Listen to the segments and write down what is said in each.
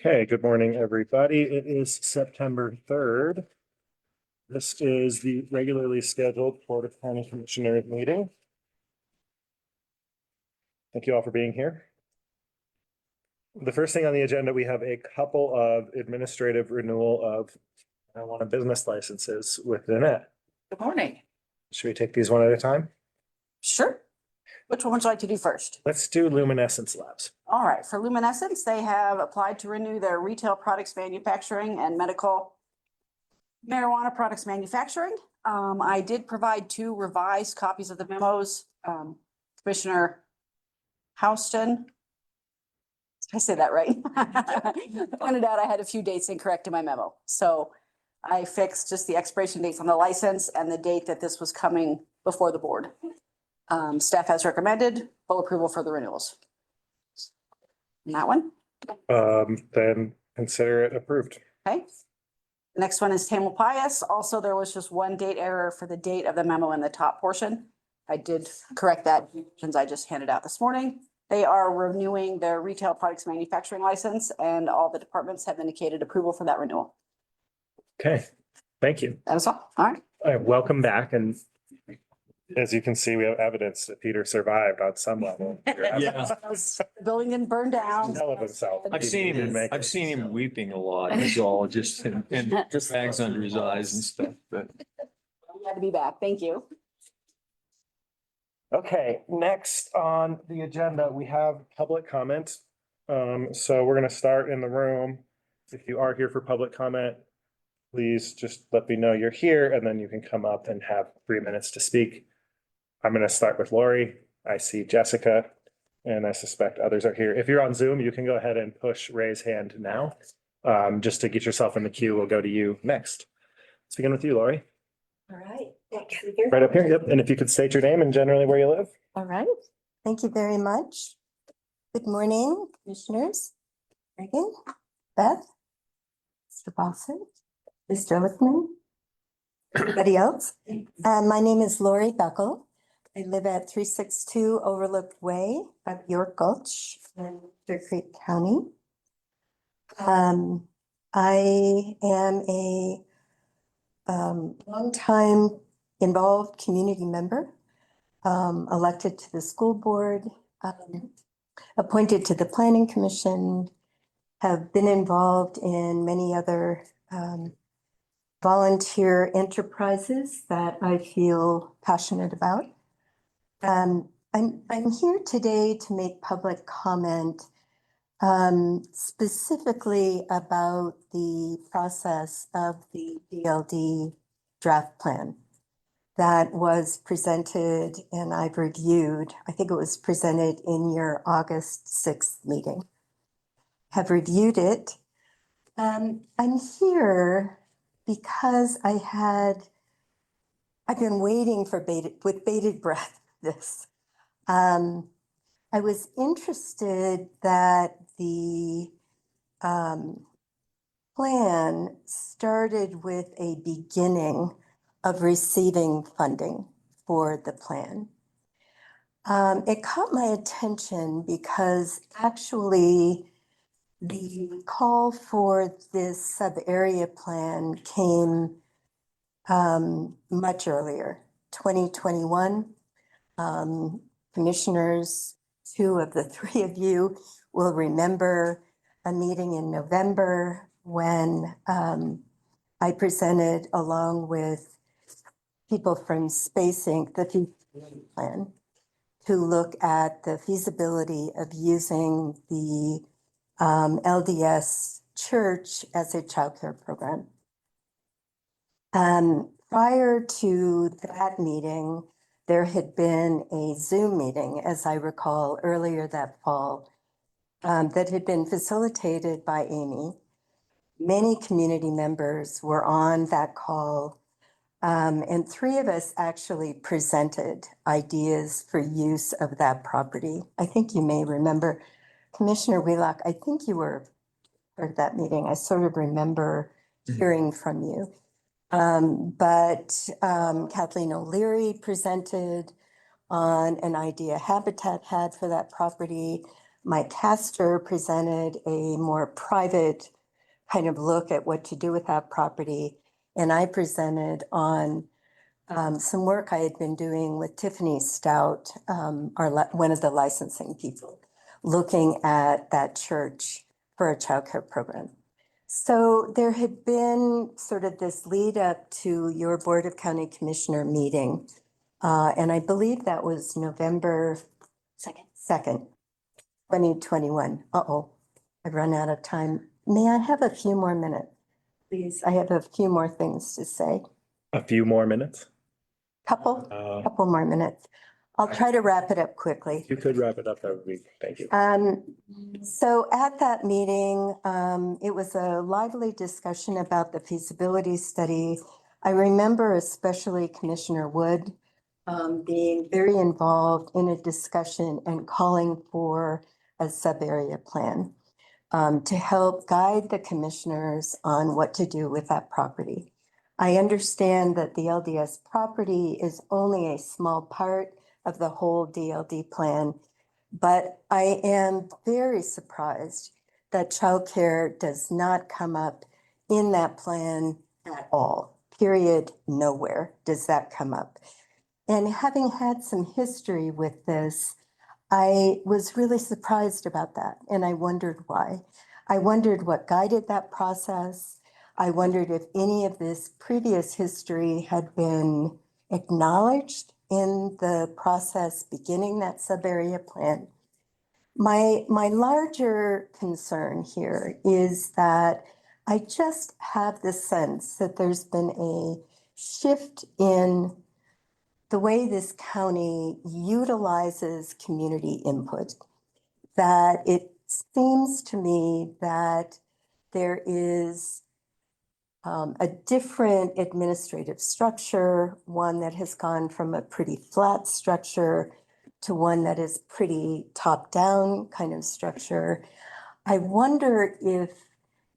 Okay, good morning, everybody. It is September 3rd. This is the regularly scheduled Board of County Commissioners meeting. Thank you all for being here. The first thing on the agenda, we have a couple of administrative renewal of marijuana business licenses within it. Good morning. Should we take these one at a time? Sure. Which one would you like to do first? Let's do Luminescence Labs. All right, for Luminescence, they have applied to renew their retail products manufacturing and medical marijuana products manufacturing. I did provide 2 revised copies of the memos. Commissioner Houston. Did I say that right? Pointed out I had a few dates incorrect in my memo. So I fixed just the expiration dates on the license and the date that this was coming before the board. Staff has recommended full approval for the renewals. And that one, Then consider it approved. okay. The next one is Tamalpais. Also, there was just one date error for the date of the memo in the top portion. I did correct that since I just handed out this morning. They are renewing their retail products manufacturing license and all the departments have indicated approval for that renewal. Okay, thank you. That is all. All right. Welcome back. And as you can see, we have evidence that Peter survived on some level. Yeah. The building didn't burn down. Hell of himself. I've He seen did him, make I've it. seen him weeping a lot, is all, just and bags under his eyes and stuff, but. Glad to be back. Thank you. Okay, next on the agenda, we have public comment. So we're gonna start in the room. If you are here for public comment, please just let me know you're here and then you can come up and have 3 minutes to speak. I'm gonna start with Lori. I see Jessica and I suspect others are here. If you're on Zoom, you can go ahead and push raise hand now. Just to get yourself in the queue, we'll go to you next. Let's begin with you, Lori. All right, thanks. Right up here, yep. And if you could state your name and generally where you live. All right, thank you very much. Good morning, commissioners. Megan, Beth, Mr. Bosson, Mr. Lickman, everybody else. My name is Lori Buckle. I live at 362 Overlooked Way of York Gulch in Cedar Creek County. I am a longtime involved community member, elected to the school board, appointed to the planning commission, have been involved in many other volunteer enterprises that I feel passionate about. I'm here today to make public comment specifically about the process of the DLD draft plan that was presented and I've reviewed. I think it was presented in your August 6th meeting. Have reviewed it. I'm here because I've been waiting for with bated breath this. I was interested that the plan started with a beginning of receiving funding for the plan. It caught my attention because actually the call for this sub-area plan came much earlier, 2021. Commissioners, 2 of the 3 of you will remember a meeting in November when I presented along with people from Space Inc. the feasibility plan to look at the feasibility of using the LDS church as a childcare program. Prior to that meeting, there had been a Zoom meeting, as I recall, earlier that fall, that had been facilitated by Amy. Many community members were on that call, and 3 of us actually presented ideas for use of that property. I think you may remember, Commissioner Wheelock, I think you were part of that meeting. I sort of remember hearing from you. But Kathleen O'Leary presented on an idea Habitat had for that property. Mike Castor presented a more private kind of look at what to do with that property. And I presented on some work I had been doing with Tiffany Stout, one of the licensing people, looking at that church for a childcare program. So there had been sort of this lead up to your Board of County Commissioner meeting. And I believe that was November 2nd, 2021. Uh-oh, I've run out of time. May I have a few more minutes? Please, I have a few more things to say. A few more minutes. Couple Uh, more minutes. I'll try to wrap it up quickly. You could wrap it up, that would be, thank you. So at that meeting, it was a lively discussion about the feasibility study. I remember especially Commissioner Wood being very involved in a discussion and calling for a sub-area plan to help guide the commissioners on what to do with that property. I understand that the LDS property is only a small part of the whole DLD plan, but I am very surprised that childcare does not come up in that plan at all. Period. Nowhere does that come up. And having had some history with this, I was really surprised about that, and I wondered why. I wondered what guided that process. I wondered if any of this previous history had been acknowledged in the process beginning that sub-area plan. My larger concern here is that I just have the sense that there's been a shift in the way this county utilizes community input, that it seems to me that there is a different administrative structure, one that has gone from a pretty flat structure to one that is pretty top-down kind of structure. I wonder if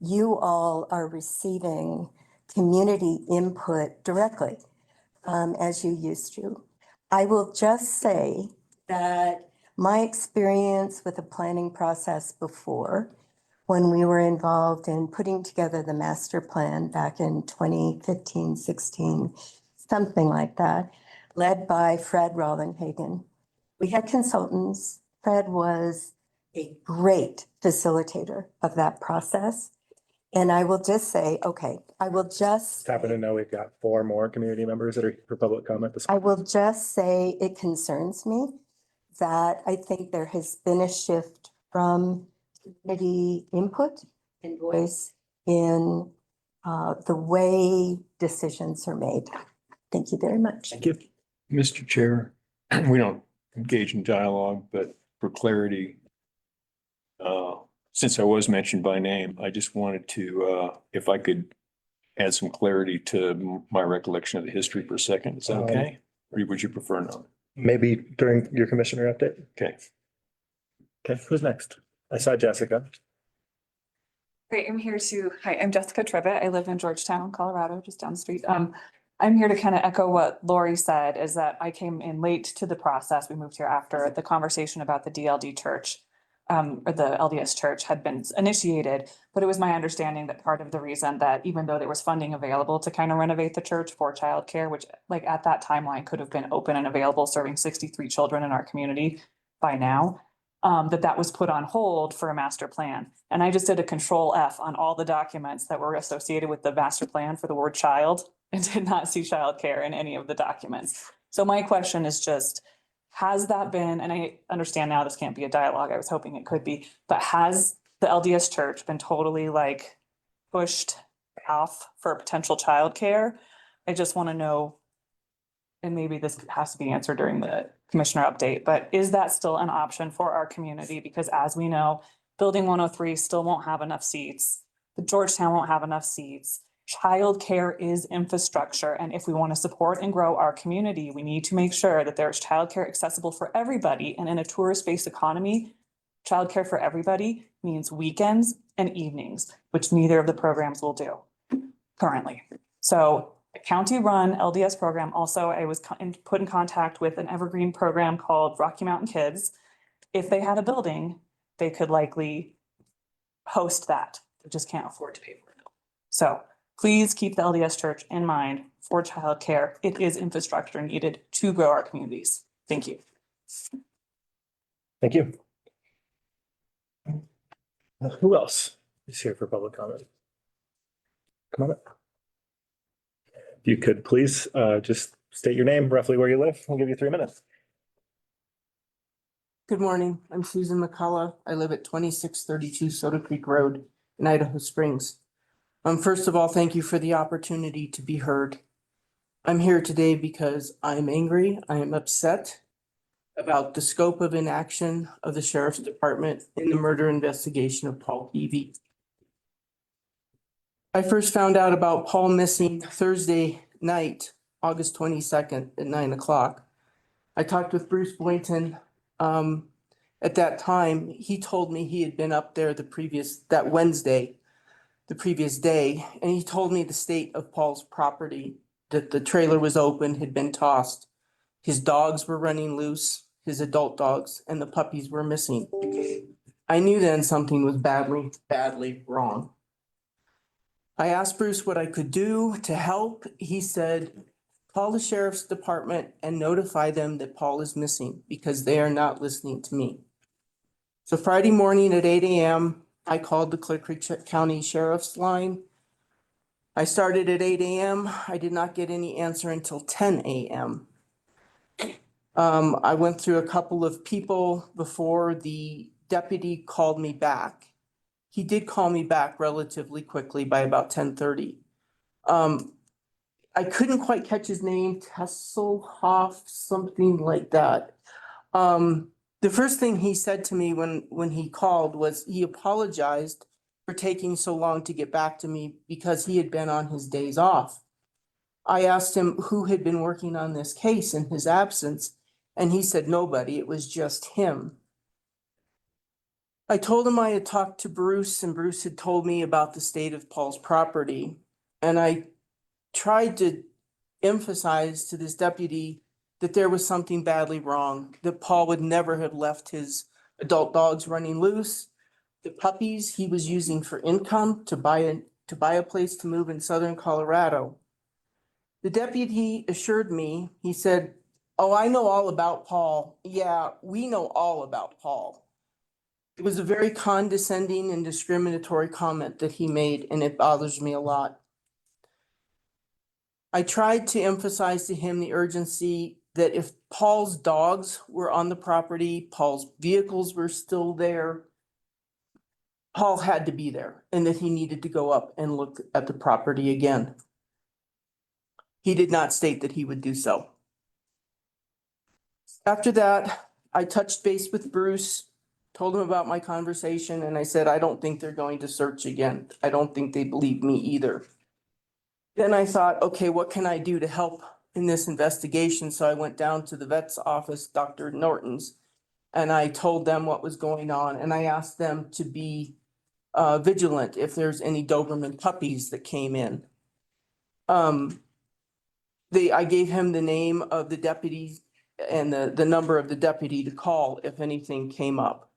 you all are receiving community input directly as you used to. I will just say that my experience with the planning process before, when we were involved in putting together the master plan back in 2015, 16, something like that, led by Fred Rollenhagen. We had consultants. Fred was a great facilitator of that process. And I will just say, okay, I will just. Happen to know we've got 4 more community members that are here for public comment this I will just say it concerns me that I think there has been a shift from community input and voice in the way decisions are made. Thank you very much. Thank you. Mr. Chair, we don't engage in dialogue, but for clarity, since I was mentioned by name, I just wanted to, if I could add some clarity to my recollection of the history for a second. Is that okay? Or would you prefer not? Maybe during your commissioner update. Okay. Okay, who's next? I saw Jessica. Great, hi, I'm Jessica Tribbett. I live in Georgetown, Colorado, just down the street. I'm here to kind of echo what Lori said, is that I came in late to the process. We moved here after the conversation about the DLD church, or the LDS church had been initiated. But it was my understanding that part of the reason that even though there was funding available to kind of renovate the church for childcare, which like at that timeline could have been open and available, serving 63 children in our community by now, that was put on hold for a master plan. And I just did a control F on all the documents that were associated with the master plan for the word child and did not see childcare in any of the documents. So my question is just, has that been, and I understand now this can't be a dialogue, I was hoping it could be, but has the LDS church been totally like pushed off for potential childcare? I just want to know, and maybe this has to be answered during the commissioner update, but is that still an option for our community? Because as we know, Building 103 still won't have enough seats. The Georgetown won't have enough seats. Childcare is infrastructure. And if we want to support and grow our community, we need to make sure that there's childcare accessible for everybody. And in a tourist-based economy, childcare for everybody means weekends and evenings, which neither of the programs will do currently. So a county-run LDS program. Also, I was put in contact with an evergreen program called Rocky Mountain Kids. If they had a building, they could likely host that. They just can't afford to pay for it. So please keep the LDS Church in mind for childcare. It is infrastructure needed to grow our communities. Thank you. Thank you. Who else is here for public comment? Come on up. If you could please just state your name, roughly where you live. I'll give you 3 minutes. Good morning. I'm Susan McCullough. I live at 2632 Soda Creek Road in Idaho Springs. First of all, thank you for the opportunity to be heard. I'm here today because I'm angry. I am upset about the scope of inaction of the Sheriff's Department in the murder investigation of Paul Peavy. I first found out about Paul missing Thursday night, August 22nd at 9 o'clock. I talked with Bruce Boynton. At that time, he told me he had been up there that Wednesday, the previous day, and he told me the state of Paul's property, that the trailer was open, had been tossed. His dogs were running loose, his adult dogs, and the puppies were missing. I knew then something was badly wrong. I asked Bruce what I could do to help. He said, call the Sheriff's Department and notify them that Paul is missing because they are not listening to me. So Friday morning at 8 a.m., I called the Clear Creek County Sheriff's line. I started at 8 a.m. I did not get any answer until 10 a.m. I went through a couple of people before the deputy called me back. He did call me back relatively quickly by about 10:30. I couldn't quite catch his name, Tesselhoff, something like that. The first thing he said to me when he called was he apologized for taking so long to get back to me because he had been on his days off. I asked him who had been working on this case in his absence, and he said nobody, it was just him. I told him I had talked to Bruce, and Bruce had told me about the state of Paul's property, and I tried to emphasize to this deputy that there was something badly wrong, that Paul would never have left his adult dogs running loose. The puppies he was using for income to buy a place to move in southern Colorado. The deputy assured me, he said, oh, I know all about Paul. Yeah, we know all about Paul. It was a very condescending and discriminatory comment that he made, and it bothers me a lot. I tried to emphasize to him the urgency that if Paul's dogs were on the property, Paul's vehicles were still there, Paul had to be there and that he needed to go up and look at the property again. He did not state that he would do so. After that, I touched base with Bruce, told him about my conversation, and I said, I don't think they're going to search again. I don't think they believe me either. Then I thought, okay, what can I do to help in this investigation? So I went down to the vet's office, Dr. Norton's, and I told them what was going on. And I asked them to be vigilant if there's any Doberman puppies that came in. I gave him the name of the deputy and the number of the deputy to call if anything came up.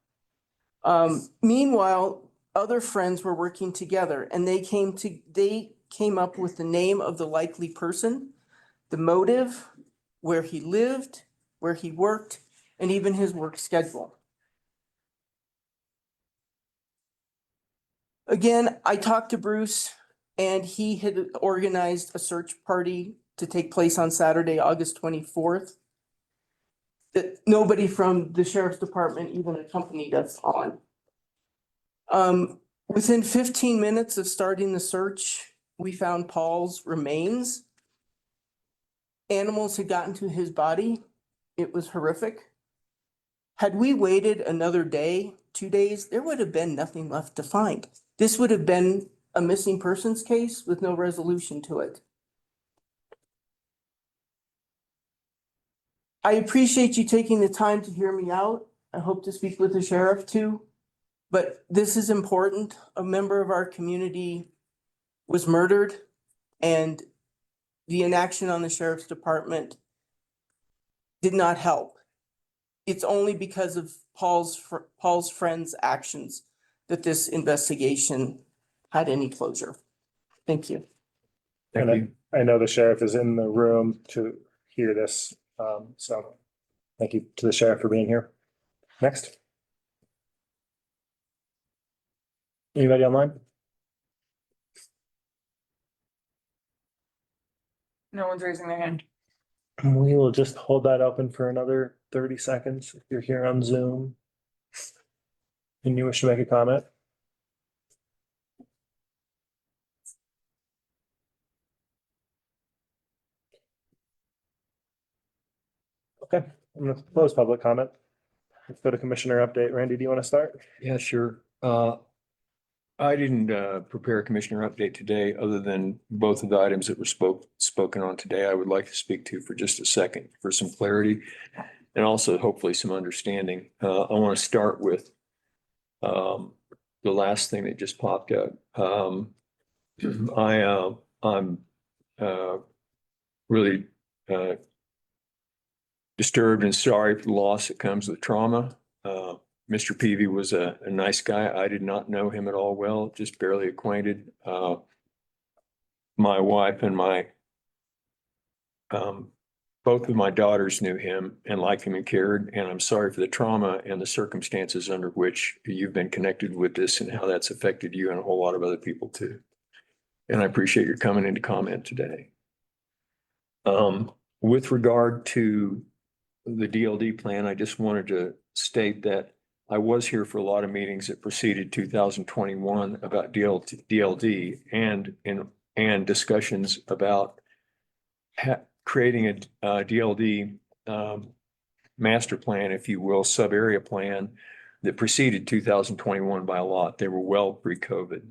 Meanwhile, other friends were working together, and they came up with the name of the likely person, the motive, where he lived, where he worked, and even his work schedule. Again, I talked to Bruce, and he had organized a search party to take place on Saturday, August 24th. That nobody from the Sheriff's Department even accompanied us on. Within 15 minutes of starting the search, we found Paul's remains. Animals had gotten to his body. It was horrific. Had we waited another day, 2 days, there would have been nothing left to find. This would have been a missing persons case with no resolution to it. I appreciate you taking the time to hear me out. I hope to speak with the sheriff too. But this is important. A member of our community was murdered, and the inaction on the Sheriff's Department did not help. it's only because of Paul's friend's actions that this investigation had any closure. Thank you. Thank And you. I know the sheriff is in the room to hear this. So thank you to the sheriff for being here. Next. Anybody online? No one's raising their hand. We will just hold that open for another 30 seconds if you're here on Zoom. And you wish to make a comment? Okay, I'm gonna close public comment. Let's go to commissioner update. Randy, do you want to start? Yeah, sure. I didn't prepare a commissioner update today, other than both of the items that were spoken on today. I would like to speak to for just a second for some clarity and also hopefully some understanding. I want to start with the last thing that just popped up. I'm really disturbed and sorry for the loss that comes with trauma. Mr. Peavy was a nice guy. I did not know him at all well, just barely acquainted. My wife and both of my daughters knew him and liked him and cared, and I'm sorry for the trauma and the circumstances under which you've been connected with this and how that's affected you and a whole lot of other people too. And I appreciate your coming in to comment today. With regard to the DLD plan, I just wanted to state that I was here for a lot of meetings that preceded 2021 about DLD and discussions about creating a DLD master plan, if you will, sub-area plan that preceded 2021 by a lot. They were well pre-COVID.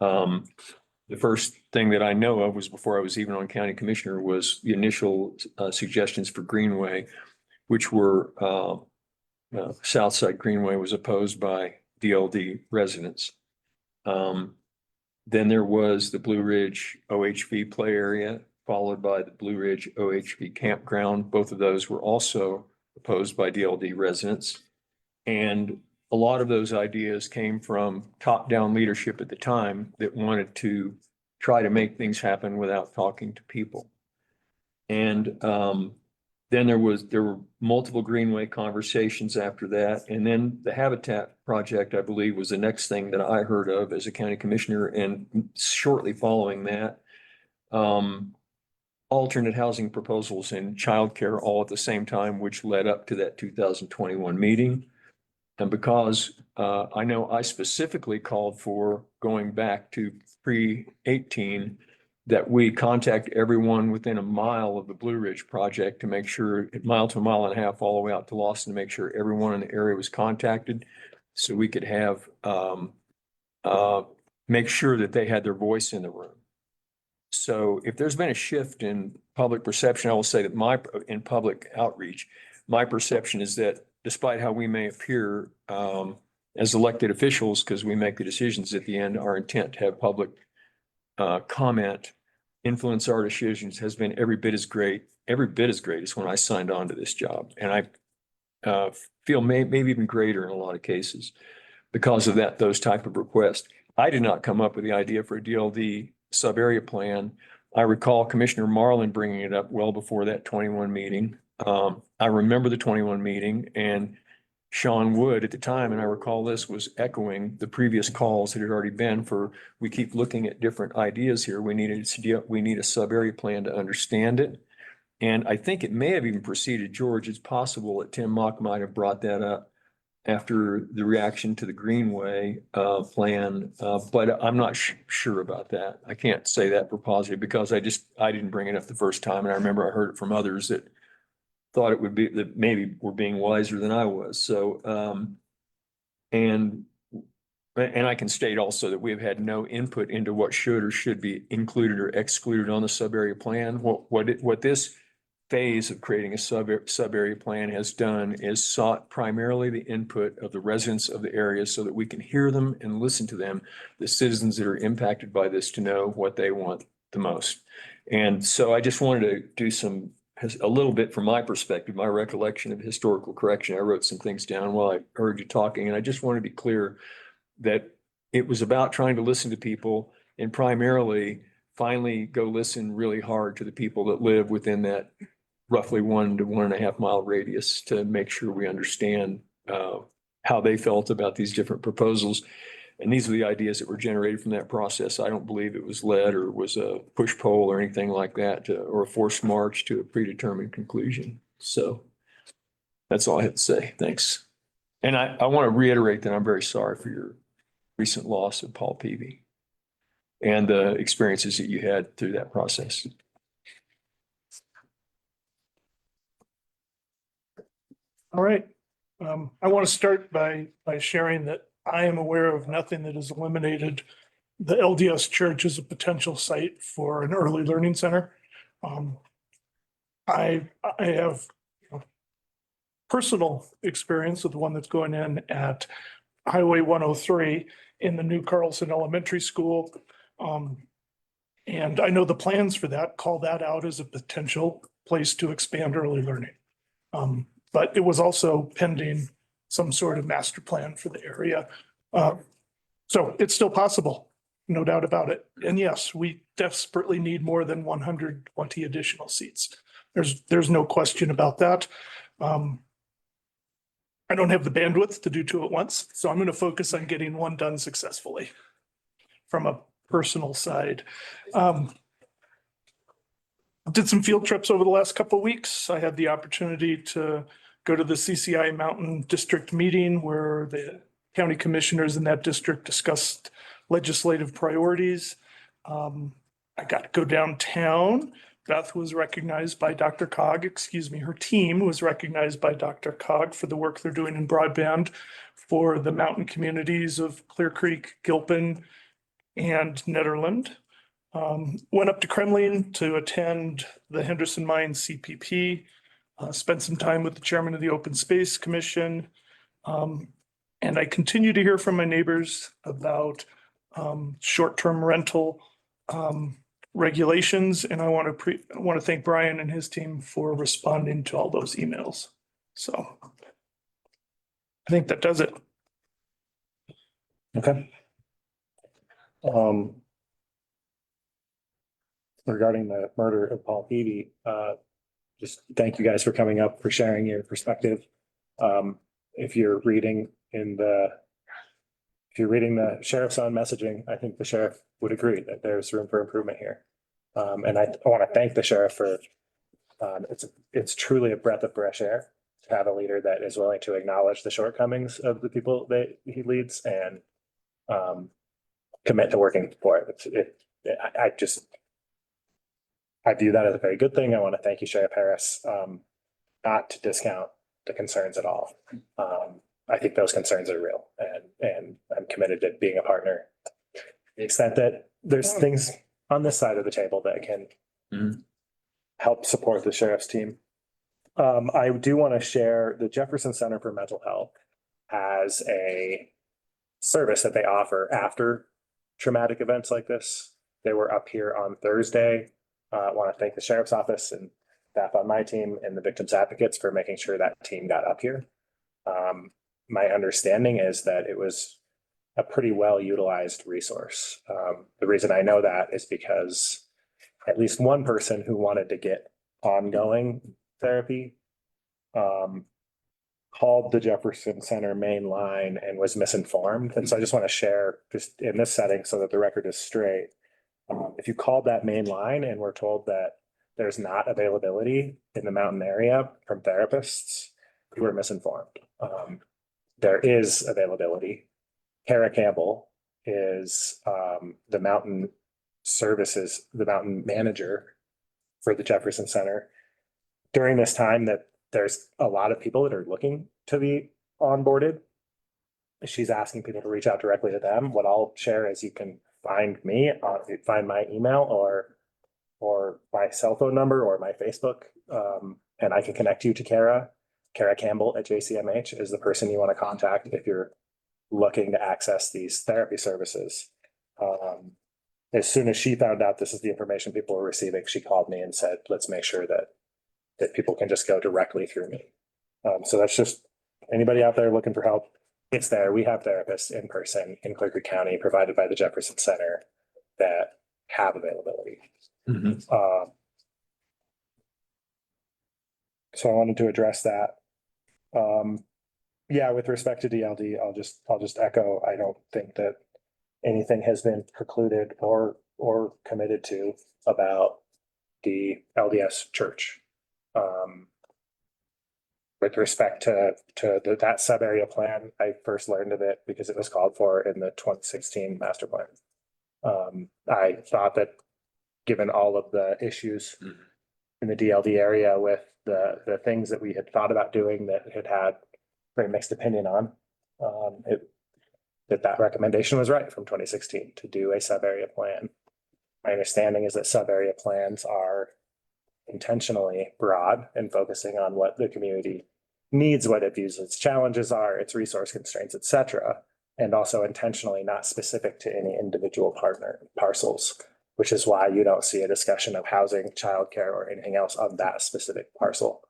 The first thing that I know of was before I was even on county commissioner was the initial suggestions for Greenway, which were Southside Greenway was opposed by DLD residents. Then there was the Blue Ridge OHV play area, followed by the Blue Ridge OHV campground. Both of those were also opposed by DLD residents. And a lot of those ideas came from top-down leadership at the time that wanted to try to make things happen without talking to people. And then there were multiple Greenway conversations after that. And then the Habitat Project, I believe, was the next thing that I heard of as a county commissioner. And shortly following that, alternate housing proposals and childcare all at the same time, which led up to that 2021 meeting. And because I know I specifically called for going back to pre-18, that we contact everyone within a mile of the Blue Ridge project to make sure, a mile to a mile and a half all the way out to Lawson, to make sure everyone in the area was contacted so we could have, make sure that they had their voice in the room. So if there's been a shift in public perception, I will say that in public outreach, my perception is that despite how we may appear as elected officials, because we make the decisions at the end, our intent to have public comment, influence our decisions has been every bit as great as when I signed on to this job. And I feel maybe even greater in a lot of cases because of those type of requests. I did not come up with the idea for a DLD sub-area plan. I recall Commissioner Marlin bringing it up well before that 21 meeting. I remember the 21 meeting, and Sean Wood at the time, and I recall this, was echoing the previous calls that had already been for, we keep looking at different ideas here. We need a sub-area plan to understand it. And I think it may have even preceded George. It's possible that Tim Mock might have brought that up after the reaction to the Greenway plan, but I'm not sure about that. I can't say that for positive because I didn't bring it up the first time. And I remember I heard it from others that thought it would be that maybe were being wiser than I was. So, and I can state also that we have had no input into what should or should be included or excluded on the sub-area plan. What this phase of creating a sub-area plan has done is sought primarily the input of the residents of the area so that we can hear them and listen to them, the citizens that are impacted by this, to know what they want the most. And so I just wanted to do some has a little bit from my perspective, my recollection of historical correction. I wrote some things down while I heard you talking, and I just want to be clear that it was about trying to listen to people and primarily finally go listen really hard to the people that live within that roughly 1 to 1.5 mile radius to make sure we understand how they felt about these different proposals. And these are the ideas that were generated from that process. I don't believe it was led or was a push poll or anything like that, or a forced march to a predetermined conclusion. So that's all I have to say. Thanks. And I want to reiterate that I'm very sorry for your recent loss of Paul Peavy and the experiences that you had through that process. All right. I want to start by sharing that I am aware of nothing that has eliminated the LDS Church as a potential site for an early learning center. I have personal experience with the one that's going in at Highway 103 in the new Carlson Elementary School. And I know the plans for that call that out as a potential place to expand early learning. But it was also pending some sort of master plan for the area. So it's still possible, no doubt about it. And yes, we desperately need more than 120 additional seats. There's no question about that. I don't have the bandwidth to do two at once, so I'm going to focus on getting one done successfully from a personal side. Did some field trips over the last couple of weeks. I had the opportunity to go to the CCI Mountain District meeting where the county commissioners in that district discussed legislative priorities. I got to go downtown. Beth was recognized by Dr. Cog, her team was recognized by Dr. Cog for the work they're doing in broadband for the mountain communities of Clear Creek, Gilpin, and Netherland. Went up to Kremlin to attend the Henderson Mines CPP, spent some time with the chairman of the Open Space Commission. And I continue to hear from my neighbors about short-term rental regulations. And I want to thank Brian and his team for responding to all those emails. So I think that does it. Okay. Regarding the murder of Paul Peavy, just thank you guys for coming up, for sharing your perspective. If you're reading the sheriff's own messaging, I think the sheriff would agree that there's room for improvement here. And I want to thank the sheriff for, it's truly a breath of fresh air to have a leader that is willing to acknowledge the shortcomings of the people that he leads and commit to working for it. I view that as a very good thing. I want to thank you, Sheriff Harris, not to discount the concerns at all. I think those concerns are real, and I'm committed to being a partner. To the extent that there's things on this side of the table that can help support the sheriff's team. I do want to share the Jefferson Center for Mental Health has a service that they offer after traumatic events like this. They were up here on Thursday. I want to thank the sheriff's office and staff on my team and the victims advocates for making sure that team got up here. My understanding is that it was a pretty well utilized resource. The reason I know that is because at least one person who wanted to get ongoing therapy called the Jefferson Center main line and was misinformed. And so I just want to share just in this setting so that the record is straight. If you called that main line and were told that there's not availability in the mountain area from therapists, you were misinformed. There is availability. Kara Campbell is the mountain services, the mountain manager for the Jefferson Center. During this time that there's a lot of people that are looking to be onboarded, she's asking people to reach out directly to them. What I'll share is you can find me, find my email or my cell phone number or my Facebook, and I can connect you to Kara. Kara Campbell at JCMH is the person you want to contact if you're looking to access these therapy services. As soon as she found out this is the information people were receiving, she called me and said, let's make sure that that people can just go directly through me. So that's just, anybody out there looking for help, it's there. We have therapists in person in Clear Creek County provided by the Jefferson Center that have availability. So I wanted to address that. Yeah, with respect to DLD, I'll just echo, I don't think that anything has been precluded or committed to about the LDS church. With respect to that sub area plan, I first learned of it because it was called for in the 2016 master plan. I thought that given all of the issues in the DLD area with the things that we had thought about doing that had very mixed opinion on, that recommendation was right from 2016 to do a sub area plan. My understanding is that sub area plans are intentionally broad and focusing on what the community needs, what it views its challenges are, its resource constraints, et cetera, and also intentionally not specific to any individual partner parcels, which is why you don't see a discussion of housing, childcare, or anything else on that specific parcel,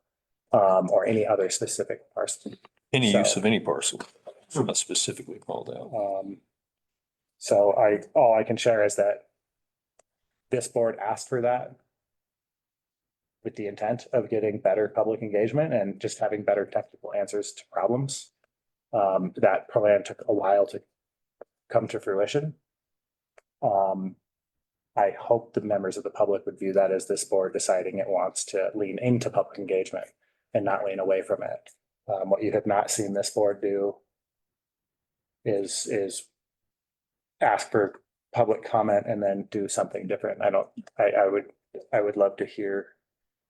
or any other specific parcel. Any So- use of any parcel, not specifically called out. So all I can share is that this board asked for that with the intent of getting better public engagement and just having better technical answers to problems. That plan took a while to come to fruition. I hope the members of the public would view that as this board deciding it wants to lean into public engagement and not lean away from it. What you have not seen this board do is ask for public comment and then do something different. I would love to hear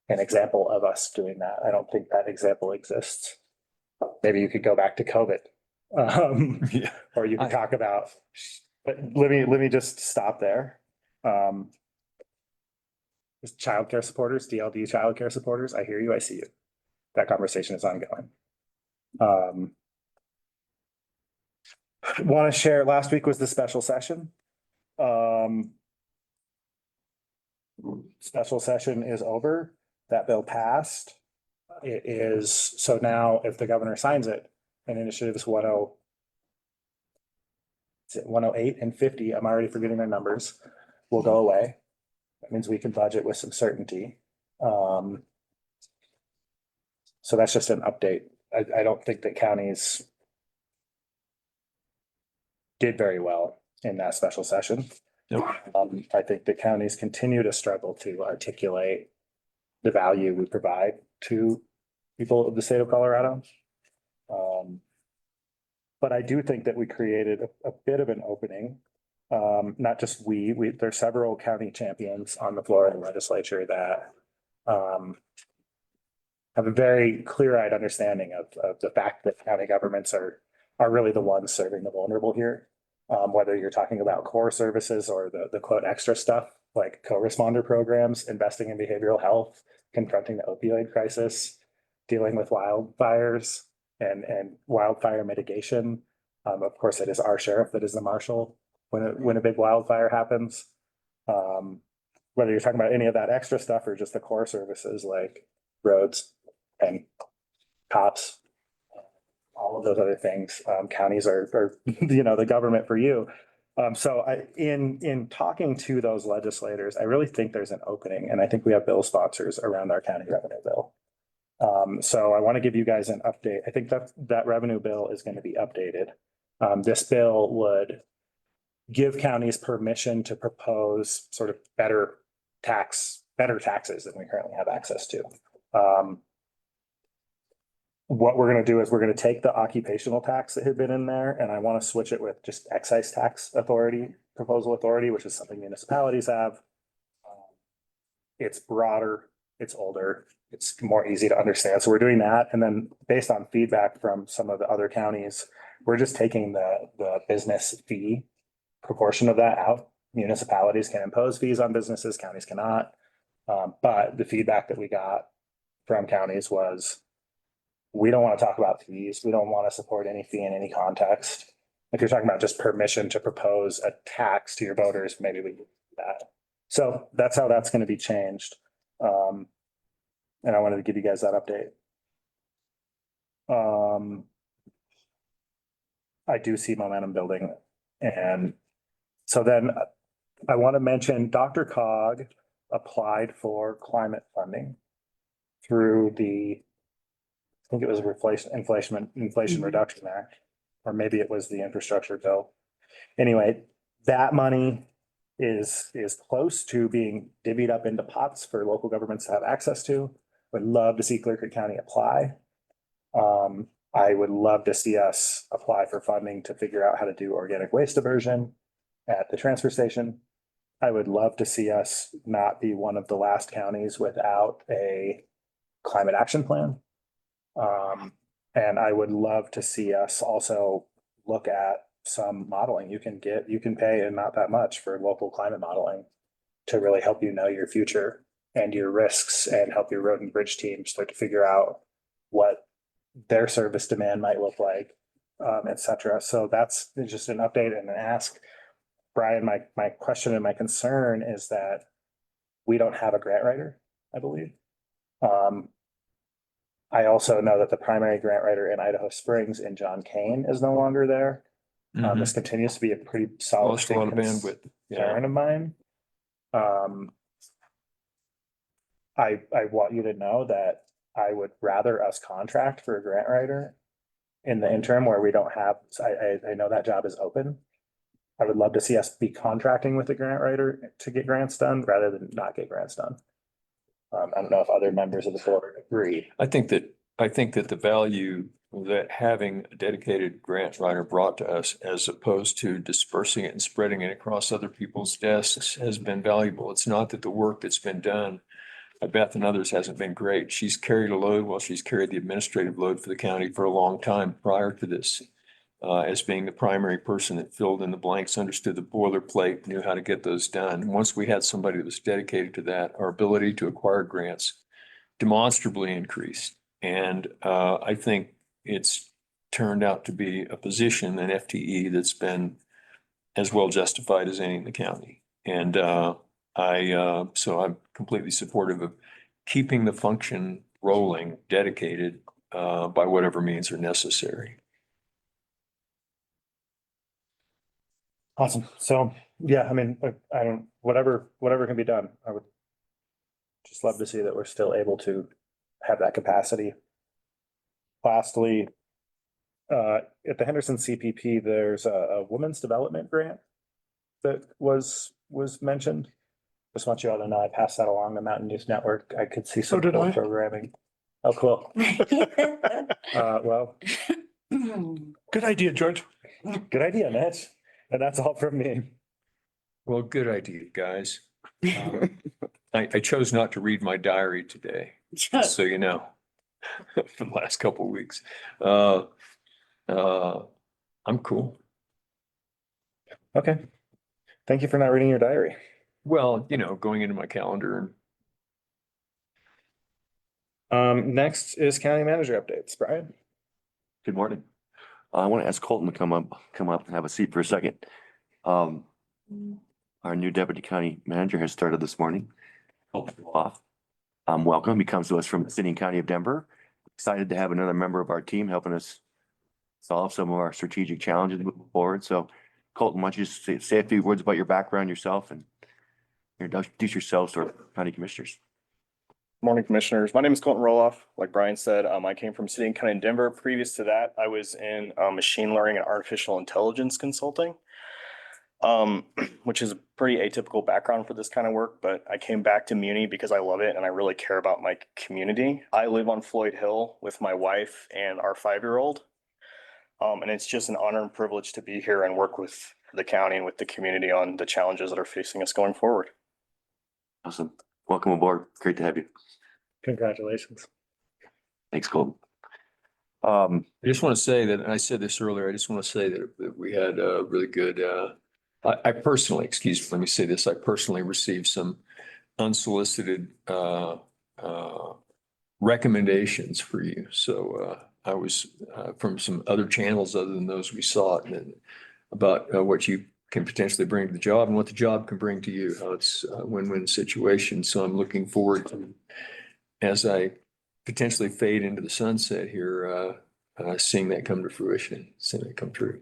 an example of us doing that. I don't think that example exists. Maybe you could go back to COVID. Yeah. Or you could talk about, but let me just stop there. Childcare supporters, DLD childcare supporters, I hear you, I see you. That conversation is ongoing. Want to share, last week was the special session. Special session is over. That bill passed. It is, so now if the governor signs it, and initiatives 108 and 50, I'm already forgetting their numbers, will go away. That means we can budget with some certainty. So that's just an update. I don't think that counties did very well in that special session. Nope. I think the counties continue to struggle to articulate the value we provide to people of the state of Colorado. But I do think that we created a bit of an opening. Not just there's several county champions on the floor of the legislature that have a very clear-eyed understanding of the fact that county governments are really the ones serving the vulnerable here. Whether you're talking about core services or the quote extra stuff like co-responder programs, investing in behavioral health, confronting the opioid crisis, dealing with wildfires and wildfire mitigation. Of course, it is our sheriff that is the marshal when a big wildfire happens. Whether you're talking about any of that extra stuff or just the core services like roads and cops, all of those other things, counties are the government for you. So in talking to those legislators, I really think there's an opening, and I think we have bill sponsors around our county revenue bill. So I want to give you guys an update. I think that revenue bill is going to be updated. This bill would give counties permission to propose sort of better taxes than we currently have access to. What we're going to do is we're going to take the occupational tax that had been in there, and I want to switch it with just excise tax proposal authority, which is something municipalities have. It's broader, it's older, it's more easy to understand. So we're doing that. And then based on feedback from some of the other counties, we're just taking the business fee proportion of that out. Municipalities can impose fees on businesses, counties cannot. But the feedback that we got from counties was, we don't want to talk about fees. We don't want to support any fee in any context. If you're talking about just permission to propose a tax to your voters, maybe we do that. So that's how that's going to be changed. And I wanted to give you guys that update. I do see momentum building. And so then I want to mention Dr. Cog applied for climate funding through the, I think it was Inflation Reduction Act, or maybe it was the infrastructure bill. Anyway, that money is close to being divvied up into pots for local governments to have access to. Would love to see Clearfield County apply. I would love to see us apply for funding to figure out how to do organic waste diversion at the transfer station. I would love to see us not be one of the last counties without a climate action plan. And I would love to see us also look at some modeling. You can pay and not that much for local climate modeling to really help you know your future and your risks and help your road and bridge team start to figure out what their service demand might look like, et cetera. So that's just an update and an ask. Brian, my question and my concern is that we don't have a grant writer, I believe. I also know that the primary grant writer in Idaho Springs in John Kane is no longer there. This continues to be a pretty solid Lost a lot of bandwidth. Yeah. concern of mine. I want you to know that I would rather us contract for a grant writer in the interim where we don't have, I know that job is open. I would love to see us be contracting with a grant writer to get grants done rather than not get grants done. I don't know if other members of the board agree. I think that the value that having a dedicated grant writer brought to us as opposed to dispersing it and spreading it across other people's desks has been valuable. It's not that the work that's been done by Beth and others hasn't been great. She's carried a load while she's carried the administrative load for the county for a long time prior to this, as being the primary person that filled in the blanks, understood the boilerplate, knew how to get those done. Once we had somebody that was dedicated to that, our ability to acquire grants demonstrably increased. And I think it's turned out to be a position, an FTE, that's been as well justified as any in the county. And so I'm completely supportive of keeping the function rolling, dedicated by whatever means are necessary. Awesome. So, yeah, I mean, I don't, whatever can be done, I would just love to see that we're still able to have that capacity. Lastly, at the Henderson CPP, there's a women's development grant that was mentioned. Just want you all to know, I passed that along the Mountain News Network. I could see some did cool I. programming. Oh, cool. Well, Good idea, George. good idea, Mitch. And that's all from me. Well, good idea, guys. I chose not to read my diary today, just so you know, for the last couple of weeks. I'm cool. Okay. Thank you for not reading your diary. Well, going into my calendar Next is county manager updates. Brian? Good morning. I want to ask Colton to come up and have a seat for a second. Our new deputy county manager has started this morning. Welcome. He comes to us from the city and county of Denver. Excited to have another member of our team helping us solve some of our strategic challenges moving forward. So Colton, why don't you just say a few words about your background, yourself, and introduce yourselves to our county commissioners. Morning, commissioners. My name is Colton Roloff. Like Brian said, I came from City and County in Denver. Previous to that, I was in machine learning and artificial intelligence consulting, which is a pretty atypical background for this kind of work. But I came back to Muni because I love it and I really care about my community. I live on Floyd Hill with my wife and our 5-year-old. And it's just an honor and privilege to be here and work with the county and with the community on the challenges that are facing us going forward. Awesome. Welcome aboard. Great to have you. Congratulations. Thanks, Colton. I just want to say that, and I said this earlier, I just want to say that we had a really good, I personally, let me say this, I personally received some unsolicited recommendations for you. So I was from some other channels other than those we sought, and about what you can potentially bring to the job and what the job can bring to you, how it's a win-win situation. So I'm looking forward to as I potentially fade into the sunset here, seeing that come to fruition, seeing that come true.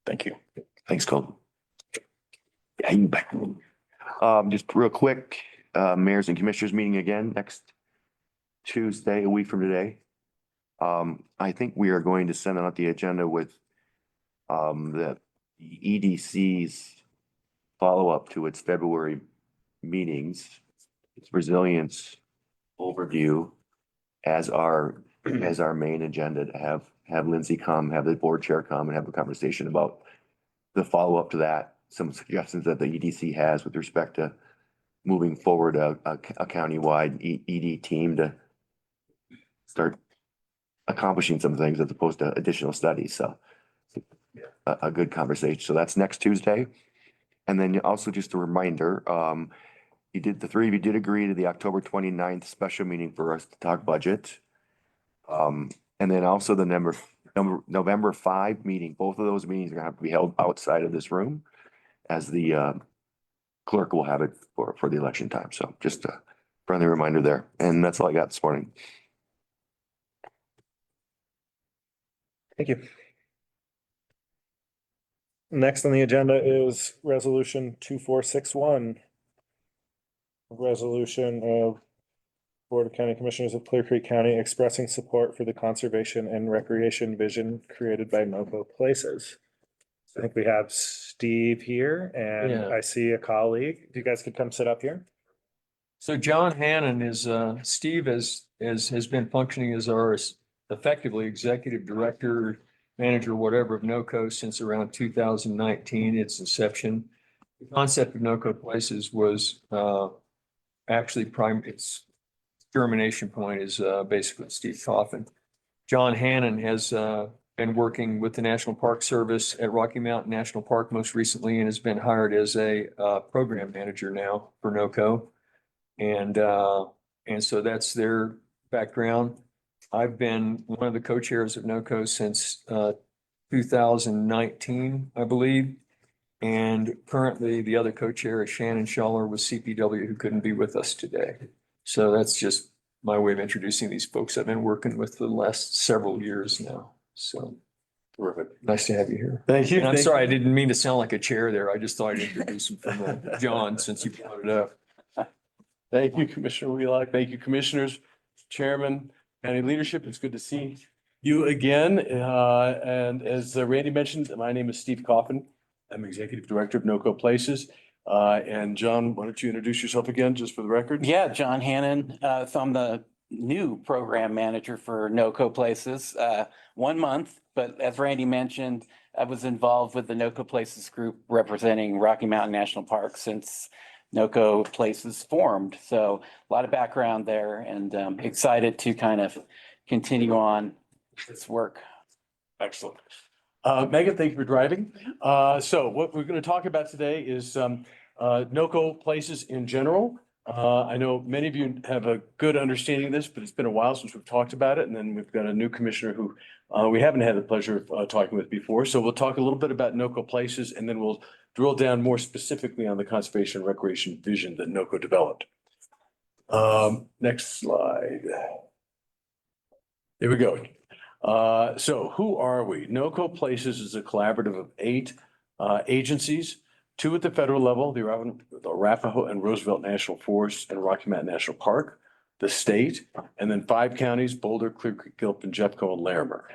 Thank you. Thanks, Colton. Yeah, you can back. Just real quick, mayors and commissioners meeting again next Tuesday, a week from today. I think we are going to send out the agenda with the EDC's follow-up to its February meetings, its resilience overview as our main agenda, to have Lindsay come, have the board chair come and have a conversation about the follow-up to that, some suggestions that the EDC has with respect to moving forward a countywide ED team to start accomplishing some things as opposed to additional studies. So a good conversation. So that's next Tuesday. And then also just a reminder, the three of you did agree to the October 29th special meeting for us to talk budget. And then also the November 5 meeting, both of those meetings are gonna have to be held outside of this room, as the clerk will have it for the election time. So just a friendly reminder there. And that's all I got this morning. Thank you. Next on the agenda is resolution 2461. Resolution of Board of County Commissioners of Clear Creek County expressing support for the conservation and recreation vision created by NOCO Places. I think we have Steve here and Yeah. I see a colleague. If you guys could come sit up here. So John Hannon is, Steve has been functioning as our effectively executive director, manager, whatever, of NOCO since around 2019, its inception. The concept of NOCO Places was actually its germination point is basically Steve Coffin. John Hannon has been working with the National Park Service at Rocky Mountain National Park most recently and has been hired as a program manager now for NOCO. And so that's their background. I've been one of the co-chairs of NOCO since 2019, I believe. And currently the other co-chair is Shannon Schaller with CPW, who couldn't be with us today. So that's just my way of introducing these folks I've been working with for the last several years now. So Terrific. nice to have you here. Thank you. And I'm Thank sorry, I you. didn't mean to sound like a chair there. I just thought I'd introduce him from John, since you brought it up. Thank you, Commissioner Wheelock. Thank you, Commissioners, Chairman, County Leadership. It's good to see you again. And as Randy mentioned, my name is Steve Coffin. I'm Executive Director of NOCO Places. And John, why don't you introduce yourself again, just for the record? Yeah, John Hannon. So I'm the new program manager for NOCO Places, 1 month. But as Randy mentioned, I was involved with the NOCO Places group representing Rocky Mountain National Park since NOCO Places formed. So a lot of background there, and excited to kind of continue on this work. Excellent. Megan, thank you for driving. So what we're going to talk about today is NOCO Places in general. I know many of you have a good understanding of this, but it's been a while since we've talked about it. And then we've got a new commissioner who we haven't had the pleasure of talking with before. So we'll talk a little bit about NOCO Places, and then we'll drill down more specifically on the conservation and recreation vision that NOCO developed. Next slide. Here we go. So who are we? NOCO Places is a collaborative of 8 agencies, 2 at the federal level, the Arapahoe and Roosevelt National Forest and Rocky Mountain National Park, the state, and then 5 counties, Boulder, Clear Creek, Gilpin, Jeffco, and Larimer.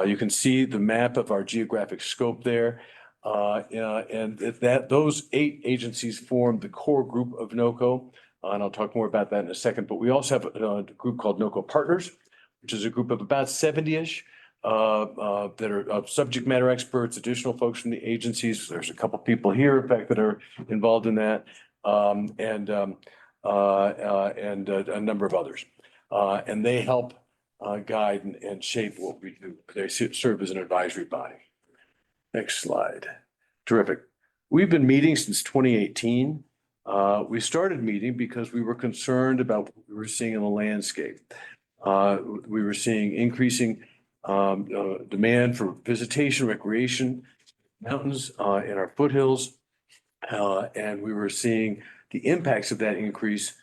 You can see the map of our geographic scope there. And those 8 agencies form the core group of NOCO. And I'll talk more about that in a second, but we also have a group called NOCO Partners, which is a group of about 70-ish that are subject matter experts, additional folks from the agencies. There's a couple people here, in fact, that are involved in that, and a number of others. And they help guide and shape what we do. They serve as an advisory body. Next slide. Terrific. We've been meeting since 2018. We started meeting because we were concerned about what we were seeing in the landscape. We were seeing increasing demand for visitation, recreation, mountains in our foothills. And we were seeing the impacts of that increased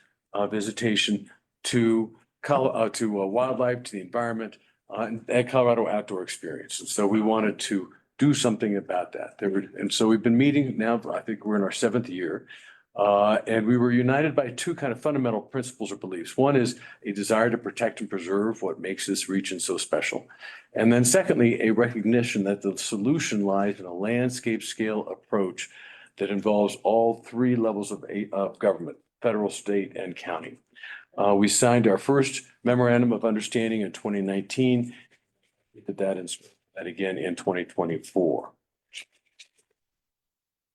visitation to wildlife, to the environment, and Colorado outdoor experience. And so we wanted to do something about that. And so we've been meeting now, I think we're in our 7th year. And we were united by two kind of fundamental principles or beliefs. One is a desire to protect and preserve what makes this region so special. And then secondly, a recognition that the solution lies in a landscape scale approach that involves all 3 levels of government, federal, state, and county. We signed our first memorandum of understanding in 2019. We did that again in 2024.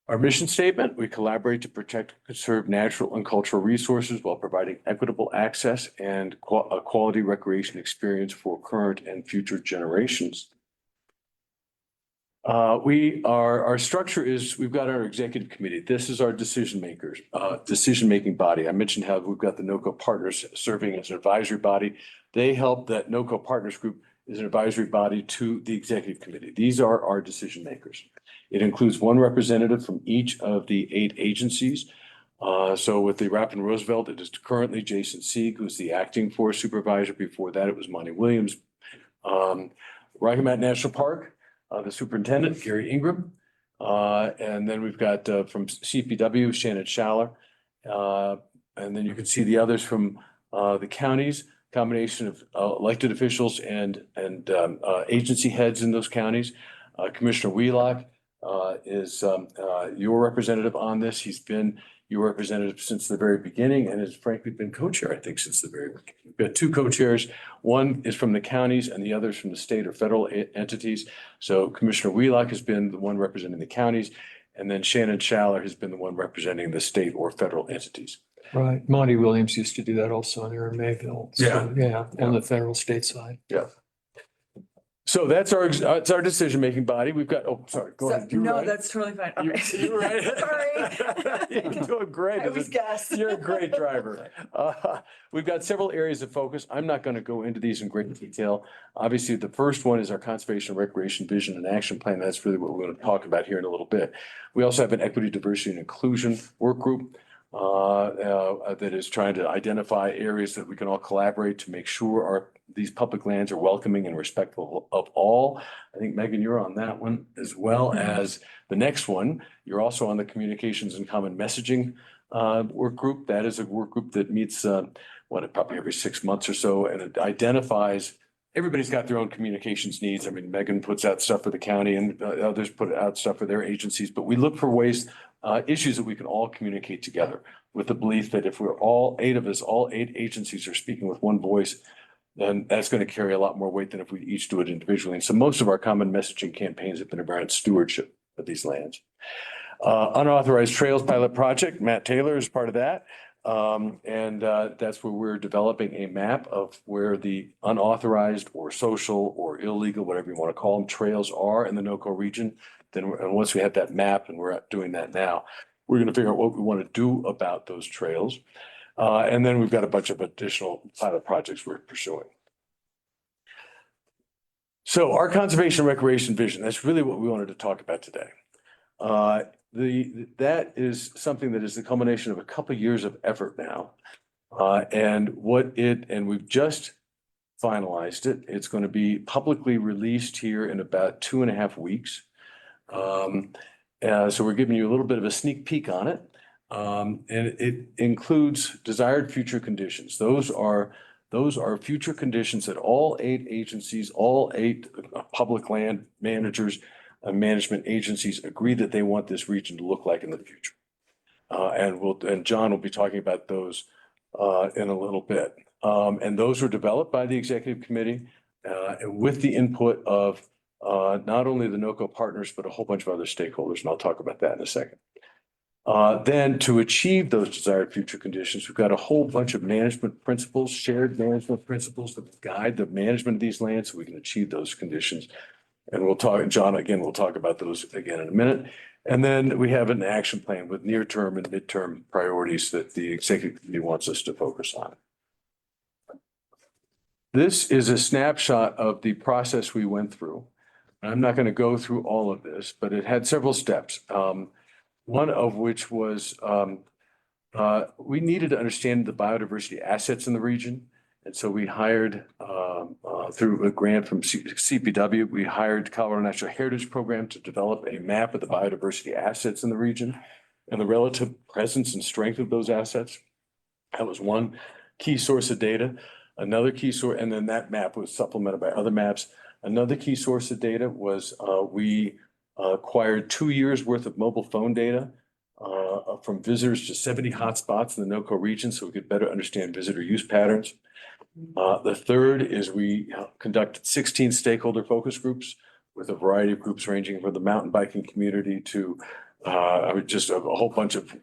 Our mission statement, we collaborate to protect and conserve natural and cultural resources while providing equitable access and a quality recreation experience for current and future generations. Our structure is, we've got our executive committee. This is our decision-making body. I mentioned how we've got the NOCO partners serving as an advisory body. They help that NOCO partners group is an advisory body to the executive committee. These are our decision makers. It includes 1 representative from each of the 8 agencies. So with the Rapid Roosevelt, it is currently Jason Sieg, who's the acting forest supervisor. Before that, it was Monty Williams. Rocky Mountain National Park, the superintendent, Gary Ingram. And then we've got from CPW, Shannon Schaller. And then you can see the others from the counties, combination of elected officials and agency heads in those counties. Commissioner Wheelock is your representative on this. He's been your representative since the very beginning and has frankly been co-chair, I think, since the very beginning. We've got 2 co-chairs. One is from the counties and the other is from the state or federal entities. So Commissioner Wheelock has been the one representing the counties, and then Shannon Schaller has been the one representing the state or federal entities. Right. Monty Williams used to do that also there in Mayville. So, yeah, on the federal state side. Yeah. So that's our decision-making body. We've got, oh, sorry, go ahead. You're No, right. that's totally fine. You're right. Sorry. You're doing great. I always guess. You're a great driver. We've got several areas of focus. I'm not going to go into these in great detail. Obviously, the first one is our conservation and recreation vision and action plan. That's really what we're going to talk about here in a little bit. We also have an equity, diversity, and inclusion work group that is trying to identify areas that we can all collaborate to make sure these public lands are welcoming and respectful of all. I think, Megan, you're on that one, as well as the next one. You're also on the communications and common messaging work group. That is a work group that meets probably every 6 months or so, and it identifies, everybody's got their own communications needs. I mean, Megan puts out stuff for the county and others put out stuff for their agencies, but we look for ways, issues that we can all communicate together, with the belief that if we're all 8 of us, all 8 agencies are speaking with one voice, then that's going to carry a lot more weight than if we each do it individually. And so most of our common messaging campaigns have been around stewardship of these lands. Unauthorized Trails Pilot Project, Matt Taylor is part of that. That's where we're developing a map of where the unauthorized or social or illegal, whatever you want to call them, trails are in the NOCO region. And once we have that map, and we're doing that now, we're going to figure out what we want to do about those trails. And then we've got a bunch of additional pilot projects we're pursuing. So our conservation recreation vision, that's really what we wanted to talk about today. That is something that is the culmination of a couple of years of effort now. And we've just finalized it. It's going to be publicly released here in about 2.5 weeks. So we're giving you a little bit of a sneak peek on it. And it includes desired future conditions. Those are future conditions that all 8 agencies, all 8 public land managers and management agencies agree that they want this region to look like in the future. And John will be talking about those in a little bit. And those were developed by the executive committee with the input of not only the NOCO partners, but a whole bunch of other stakeholders. And I'll talk about that in a second. Then to achieve those desired future conditions, we've got a whole bunch of management principles, shared management principles that guide the management of these lands so we can achieve those conditions. And we'll talk, John, again, we'll talk about those again in a minute. And then we have an action plan with near-term and midterm priorities that the executive committee wants us to focus on. This is a snapshot of the process we went through. I'm not going to go through all of this, but it had several steps. One of which was we needed to understand the biodiversity assets in the region. And so we hired, through a grant from CPW, we hired Colorado Natural Heritage Program to develop a map of the biodiversity assets in the region and the relative presence and strength of those assets. That was one key source of data. Another key source, and then that map was supplemented by other maps. Another key source of data was we acquired 2 years worth of mobile phone data from visitors to 70 hotspots in the NOCO region so we could better understand visitor use patterns. The third is we conducted 16 stakeholder focus groups with a variety of groups ranging from the mountain biking community to just a whole bunch of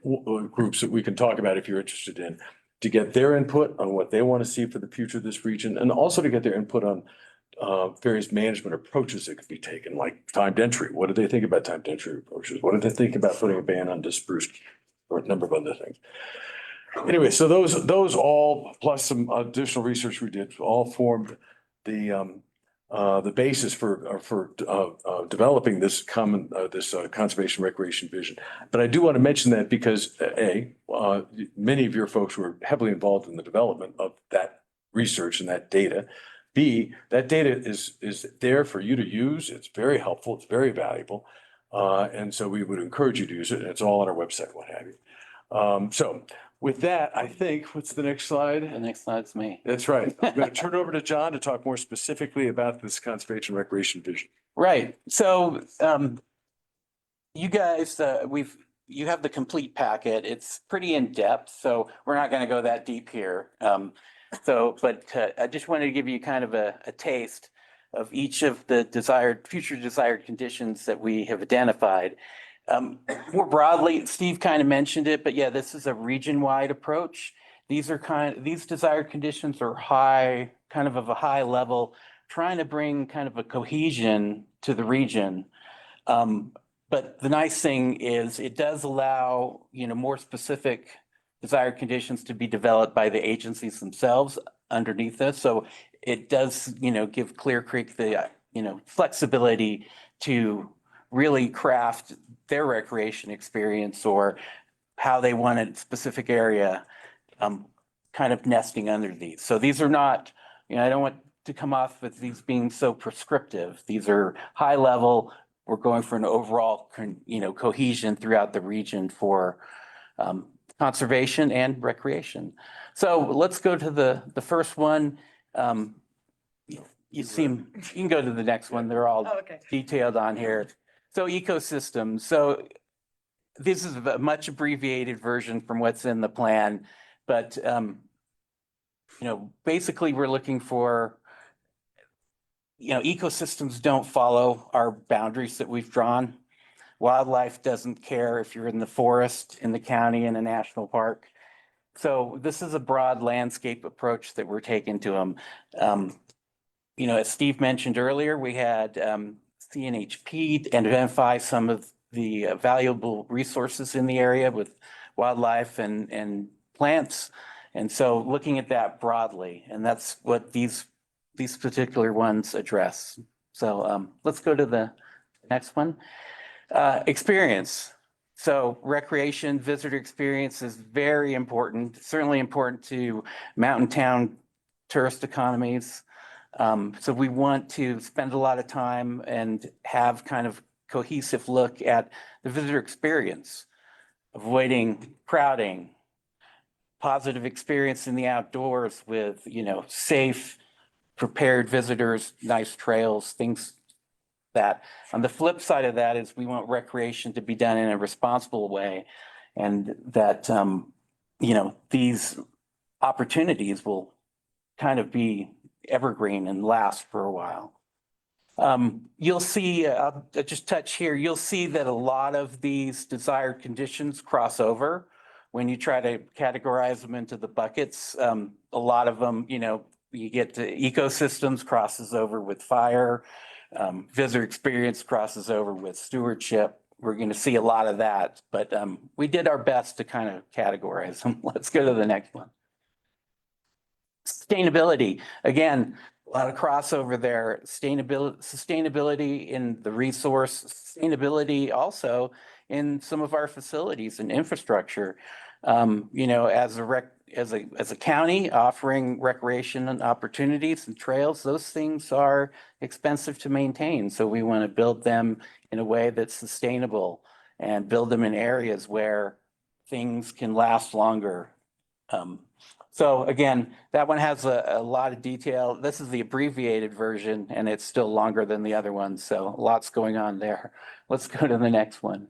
groups that we can talk about if you're interested in, to get their input on what they want to see for the future of this region, and also to get their input on various management approaches that could be taken, like timed entry. What do they think about timed entry approaches? What do they think about putting a ban on dispersed, or a number of other things? Anyway, so those all, plus some additional research we did, all formed the basis for developing this common, conservation recreation vision. But I do want to mention that because many of your folks were heavily involved in the development of that research and that data. B, that data is there for you to use. It's very helpful. It's very valuable. And so we would encourage you to use it. And it's all on our website, what have you. So with that, I think, what's the next slide? The next slide's me. That's right. I'm going to turn it over to John to talk more specifically about this conservation recreation vision. Right. So you guys, you have the complete packet. It's pretty in depth, so we're not going to go that deep here. But I just wanted to give you kind of a taste of each of the future desired conditions that we have identified. More broadly, Steve kind of mentioned it, but yeah, this is a region-wide approach. These desired conditions are kind of a high level, trying to bring kind of a cohesion to the region. But the nice thing is it does allow, more specific desired conditions to be developed by the agencies themselves underneath this. So it does, give Clear Creek the, flexibility to really craft their recreation experience or how they want a specific area, kind of nesting under these. So these are not, I don't want to come off with these being so prescriptive. These are high level. We're going for an overall, cohesion throughout the region for conservation and recreation. So let's go to the first one. You can go to the next one. They're all detailed on here. So ecosystems. So this is a much abbreviated version from what's in the plan, but basically we're looking for, ecosystems don't follow our boundaries that we've drawn. Wildlife doesn't care if you're in the forest, in the county, in a national park. So this is a broad landscape approach that we're taking to them. As Steve mentioned earlier, we had CNHP identify some of the valuable resources in the area with wildlife and plants. And so looking at that broadly, and that's what these particular ones address. So let's go to the next one. Experience. So recreation, visitor experience is very important, certainly important to mountain town tourist economies. So we want to spend a lot of time and have kind of cohesive look at the visitor experience, avoiding crowding, positive experience in the outdoors with, safe, prepared visitors, nice trails, things that. On the flip side of that is we want recreation to be done in a responsible way, and that, these opportunities will kind of be evergreen and last for a while. You'll see, I'll just touch here, you'll see that a lot of these desired conditions cross over when you try to categorize them into the buckets. A lot of them, you get to ecosystems crosses over with fire, visitor experience crosses over with stewardship. We're going to see a lot of that, but we did our best to kind of categorize them. Let's go to the next one. Sustainability. Again, a lot of crossover there. Sustainability in the resource, sustainability also in some of our facilities and infrastructure. as a county offering recreation and opportunities and trails, those things are expensive to maintain. So we want to build them in a way that's sustainable and build them in areas where things can last longer. So again, that one has a lot of detail. This is the abbreviated version and it's still longer than the other ones. So lots going on there. Let's go to the next one.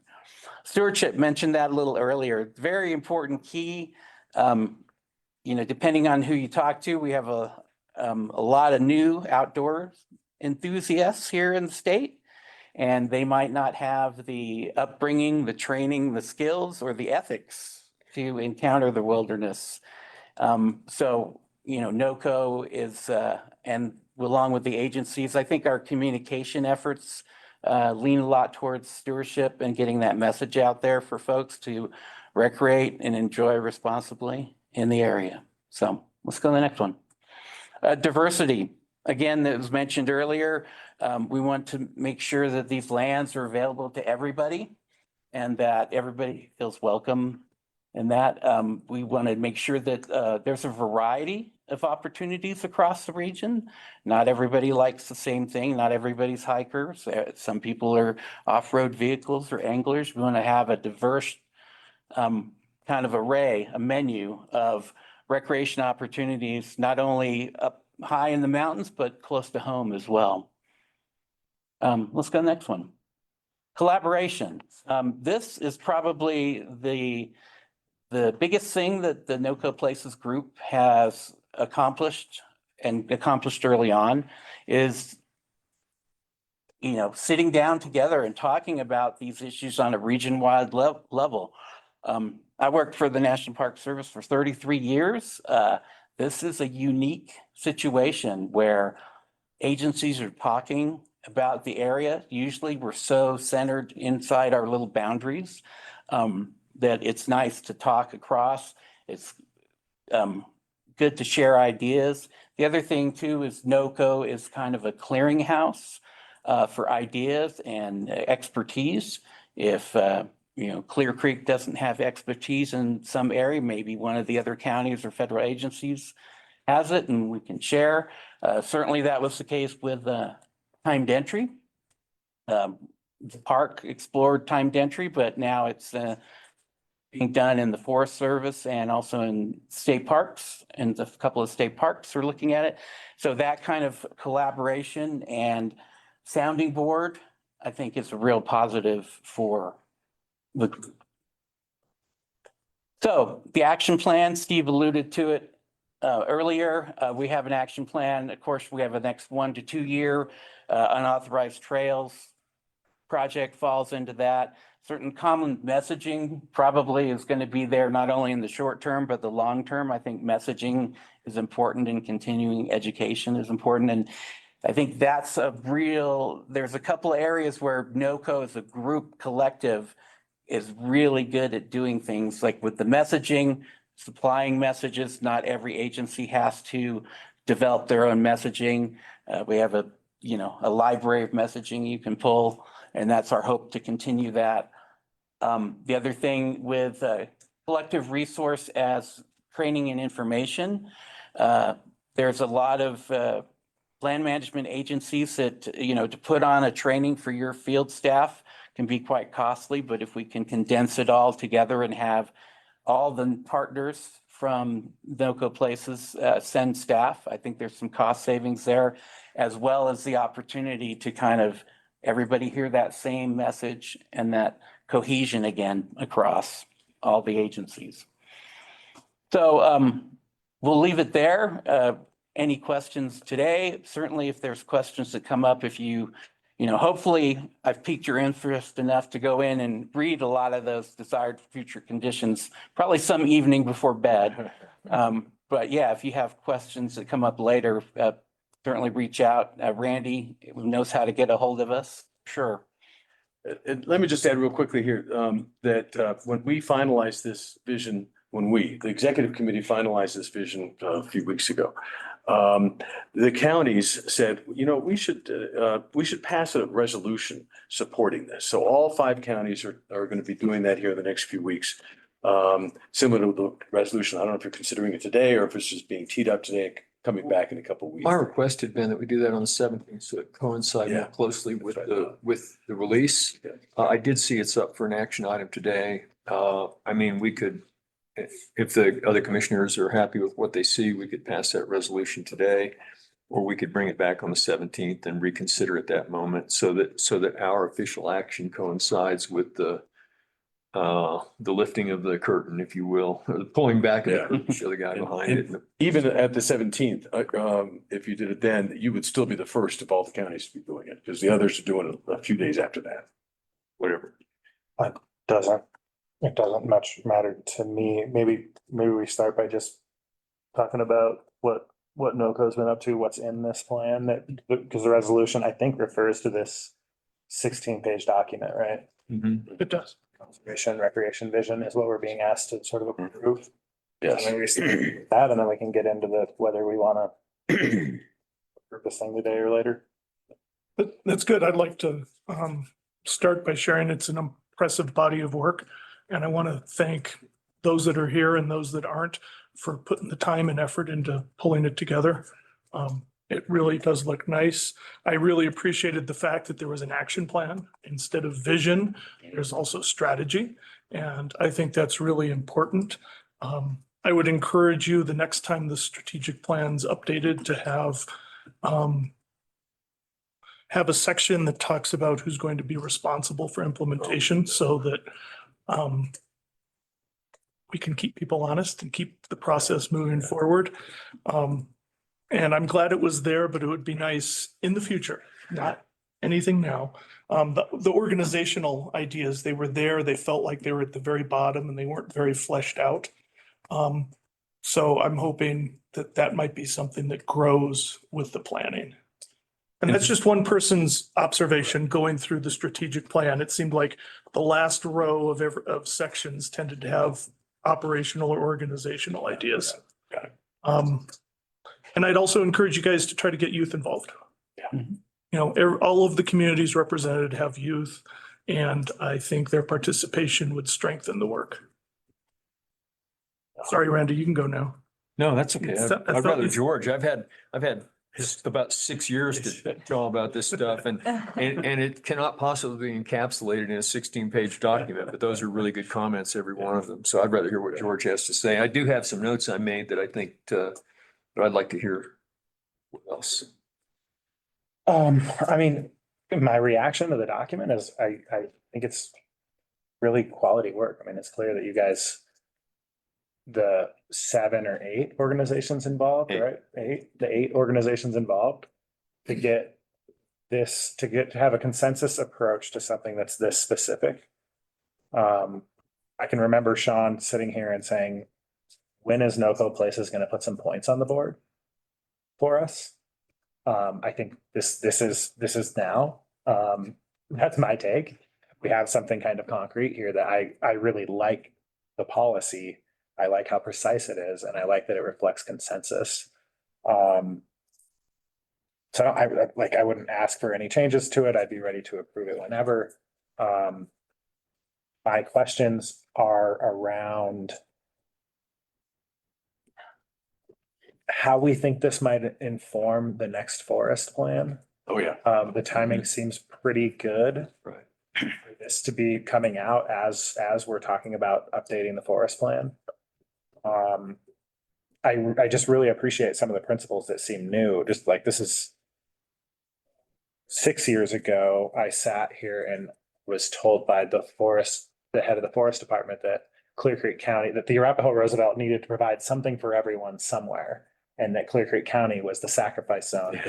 Stewardship, mentioned that a little earlier. Very important key. Depending on who you talk to, we have a lot of new outdoor enthusiasts here in the state. And they might not have the upbringing, the training, the skills, or the ethics to encounter the wilderness. NOCO is, and along with the agencies, I think our communication efforts lean a lot towards stewardship and getting that message out there for folks to recreate and enjoy responsibly in the area. So let's go to the next one. Diversity. Again, that was mentioned earlier. We want to make sure that these lands are available to everybody and that everybody feels welcome. And that we want to make sure that there's a variety of opportunities across the region. Not everybody likes the same thing. Not everybody's hikers. Some people are off-road vehicles or anglers. We want to have a diverse kind of array, a menu of recreation opportunities, not only up high in the mountains, but close to home as well. Let's go to the next one. Collaboration. This is probably the biggest thing that the NOCO Places group has accomplished early on is, sitting down together and talking about these issues on a region-wide level. I worked for the National Park Service for 33 years. This is a unique situation where agencies are talking about the area. Usually we're so centered inside our little boundaries that it's nice to talk across. It's good to share ideas. The other thing too is NOCO is kind of a clearinghouse for ideas and expertise. If Clear Creek doesn't have expertise in some area, maybe one of the other counties or federal agencies has it and we can share. Certainly that was the case with timed entry. The park explored timed entry, but now it's being done in the Forest Service and also in state parks, and a couple of state parks are looking at it. So that kind of collaboration and sounding board, I think is a real positive for the group. So the action plan, Steve alluded to it earlier. We have an action plan. Of course, we have a next 1 to 2 year unauthorized trails project falls into that. Certain common messaging probably is going to be there not only in the short term, but the long term. I think messaging is important and continuing education is important. And I think that's there's a couple of areas where NOCO as a group collective is really good at doing things like with the messaging, supplying messages. Not every agency has to develop their own messaging. We have a library of messaging you can pull, and that's our hope to continue that. The other thing with collective resource as training and information, there's a lot of land management agencies that, to put on a training for your field staff can be quite costly, but if we can condense it all together and have all the partners from NOCO Places send staff, I think there's some cost savings there, as well as the opportunity to kind of everybody hear that same message and that cohesion again across all the agencies. So we'll leave it there. Any questions today? Certainly if there's questions that come up, if hopefully I've piqued your interest enough to go in and read a lot of those desired future conditions, probably some evening before bed. But yeah, if you have questions that come up later, certainly reach out. Randy knows how to get a hold of us. Sure. And let me just add real quickly here, that when we finalized this vision, the executive committee finalized this vision a few weeks ago, the counties said, we should pass a resolution supporting this. So all 5 counties are going to be doing that here in the next few weeks. Similar to the resolution, I don't know if you're considering it today or if it's just being teed up today, coming back in a couple of weeks. My request had been that we do that on the 17th, so it coincides more Yeah. closely with the release. I did see it's up for an action item today. I mean, we could, if the other commissioners are happy with what they see, we could pass that resolution today. Or we could bring it back on the 17th and reconsider at that moment so that our official action coincides with the lifting of the curtain, if you will, or the pulling back of the curtain, show the guy behind it. Even at the 17th, if you did it then, you would still be the first of all the counties to be doing it because the others are doing it a few days after that. Whatever. It doesn't much matter to me. Maybe we start by just talking about what NOCO's been up to, what's in this plan because the resolution, I think, refers to this 16-page document, right? Mhm. It does. Conservation, recreation vision is what we're being asked to sort of approve. Yes. And then we start with that, and then we can get into whether we want to approve this thing today or later. That's good. I'd like to start by sharing it's an impressive body of work. And I want to thank those that are here and those that aren't for putting the time and effort into pulling it together. It really does look nice. I really appreciated the fact that there was an action plan instead of vision. There's also strategy. And I think that's really important. I would encourage you the next time the strategic plan's updated to have a section that talks about who's going to be responsible for implementation so that we can keep people honest and keep the process moving forward. And I'm glad it was there, but it would be nice in the future, not anything now. The organizational ideas, they were there, they felt like they were at the very bottom and they weren't very fleshed out. So I'm hoping that that might be something that grows with the planning. And that's just one person's observation going through the strategic plan. It seemed like the last row of sections tended to have operational or organizational ideas. And I'd also encourage you guys to try to get youth involved. Yeah. You know, all of the communities represented have youth, and I think their participation would strengthen the work. Sorry, Randy, you can go now. No, that's okay. It's- I I'd thought rather you- George. I've had just about 6 years to tell about this stuff and it cannot possibly be encapsulated in a 16-page document, but those are really good comments, every one of them. So I'd rather hear what George has to say. I do have some notes I made that I think, but I'd like to hear what else. I mean, my reaction to the document is I think it's really quality work. I mean, it's clear that you guys, the 7 or 8 organizations involved, right? The 8 organizations involved to get this, to have a consensus approach to something that's this specific. I can remember Sean sitting here and saying, when is NOCO Places going to put some points on the board for us? I think this is now. That's my take. We have something kind of concrete here that I really like the policy. I like how precise it is, and I like that it reflects consensus. So I wouldn't ask for any changes to it. I'd be ready to approve it whenever. My questions are around how we think this might inform the next forest plan. Oh, yeah. The timing seems pretty good. Right. For this to be coming out as we're talking about updating the forest plan. I just really appreciate some of the principles that seem new, just like this is 6 years ago, I sat here and was told by the head of the forest department that Clear Creek County, that the Arapahoe Roosevelt needed to provide something for everyone somewhere. And that Clear Creek County was the sacrifice zone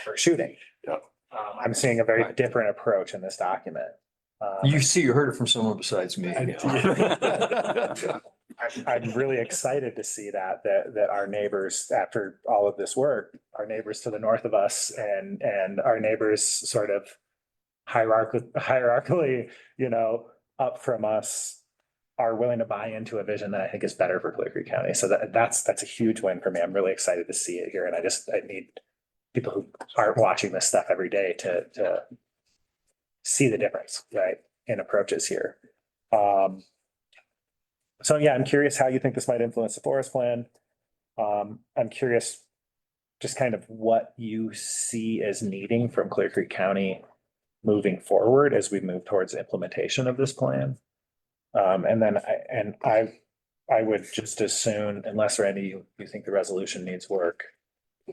for shooting. Yeah. I'm seeing a very Right. different approach in this document. You heard it from someone besides me. I'm really excited to see that our neighbors, after all of this work, our neighbors to the north of us and our neighbors sort of hierarchically, up from us, are willing to buy into a vision that I think is better for Clear Creek County. So that's a huge win for me. I'm really excited to see it here. And I need people who aren't watching this stuff every day to see the difference, right, in approaches here. So yeah, I'm curious how you think this might influence the forest plan. I'm curious just kind of what you see as needing from Clear Creek County moving forward as we move towards implementation of this plan. And then I would just as soon, unless Randy, you think the resolution needs work,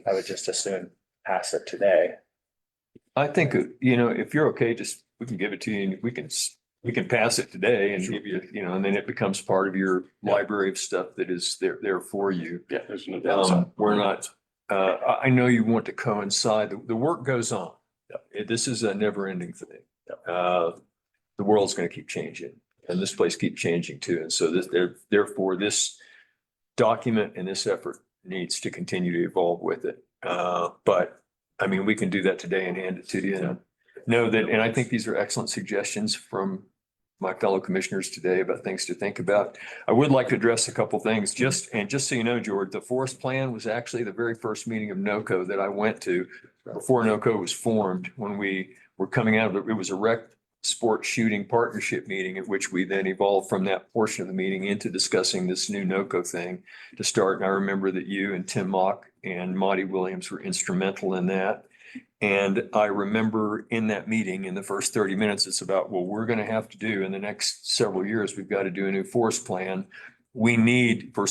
I would just as soon pass it today. I think, if you're okay, just, we can give it to you and we can pass it today and give you, and then it becomes part of your library of stuff that is there for you. Yeah, there's no doubt. We're not, I know you want to coincide, the work goes on. This is a never ending thing. The world's going to keep changing and this place keeps changing too. And so therefore this document and this effort needs to continue to evolve with it. But I mean, we can do that today and hand it to you and know that, and I think these are excellent suggestions from my fellow commissioners today about things to think about. I would like to address a couple things, just so you know, George, the forest plan was actually the very first meeting of NOCO that I went to before NOCO was formed. When we were coming out of it, it was a rec sport shooting partnership meeting at which we then evolved from that portion of the meeting into discussing this new NOCO thing to start. And I remember that you and Tim Mock and Monty Williams were instrumental in that. And I remember in that meeting, in the first 30 minutes, it's about, well, we're going to have to do in the next several years, we've got to do a new forest plan. We need for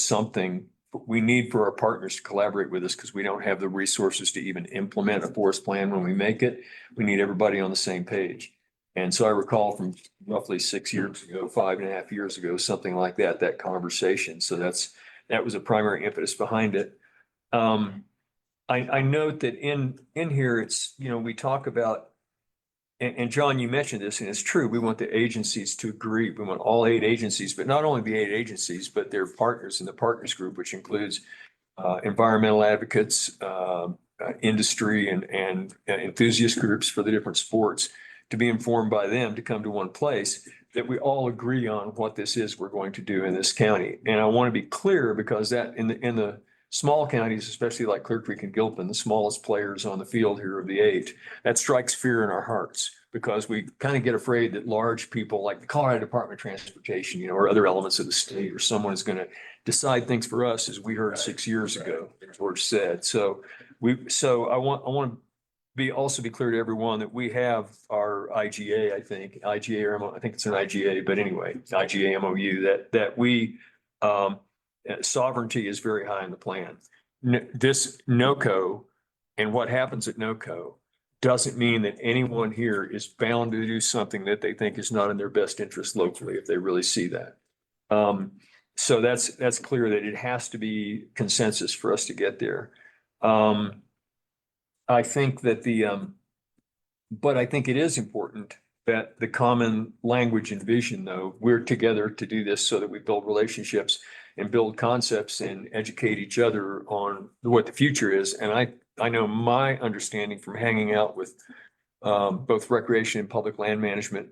our partners to collaborate with us because we don't have the resources to even implement a forest plan when we make it. We need everybody on the same page. And so I recall from roughly 6 years ago, 5.5 years ago, something like that conversation. So that was a primary impetus behind it. I note that in here, it's, we talk about, and John, you mentioned this, and it's true, we want the agencies to agree. We want all 8 agencies, but not only the 8 agencies, but their partners in the partners group, which includes environmental advocates, industry and enthusiast groups for the different sports, to be informed by them to come to one place, that we all agree on what this is we're going to do in this county. And I want to be clear because that in the small counties, especially like Clear Creek and Gilpin, the smallest players on the field here of the 8, that strikes fear in our hearts because we kind of get afraid that large people like the Colorado Department of Transportation, or other elements of the state, or someone is going to decide things for us, as we heard 6 years ago, George said. So I want to also be clear to everyone that we have our IGA, I think it's an IGA, but anyway, IGA MOU that we, sovereignty is very high in the plan. This NOCO and what happens at NOCO doesn't mean that anyone here is bound to do something that they think is not in their best interest locally, if they really see that. So that's clear that it has to be consensus for us to get there. I think that but I think it is important that the common language and vision, though, we're together to do this so that we build relationships and build concepts and educate each other on what the future is. And I know my understanding from hanging out with both recreation and public land management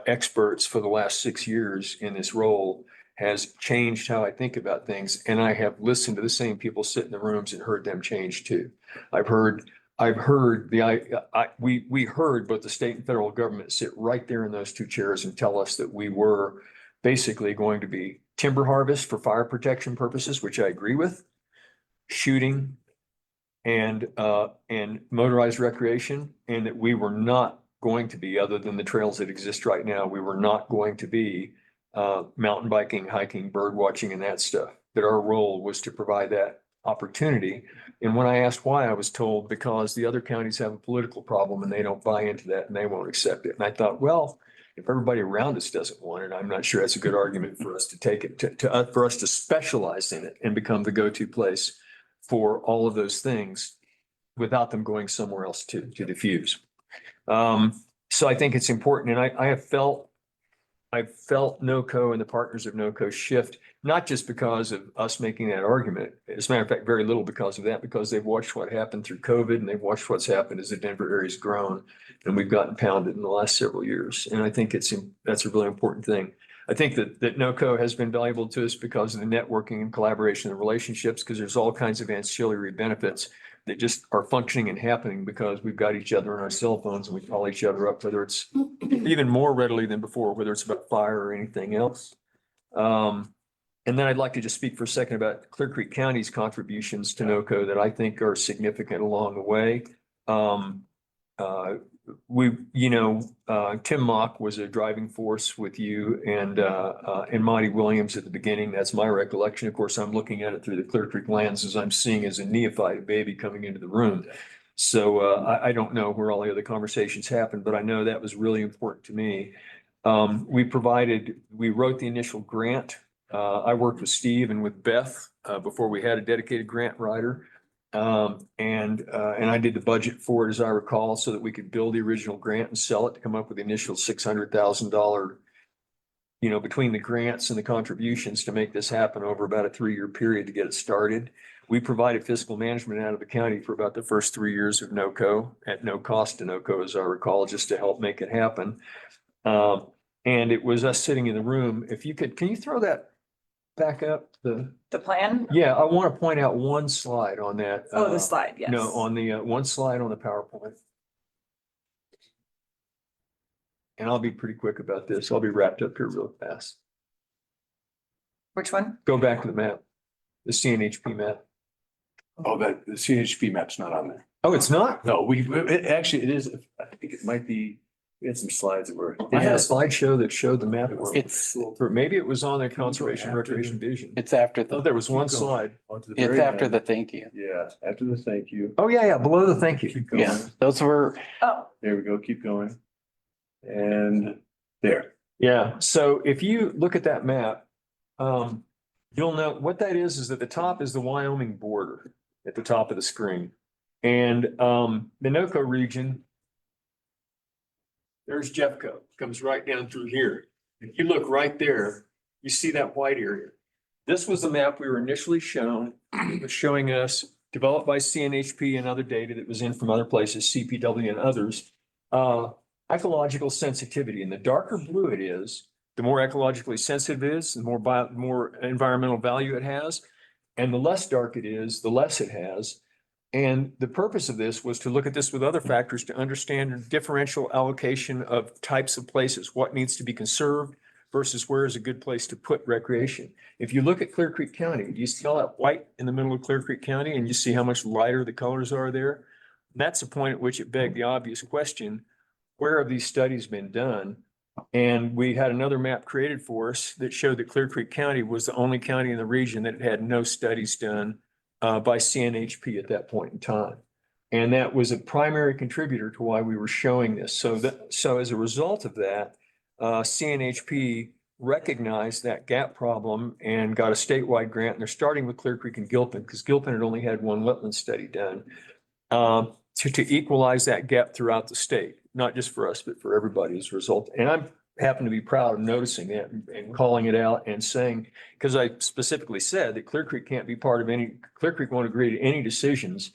experts for the last 6 years in this role has changed how I think about things. And I have listened to the same people sit in the rooms and heard them change too. We heard both the state and federal government sit right there in those 2 chairs and tell us that we were basically going to be timber harvest for fire protection purposes, which I agree with, shooting and motorized recreation, and that we were not going to be, other than the trails that exist right now, we were not going to be mountain biking, hiking, bird watching, and that stuff, that our role was to provide that opportunity. And when I asked why, I was told because the other counties have a political problem and they don't buy into that and they won't accept it. And I thought, well, if everybody around us doesn't want it, I'm not sure that's a good argument for us to take it, for us to specialize in it and become the go-to place for all of those things without them going somewhere else to diffuse. So I think it's important. And I felt NOCO and the partners of NOCO shift, not just because of us making that argument. As a matter of fact, very little because of that, because they've watched what happened through COVID and they've watched what's happened as the Denver area's grown and we've gotten pounded in the last several years. And I think that's a really important thing. I think that NOCO has been valuable to us because of the networking and collaboration and relationships, because there's all kinds of ancillary benefits that just are functioning and happening because we've got each other on our cell phones and we call each other up, whether it's even more readily than before, whether it's about fire or anything else. And then I'd like to just speak for a second about Clear Creek County's contributions to NOCO that I think are significant along the way. Tim Mock was a driving force with you and Monty Williams at the beginning. That's my recollection. Of course, I'm looking at it through the Clear Creek lens as I'm seeing as a neophyte, a baby coming into the room. So I don't know where all the other conversations happened, but I know that was really important to me. We wrote the initial grant. I worked with Steve and with Beth before we had a dedicated grant writer. And I did the budget for it, as I recall, so that we could build the original grant and sell it to come up with the initial $600,000, between the grants and the contributions to make this happen over about a 3-year period to get it started. We provided fiscal management out of the county for about the first 3 years of NOCO at no cost to NOCO, as I recall, just to help make it happen. And it was us sitting in the room. Can you throw that back up? The plan? Yeah, I want to point out one slide on that. Oh, the slide, yes. No, on the one slide on the PowerPoint. And I'll be pretty quick about this. I'll be wrapped up here real fast. Which one? Go back to the map, the CNHP map. Oh, the CHP map's not on there. Oh, it's not? No, actually, it is, I think it might be, we had some slides that were. I had a slideshow that showed the map. It's, Or maybe it was on the Conservation Recreation Vision. it's after Oh, the, there was one slide. it's after the thank you. Yeah, after the thank you. Oh, yeah, below the thank you. Keep going. Yeah, those were, Oh, There we go, keep going. And there. Yeah, so if you look at that map, you'll know what that is at the top is the Wyoming border at the top of the screen. And the NOCO region, there's Jeffco, comes right down through here. If you look right there, you see that white area. This was the map we were initially shown. It was showing us, developed by CNHP and other data that was in from other places, CPW and others, ecological sensitivity. And the darker blue it is, the more ecologically sensitive it is, the more environmental value it has. And the less dark it is, the less it has. And the purpose of this was to look at this with other factors to understand differential allocation of types of places, what needs to be conserved versus where is a good place to put recreation. If you look at Clear Creek County, do you see all that white in the middle of Clear Creek County and you see how much lighter the colors are there? That's the point at which it begged the obvious question, where have these studies been done? And we had another map created for us that showed that Clear Creek County was the only county in the region that had no studies done by CNHP at that point in time. And that was a primary contributor to why we were showing this. So as a result of that, CNHP recognized that gap problem and got a statewide grant. And they're starting with Clear Creek and Gilpin because Gilpin had only had one wetland study done to equalize that gap throughout the state, not just for us, but for everybody as a result. And I'm happen to be proud of noticing that and calling it out and saying, because I specifically said that Clear Creek can't be part of Clear Creek won't agree to any decisions.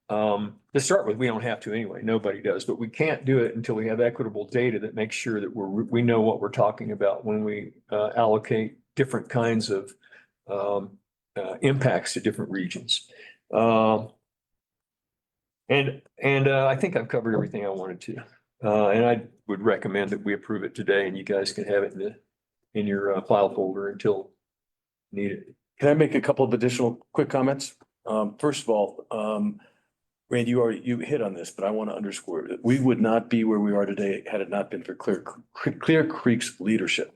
To start with, we don't have to anyway, nobody does, but we can't do it until we have equitable data that makes sure that we know what we're talking about when we allocate different kinds of impacts to different regions. And I think I've covered everything I wanted to. And I would recommend that we approve it today and you guys can have it in your file folder until needed. Can I make a couple of additional quick comments? First of all, Randy, you hit on this, but I want to underscore that we would not be where we are today had it not been for Clear Creek's leadership.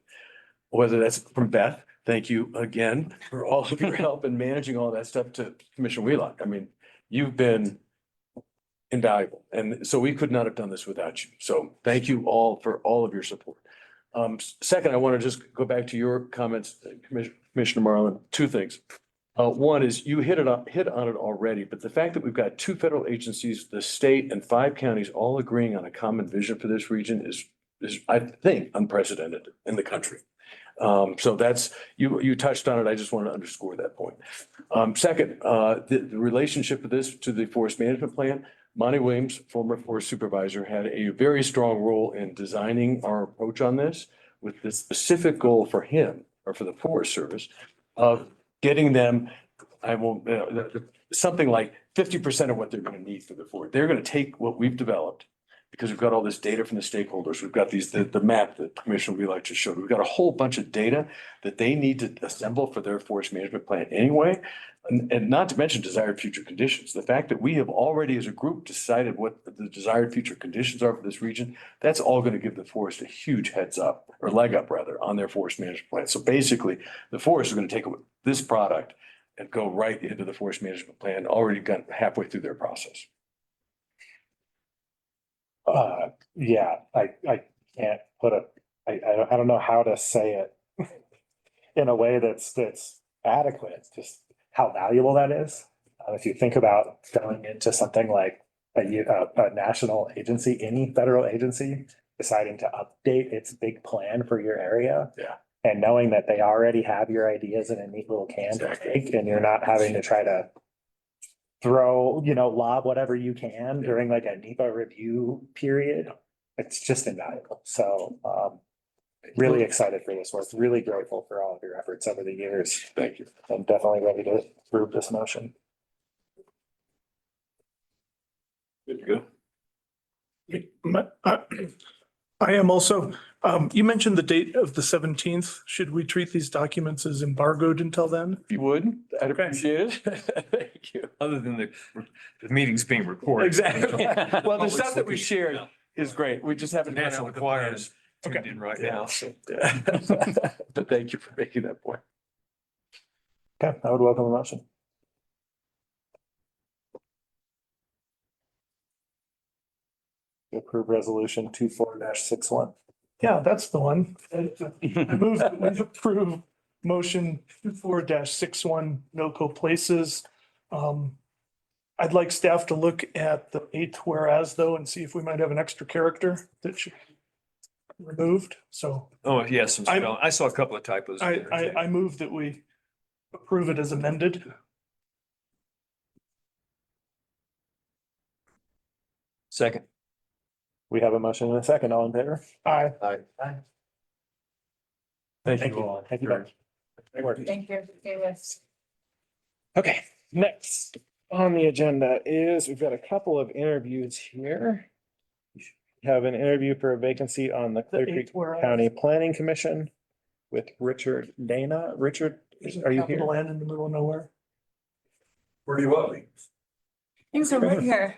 Whether that's from Beth, thank you again for all of your help in managing all that stuff, to Commissioner Wheelock. I mean, you've been invaluable. And so we could not have done this without you. So thank you all for all of your support. Second, I want to just go back to your comments, Commissioner Marlin. Two things. One is you hit on it already, but the fact that we've got 2 federal agencies, the state and 5 counties all agreeing on a common vision for this region is I think unprecedented in the country. So that's, you touched on it. I just want to underscore that point. Second, the relationship of this to the forest management plan. Monty Williams, former forest supervisor, had a very strong role in designing our approach on this with the specific goal for him or for the Forest Service of getting them, something like 50% of what they're gonna need for the forest. They're gonna take what we've developed, because we've got all this data from the stakeholders. We've got the map that Commissioner we like to show. We've got a whole bunch of data that they need to assemble for their forest management plan anyway. And not to mention desired future conditions. The fact that we have already as a group decided what the desired future conditions are for this region, that's all going to give the forest a huge heads up, or leg up rather, on their forest management plan. So basically, the forest is going to take this product and go right into the forest management plan, already got halfway through their process. Yeah, I can't put I don't know how to say it in a way that's adequate, just how valuable that is. If you think about going into something like a national agency, any federal agency, deciding to update its big plan for your area. Yeah. And knowing that they already have your ideas in a neat little can to take, and you're not having to try to throw, lob whatever you can during like a NEPA review period. It's just invaluable. So, really excited for this work. Really grateful for all of your efforts over the years. Thank you. I'm definitely ready to approve this motion. Good to go. I am also, you mentioned the date of the 17th. Should we treat these documents as embargoed until then? If you would, I'd Okay. appreciate it. Thank you. Other than the meeting's being recorded. Exactly. Well, the Always stuff that we looking- shared is great. We just haven't. The done National that with the Choir plan. is tuned in right now, so. But thank you for making that point. Okay, I would welcome a motion. Approve resolution 24-61. Yeah, that's the one. I move that we approve motion 24-61 NOCO places. I'd like staff to look at the 8th whereas though and see if we might have an extra character that should be removed. So Oh, yes, some spelling. I saw a couple of typos. in there. I move that we approve it as amended. Second. We have a motion and a second. All in favor? Aye. Thank you all. Thank you. Great work. Thank you. Okay, next on the agenda is, we've got a couple of interviews here. We have an interview for a vacancy on the Clear The Creek 8th whereas. County Planning Commission with Richard Dana. Richard, are you here? Capital N in the middle of nowhere. Where do you want me? Thanks for being here.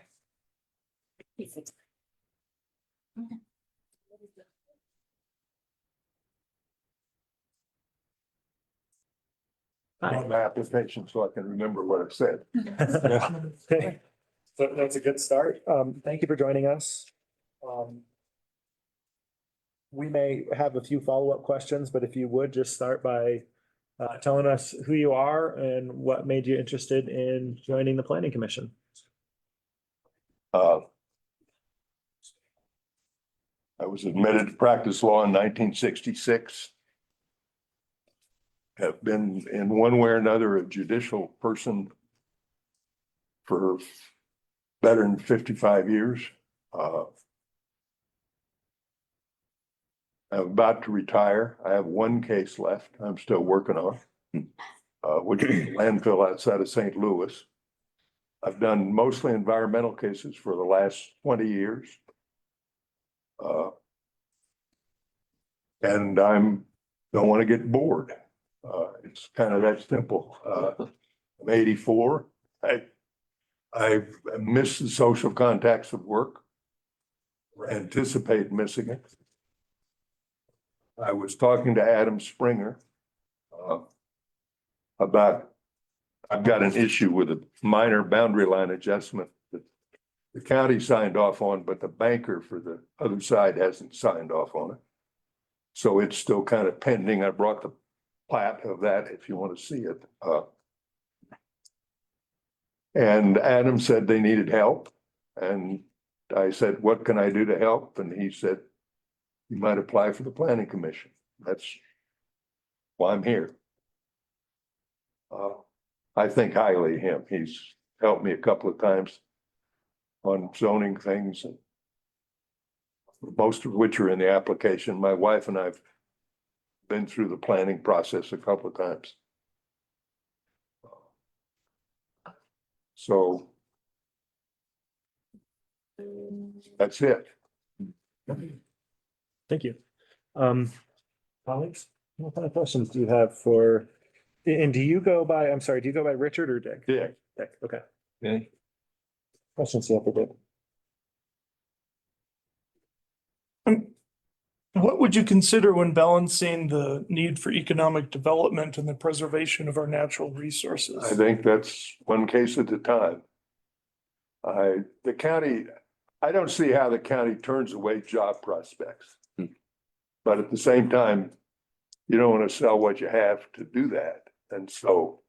On my application so I can remember what I said. Okay. So that's a good start. Thank you for joining us. We may have a few follow-up questions, but if you would just start by telling us who you are and what made you interested in joining the Planning Commission. I was admitted to practice law in 1966. Have been in one way or another a judicial person for better than 55 years. I'm about to retire. I have one case left I'm still working on, which is a landfill outside of St. Louis. I've done mostly environmental cases for the last 20 years. And don't want to get bored. It's kind of that simple. I'm 84. I miss the social contacts of work. Anticipate missing it. I was talking to Adam Springer about, I've got an issue with a minor boundary line adjustment that the county signed off on, but the banker for the other side hasn't signed off on it. So it's still kind of pending. I brought the plat of that if you want to see it. And Adam said they needed help. And I said, what can I do to help? And he said, you might apply for the planning commission. That's why I'm here. I think highly of him. He's helped me a couple of times on zoning things, and most of which are in the application. My wife and I've been through the planning process a couple of times. So That's it. Thank you. Colleagues, what kind of questions do you have for, and do you go by, I'm sorry, do you go by Richard or Dick? Dick. Dick, okay. Okay. Questions you have for Dick? What would you consider when balancing the need for economic development and the preservation of our natural resources? I think that's one case at a time. The county, I don't see how the county turns away job prospects. But at the same time, you don't want to sell what you have to do that. And so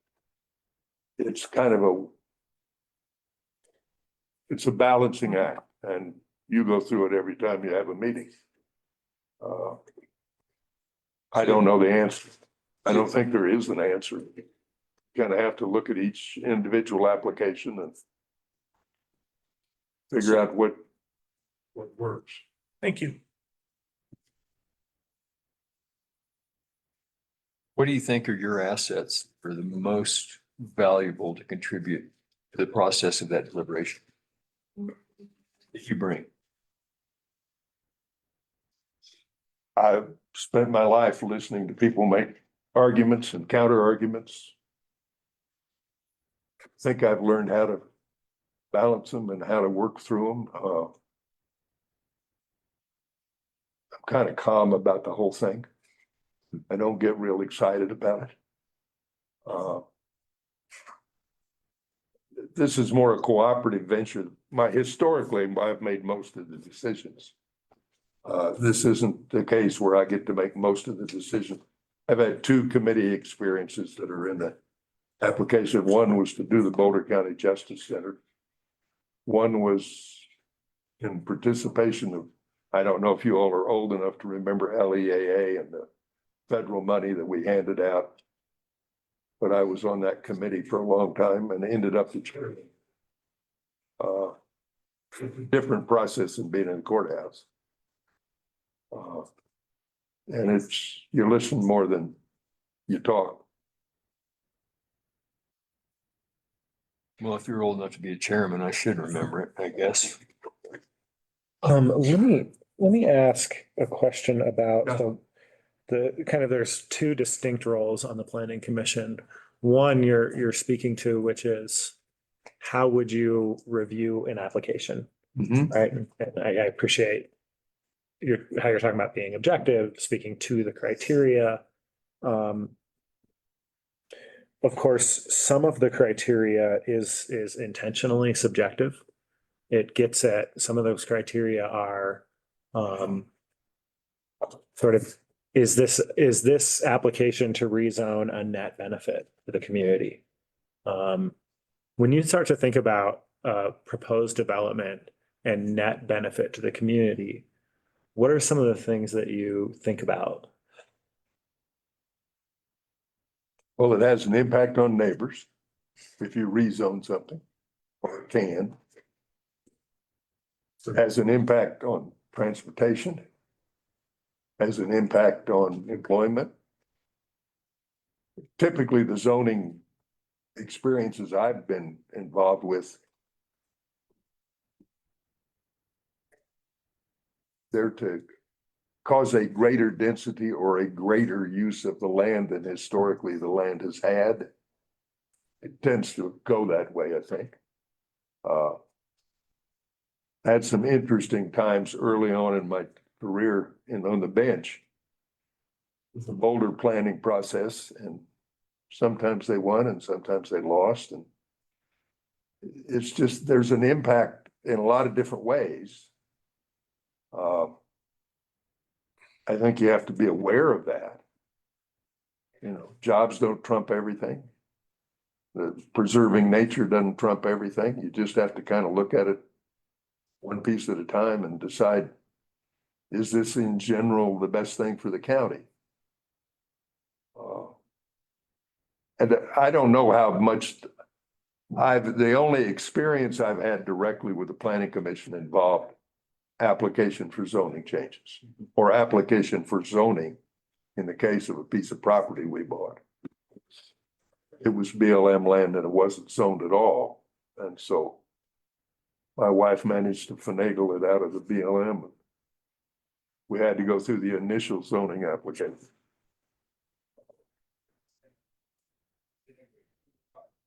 it's kind of it's a balancing act, and you go through it every time you have a meeting. I don't know the answer. I don't think there is an answer. You kind of have to look at each individual application and figure out what works. Thank you. What do you think are your assets that are the most valuable to contribute to the process of that deliberation that you bring? I've spent my life listening to people make arguments and counter arguments. I think I've learned how to balance them and how to work through them. I'm kind of calm about the whole thing. I don't get real excited about it. This is more a cooperative venture. Historically, I've made most of the decisions. This isn't the case where I get to make most of the decisions. I've had 2 committee experiences that are in the application. One was to do the Boulder County Justice Center. One was in participation of, I don't know if you all are old enough to remember LEAA and the federal money that we handed out. But I was on that committee for a long time and ended up the chairman. Different process than being in the courthouse. And you listen more than you talk. Well, if you're old enough to be a chairman, I should remember it, I guess. Let me ask a question about the kind of, there's 2 distinct roles on the planning commission. One you're speaking to, which is how would you review an application, right? And I appreciate how you're talking about being objective, speaking to the criteria. Of course, some of the criteria is intentionally subjective. It gets at, some of those criteria are sort of, is this application to rezone a net benefit to the community? When you start to think about proposed development and net benefit to the community, what are some of the things that you think about? Well, it has an impact on neighbors if you rezone something, or it can. It has an impact on transportation, has an impact on employment. Typically, the zoning experiences I've been involved with, they're to cause a greater density or a greater use of the land than historically the land has had. It tends to go that way, I think. Had some interesting times early on in my career on the bench with the Boulder planning process, and sometimes they won and sometimes they lost. And it's just, there's an impact in a lot of different ways. I think you have to be aware of that. You know, jobs don't trump everything. The preserving nature doesn't trump everything. You just have to kind of look at it one piece at a time and decide, is this in general the best thing for the county? And I don't know how much the only experience I've had directly with the planning commission involved application for zoning changes or application for zoning in the case of a piece of property we bought. It was BLM land and it wasn't zoned at all. And so My wife managed to finagle it out of the BLM. We had to go through the initial zoning application.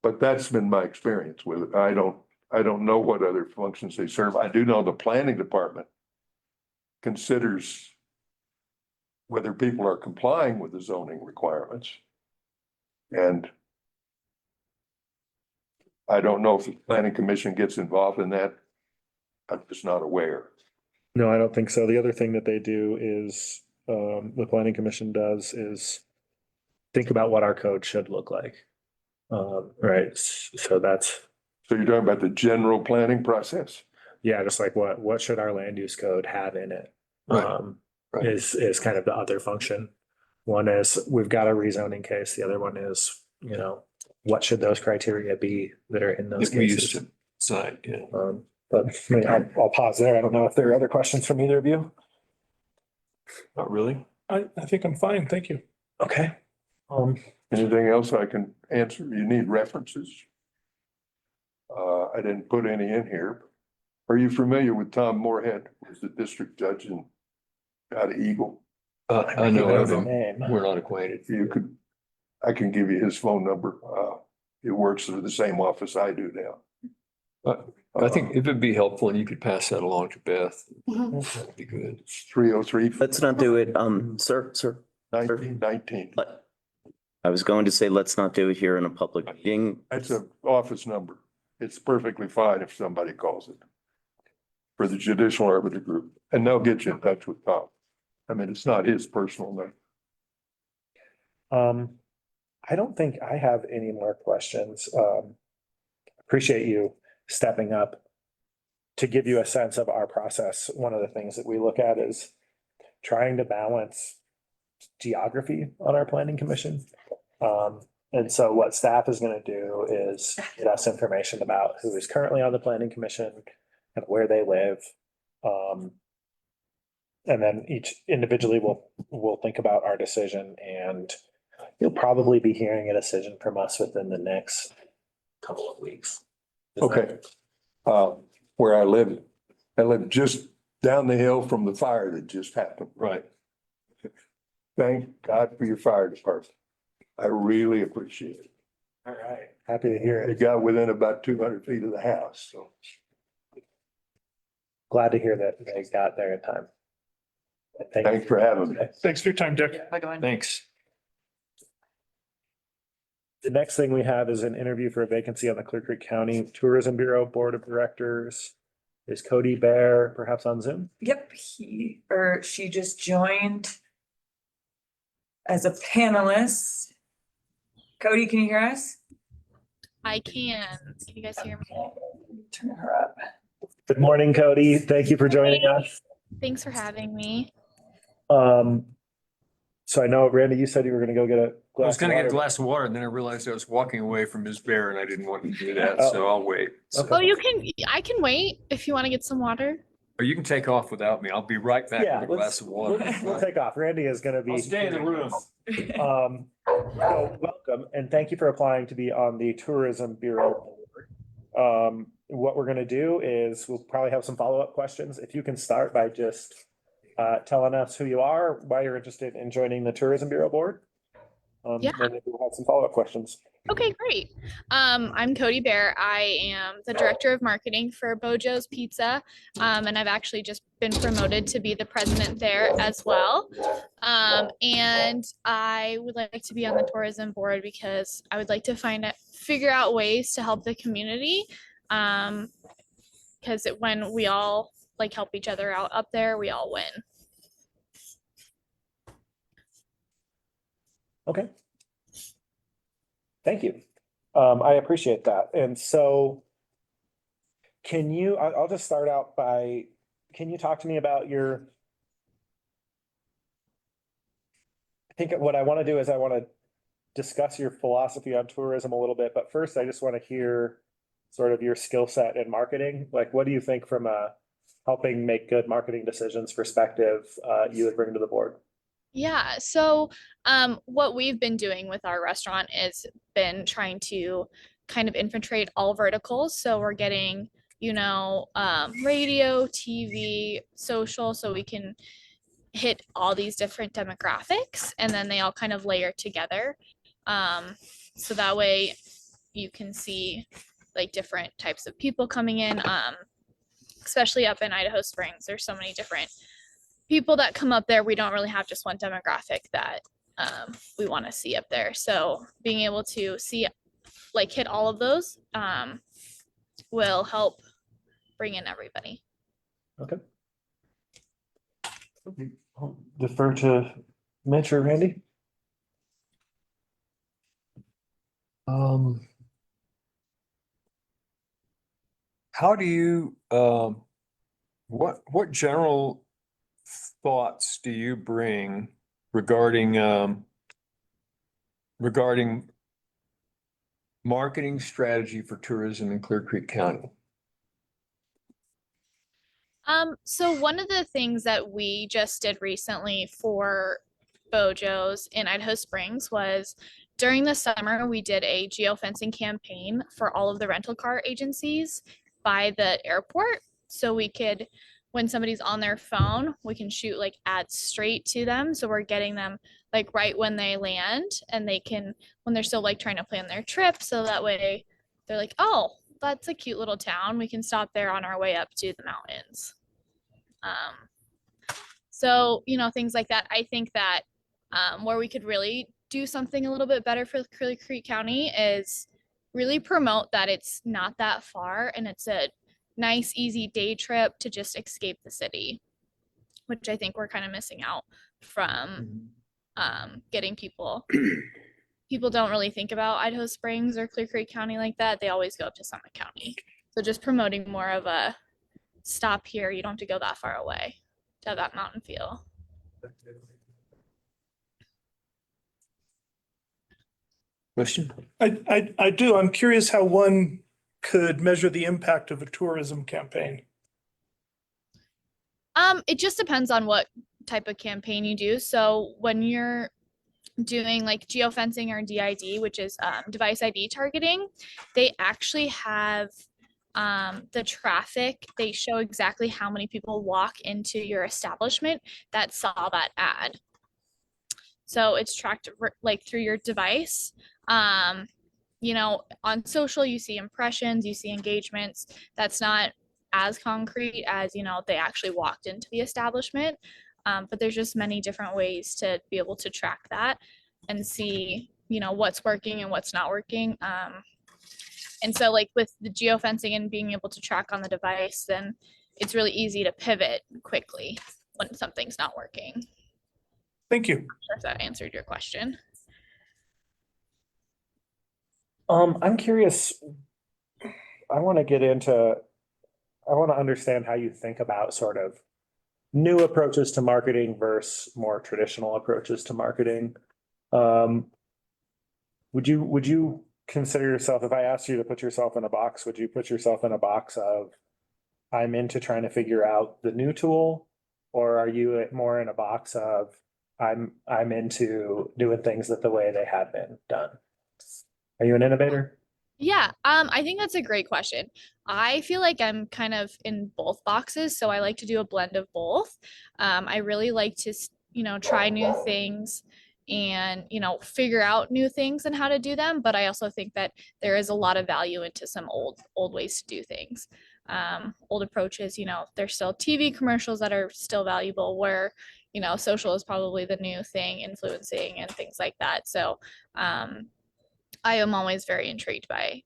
But that's been my experience with it. I don't know what other functions they serve. I do know the planning department considers whether people are complying with the zoning requirements. And I don't know if the planning commission gets involved in that. I'm just not aware. No, I don't think so. The other thing that they do is, the planning commission does is think about what our code should look like. Right, so that's, So you're talking about the general planning process? yeah, just like what should our land use code have in it? Right, right. Is kind of the other function. One is, we've got a rezoning case. The other one is, you know, what should those criteria be that are in those That we used cases? to decide, yeah. But I mean, I'll pause there. I don't know if there are other questions from either of you. Not really. I think I'm fine. Thank you. Okay. Anything else I can answer? You need references? I didn't put any in here. Are you familiar with Tom Moorhead, who's the district judge out of Eagle? I know of the him. name. We're not acquainted. I can give you his phone number. It works through the same office I do now. I think if it'd be helpful and you could pass that along to Beth, that'd be good. 303. Let's not do it, sir. 1919. I was going to say, let's not do it here in a public meeting. That's an office number. It's perfectly fine if somebody calls it. For the Judicial Arbiter Group, and they'll get you in touch with Tom. I mean, it's not his personal number. I don't think I have any more questions. Appreciate you stepping up to give you a sense of our process. One of the things that we look at is trying to balance geography on our planning commission. And so what staff is going to do is get us information about who is currently on the planning commission and where they live. And then each individually will think about our decision, and you'll probably be hearing a decision from us within the next couple of weeks. Okay. Where I live just down the hill from the fire that just happened. Right. Thank God for your fire department. I really appreciate it. All right. Happy to hear It it. got within about 200 feet of the house, so. Glad to hear that they got there in time. And thank you. Thanks for having me. Thanks for your time, Dick. Thanks. The next thing we have is an interview for a vacancy on the Clear Creek County Tourism Bureau Board of Directors. Is Cody Bear perhaps on Zoom? Yep, she just joined as a panelist. Cody, can you hear us? I can. Can you guys hear me? Turn her up. Good morning, Cody. Thank you for joining us. Thanks for having me. So I know, Randy, you said you were gonna go get a I was glass of gonna get a water. glass of water and then I realized I was walking away from Ms. Bear and I didn't want to do that, Oh. so I'll wait. Okay. Oh, I can wait if you want to get some water. Or you can take off without me. I'll be right back Yeah, with a glass of water. We'll take off. Randy is gonna be. I'll stay in the room. So welcome and thank you for applying to be on the Tourism Bureau Board. What we're gonna do is we'll probably have some follow-up questions. If you can start by just telling us who you are, why you're interested in joining the Tourism Bureau Board. Yeah. And then we'll have some follow-up questions. Okay, great. I'm Cody Bear. I am the director of marketing for Bojo's Pizza. And I've actually just been promoted to be the president there as well. And I would like to be on the tourism board because I would like to figure out ways to help the community. Because when we all help each other out up there, we all win. Okay. Thank you. I appreciate that. And so I'll just start out by, can you talk to me about I think what I want to do is I want to discuss your philosophy on tourism a little bit, but first I just want to hear sort of your skill set in marketing. Like, what do you think from a helping make good marketing decisions perspective you would bring to the board? Yeah, so what we've been doing with our restaurant is been trying to kind of infiltrate all verticals. So we're getting, radio, TV, social, so we can hit all these different demographics and then they all kind of layer together. So that way you can see like different types of people coming in, especially up in Idaho Springs. There's so many different people that come up there. We don't really have just one demographic that we want to see up there. So being able to see, like, hit all of those will help bring in everybody. Okay. I'll defer to Mitch or Randy. How do you, what general thoughts do you bring regarding regarding marketing strategy for tourism in Clear Creek County? So one of the things that we just did recently for Bojo's in Idaho Springs was during the summer, we did a geofencing campaign for all of the rental car agencies by the airport. So we could, when somebody's on their phone, we can shoot like ads straight to them. So we're getting them like right when they land, and they can, when they're still like trying to plan their trip. So that way they're like, oh, that's a cute little town. We can stop there on our way up to the mountains. So, things like that. I think that where we could really do something a little bit better for Clear Creek County is really promote that it's not that far and it's a nice, easy day trip to just escape the city, which I think we're kind of missing out from getting people. People don't really think about Idaho Springs or Clear Creek County like that. They always go up to Summit County. So just promoting more of a stop here. You don't have to go that far away to have that mountain feel. Question? I do. I'm curious how one could measure the impact of a tourism campaign. It just depends on what type of campaign you do. So when you're doing like geofencing or DID, which is device ID targeting, they actually have the traffic. They show exactly how many people walk into your establishment that saw that ad. So it's tracked like through your device. On social, you see impressions, you see engagements. That's not as concrete as, they actually walked into the establishment. But there's just many different ways to be able to track that and see, what's working and what's not working. And so like with the geofencing and being able to track on the device, then it's really easy to pivot quickly when something's not working. Thank you. I'm sure if that answered your question. I'm curious. I want to understand how you think about sort of new approaches to marketing versus more traditional approaches to marketing. Would you consider yourself, if I asked you to put yourself in a box, would you put yourself in a box of I'm into trying to figure out the new tool, or are you more in a box of I'm into doing things that the way they have been done? Are you an innovator? Yeah, I think that's a great question. I feel like I'm kind of in both boxes, so I like to do a blend of both. I really like to, try new things and, figure out new things and how to do them. But I also think that there is a lot of value into some old ways to do things. Old approaches, there's still TV commercials that are still valuable where, social is probably the new thing, influencing and things like that. So, I am always very intrigued by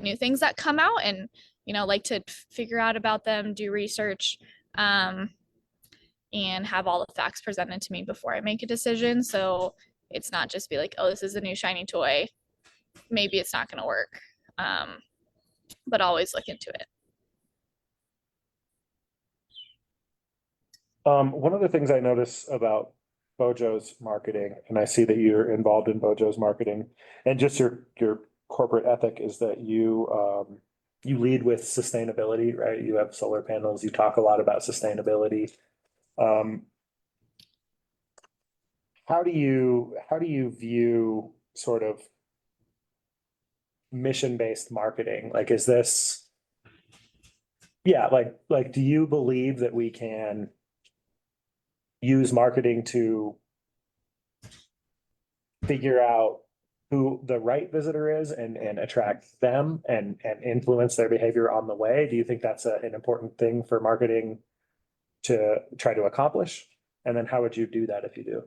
new things that come out and, like to figure out about them, do research, and have all the facts presented to me before I make a decision. So it's not just be like, oh, this is a new shiny toy. Maybe it's not going to work. But always look into it. One of the things I notice about Bojo's marketing, and I see that you're involved in Bojo's marketing, and just your corporate ethic is that you lead with sustainability, right? You have solar panels, you talk a lot about sustainability. How do you view sort of mission-based marketing? Like, is this Yeah, like, do you believe that we can use marketing to figure out who the right visitor is and attract them and influence their behavior on the way? Do you think that's an important thing for marketing to try to accomplish? And then how would you do that if you do?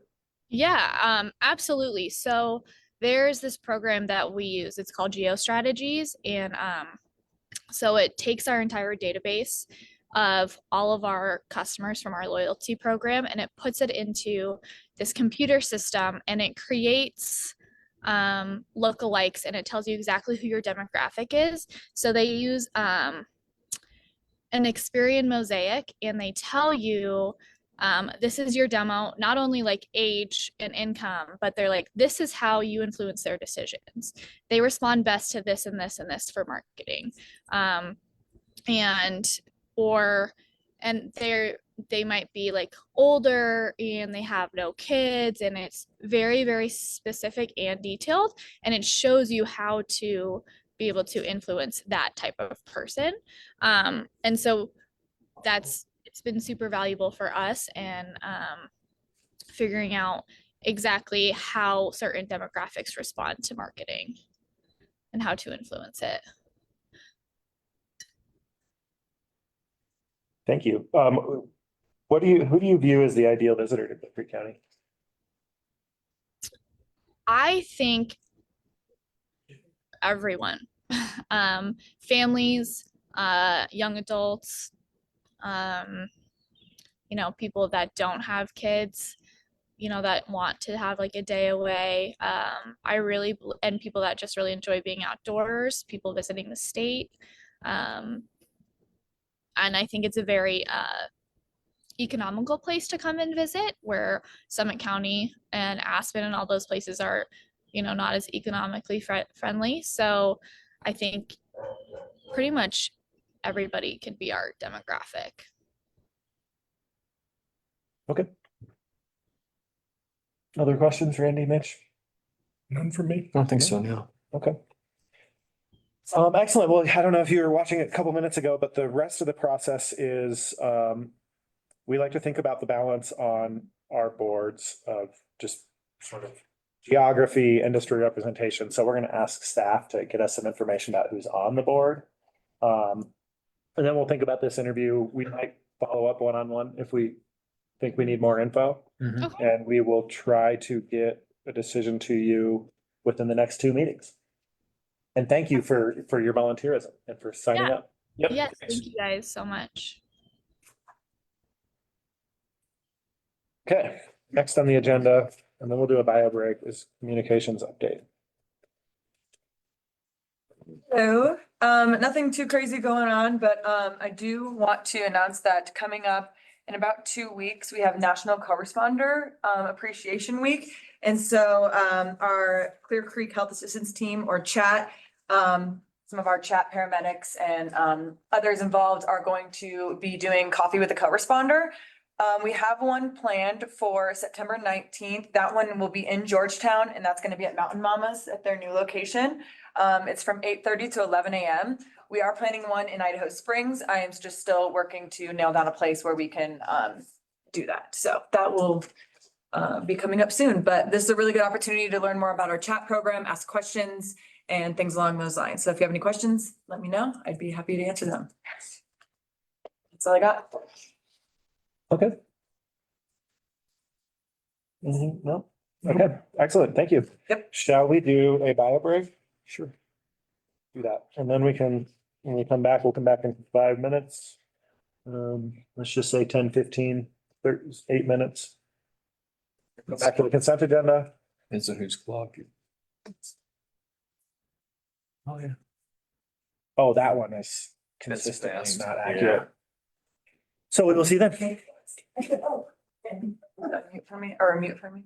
Yeah, absolutely. So there's this program that we use. It's called GeoStrategies, and so it takes our entire database of all of our customers from our loyalty program and it puts it into this computer system and it creates lookalikes and it tells you exactly who your demographic is. So they use an Experian mosaic and they tell you this is your demo, not only like age and income, but they're like, this is how you influence their decisions. They respond best to this and this and this for marketing. And or and they might be like older and they have no kids and it's very, very specific and detailed and it shows you how to be able to influence that type of person. And so it's been super valuable for us and figuring out exactly how certain demographics respond to marketing and how to influence it. Thank you. Who do you view as the ideal visitor to Guilford County? I think everyone, families, young adults, people that don't have kids, that want to have like a day away. And people that just really enjoy being outdoors, people visiting the state. And I think it's a very economical place to come and visit, where Summit County and Aspen and all those places are, not as economically friendly. So I think pretty much everybody could be our demographic. Okay. Other questions, Randy, Mitch? None for me. I don't think so, no. Okay. Excellent. Well, I don't know if you were watching it a couple minutes ago, but the rest of the process is, we like to think about the balance on our boards of just sort of geography, industry representation. So we're going to ask staff to get us some information about who's on the board. And then we'll think about this interview. We might follow up one-on-one if we think we need more info. Mhm. And we will try to get a decision to you within the next 2 meetings. And thank you for your volunteerism and for signing Yeah. up. Yep. Yes, thank you guys so much. Okay, next on the agenda, and then we'll do a bio break, is communications update. So, nothing too crazy going on, but I do want to announce that coming up in about 2 weeks, we have National Co-Responder Appreciation Week. And so our Clear Creek Health Assistance Team, or CHAT, some of our CHAT paramedics and others involved are going to be doing coffee with a co-responder. We have one planned for September 19th. That one will be in Georgetown, and that's going to be at Mountain Mamas at their new location. It's from 8:30 to 11 a.m. We are planning one in Idaho Springs. I am just still working to nail down a place where we can do that. So that will be coming up soon, but this is a really good opportunity to learn more about our chat program, ask questions and things along those lines. So if you have any questions, let me know. I'd be happy to answer them. That's all I got. Okay. No, okay, excellent, thank you. Yep. Shall we do a bio break? Sure. Do that, and then when we come back, we'll come back in 5 minutes. Let's just say 10, 15, 8 minutes. Go back to the consent agenda. Depends on whose clock. Oh, yeah. Oh, that one is That's consistently fast. not Yeah. accurate. So we will see you then. Mute for me, or mute for me.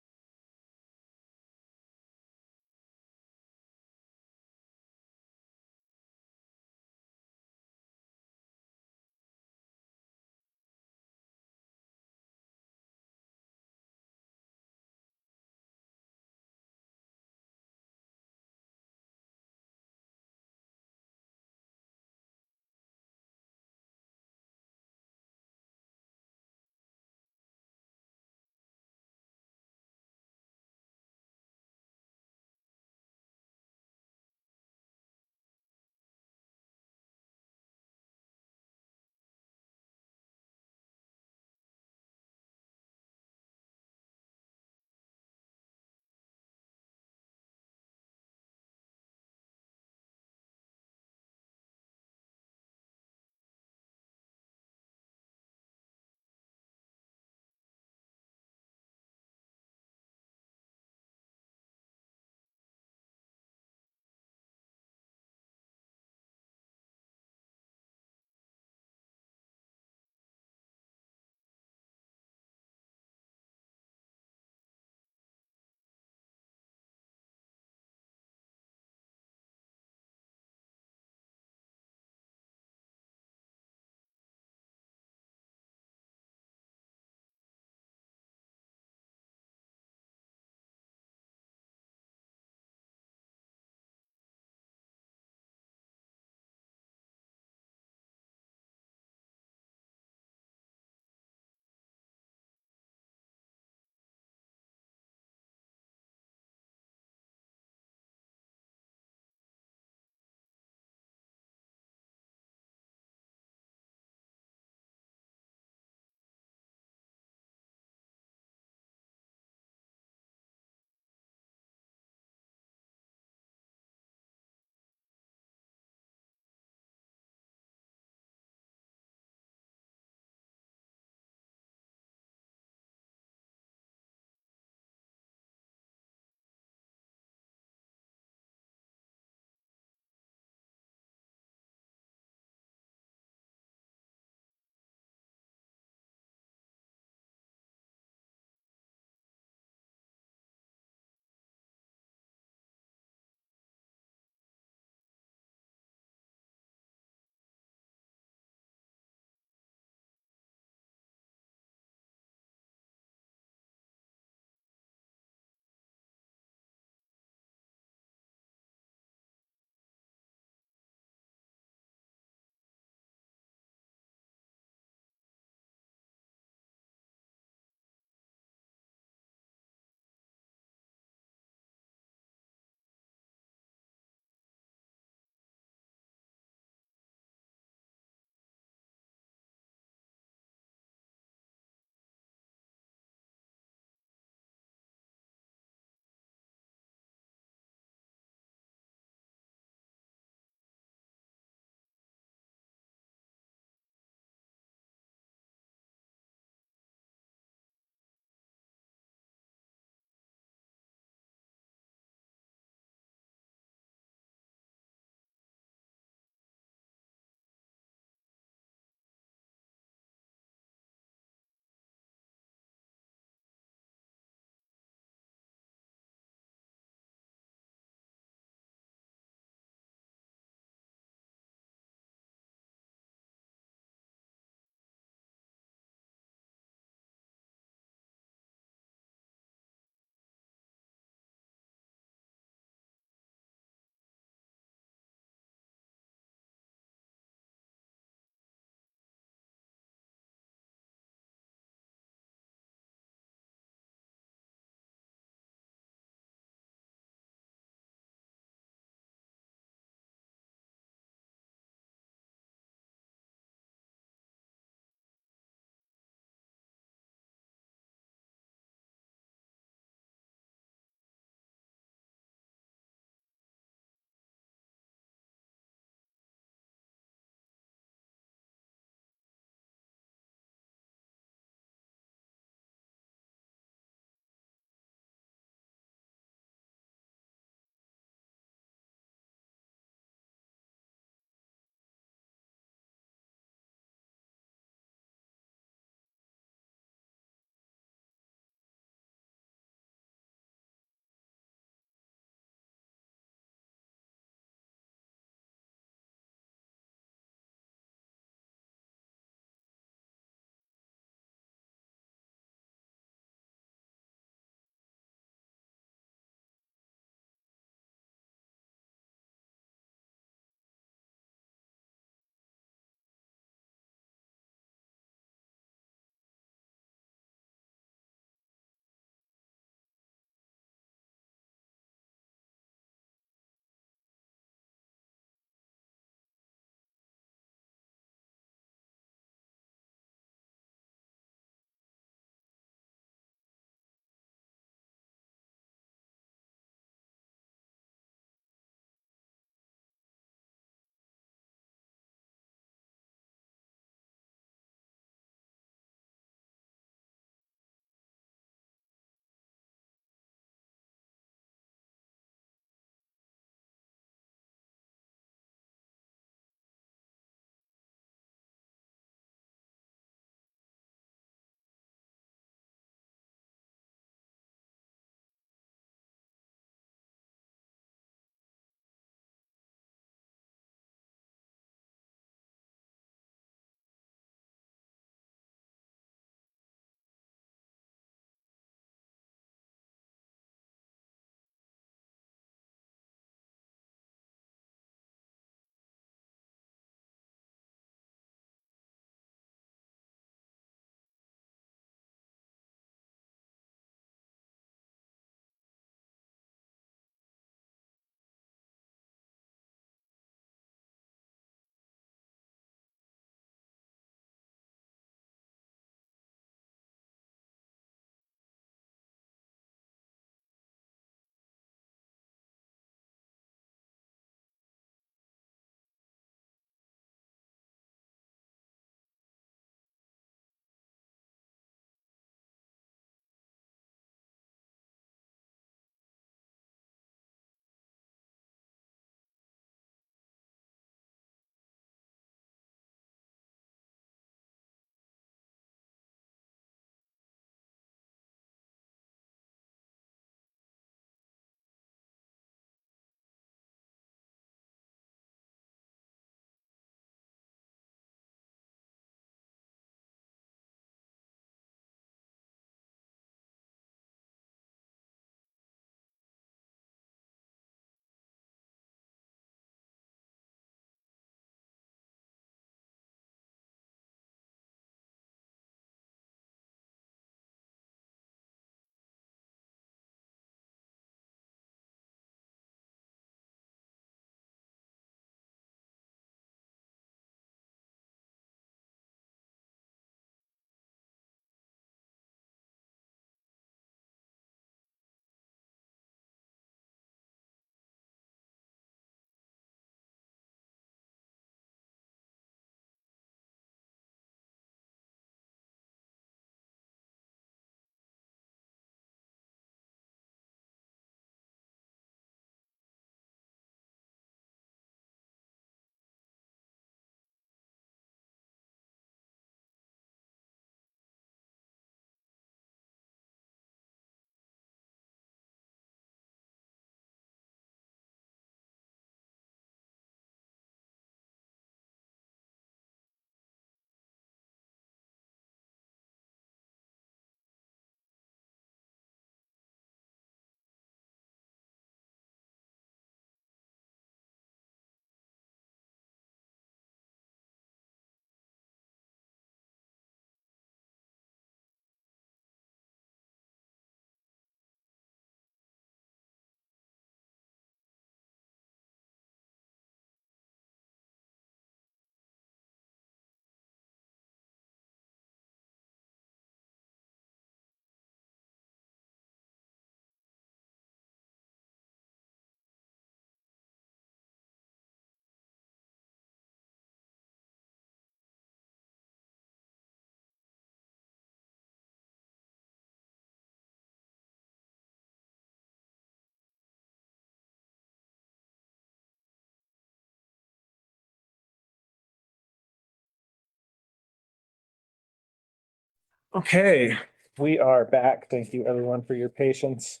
Okay, we are back. Thank you everyone for your patience.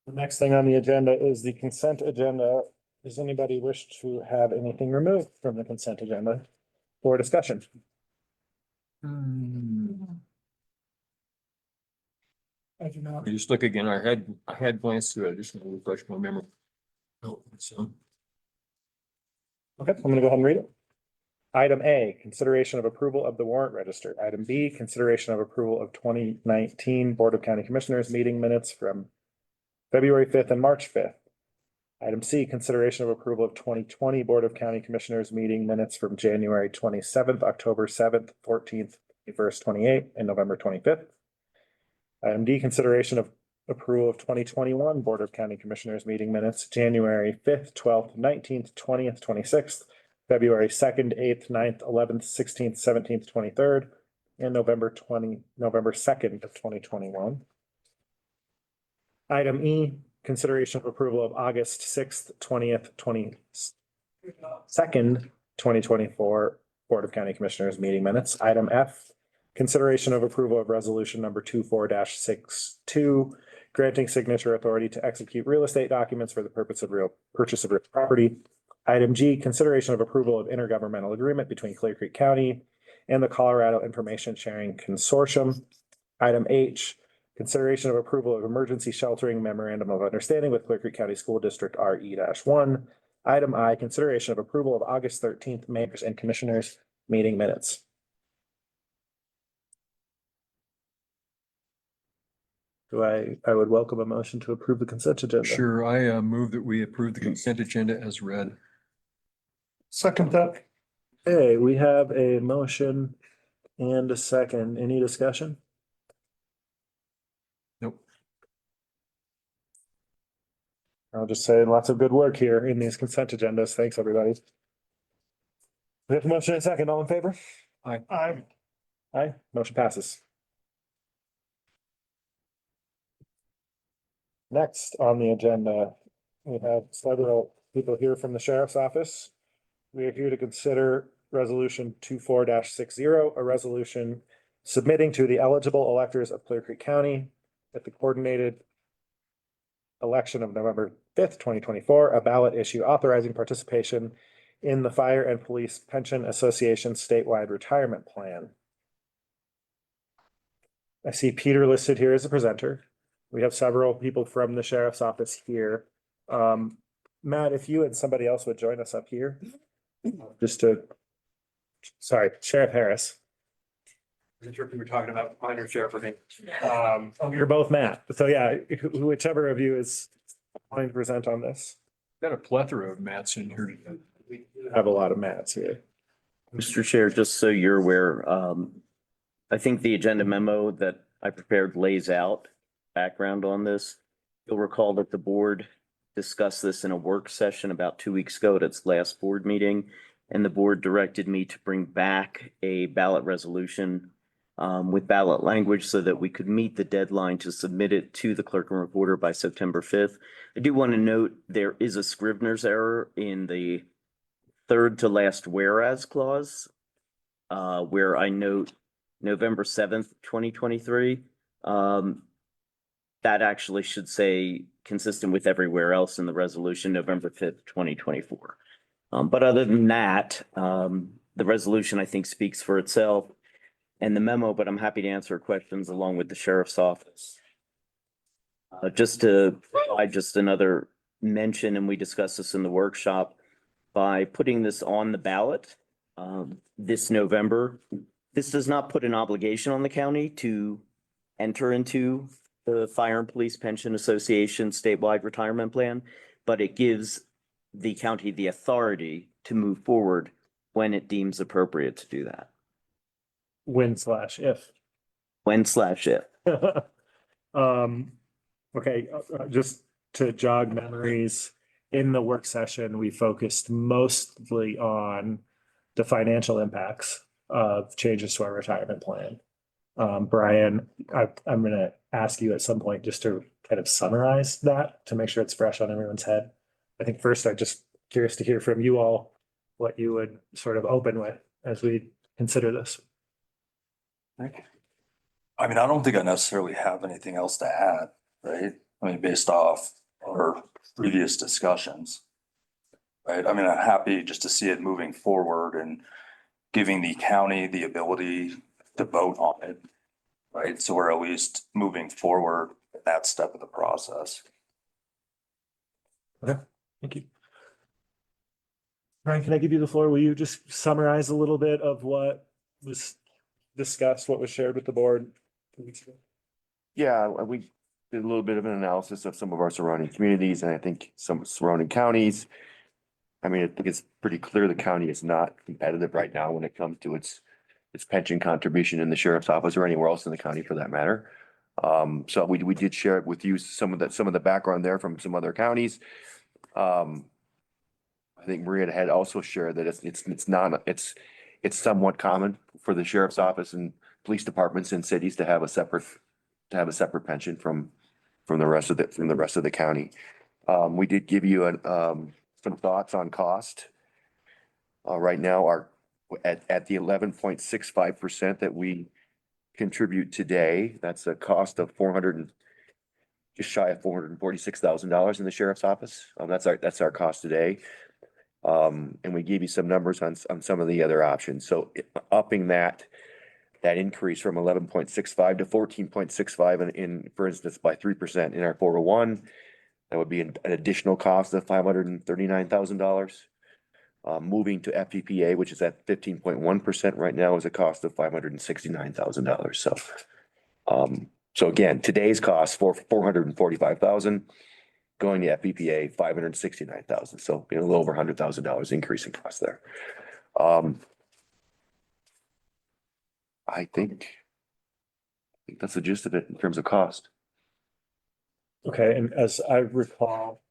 The next thing on the agenda is the consent agenda. Does anybody wish to have anything removed from the consent agenda for discussion? I do not. You just look again, I had glanced through it, I just want to refresh my memory. Oh, so. Okay, I'm gonna go ahead and read it. Item A, consideration of approval of the warrant register. Item B, consideration of approval of 2019 Board of County Commissioners meeting minutes from February 5th and March 5th. Item C, consideration of approval of 2020 Board of County Commissioners meeting minutes from January 27th, October 7th, 14th, 21st, 28th, and November 25th. Item D, consideration of approval of 2021 Board of County Commissioners meeting minutes, January 5th, 12th, 19th, 20th, 26th, February 2nd, 8th, 9th, 11th, 16th, 17th, 23rd, and November 2nd of 2021. Item E, consideration of approval of August 6th, 20th, 22nd, 2024 Board of County Commissioners meeting minutes. Item F, consideration of approval of resolution number 24-62, granting signature authority to execute real estate documents for the purpose of purchase of real property. Item G, consideration of approval of intergovernmental agreement between Clear Creek County and the Colorado Information Sharing Consortium. Item H, consideration of approval of emergency sheltering memorandum of understanding with Clear Creek County School District RE-1. Item I, consideration of approval of August 13th Mayors and Commissioners meeting minutes. I would welcome a motion to approve the consent agenda. Sure, I move that we approve the consent agenda as read. Second that. Okay, we have a motion and a second. Any discussion? Nope. I'll just say lots of good work here in these consent agendas. Thanks, everybody. We have a motion and a second. All in favor? Aye. Aye. Motion passes. Next on the agenda, we have several people here from the sheriff's office. We are here to consider resolution 24-60, a resolution submitting to the eligible electors of Clear Creek County at the coordinated election of November 5th, 2024, a ballot issue authorizing participation in the Fire and Police Pension Association statewide retirement plan. I see Peter listed here as a presenter. We have several people from the sheriff's office here. Matt, if you and somebody else would join us up here, sorry, Sheriff Harris. I'm sure if we were talking about minor sheriff, I think. You're both Matt. So yeah, whichever of you is wanting to present on this. Got a plethora of mats in here. We have a lot of Matts here. Mr. Chair, just so you're aware, I think the agenda memo that I prepared lays out background on this. You'll recall that the board discussed this in a work session about 2 weeks ago at its last board meeting. And the board directed me to bring back a ballot resolution with ballot language so that we could meet the deadline to submit it to the clerk and recorder by September 5th. I do want to note there is a Scrivener's error in the third to last whereas clause where I note November 7th, 2023. That actually should say consistent with everywhere else in the resolution, November 5th, 2024. But other than that, the resolution, I think, speaks for itself and the memo, but I'm happy to answer questions along with the sheriff's office. Just to provide just another mention, and we discussed this in the workshop, by putting this on the ballot this November, this does not put an obligation on the county to enter into the Fire and Police Pension Association statewide retirement plan, but it gives the county the authority to move forward when it deems appropriate to do that. When/if. When/if. Okay, just to jog memories, in the work session, we focused mostly on the financial impacts of changes to our retirement plan. Brian, I'm gonna ask you at some point just to kind of summarize that to make sure it's fresh on everyone's head. I think first I'm just curious to hear from you all what you would sort of open with as we consider this? I mean, I don't think I necessarily have anything else to add, right? I mean, based off our previous discussions. Right? I mean, I'm happy just to see it moving forward and giving the county the ability to vote on it. Right? So we're at least moving forward that step of the process. Thank you. Brian, can I give you the floor? Will you just summarize a little bit of what was discussed, what was shared with the board 2 weeks ago? Yeah, we did a little bit of an analysis of some of our surrounding communities and I think some surrounding counties. I mean, I think it's pretty clear the county is not competitive right now when it comes to its pension contribution in the sheriff's office or anywhere else in the county for that matter. So we did share it with you, some of the background there from some other counties. I think Maria had also shared that it's somewhat common for the sheriff's office and police departments in cities to have a separate pension from the rest of the county. We did give you some thoughts on cost. Right now, at the 11.65% that we contribute today, that's a cost of just shy of $446,000 in the sheriff's office. That's our cost today. And we gave you some numbers on some of the other options. So upping that increase from 11.65 to 14.65 in, for instance, by 3% in our 401, that would be an additional cost of $539,000. Moving to FPPA, which is at 15.1% right now, is a cost of $569,000. So again, today's cost for $445,000, going to FPPA $569,000. So a little over $100,000 increase in cost there. I think that's the gist of it in terms of cost. Okay, and as I recall,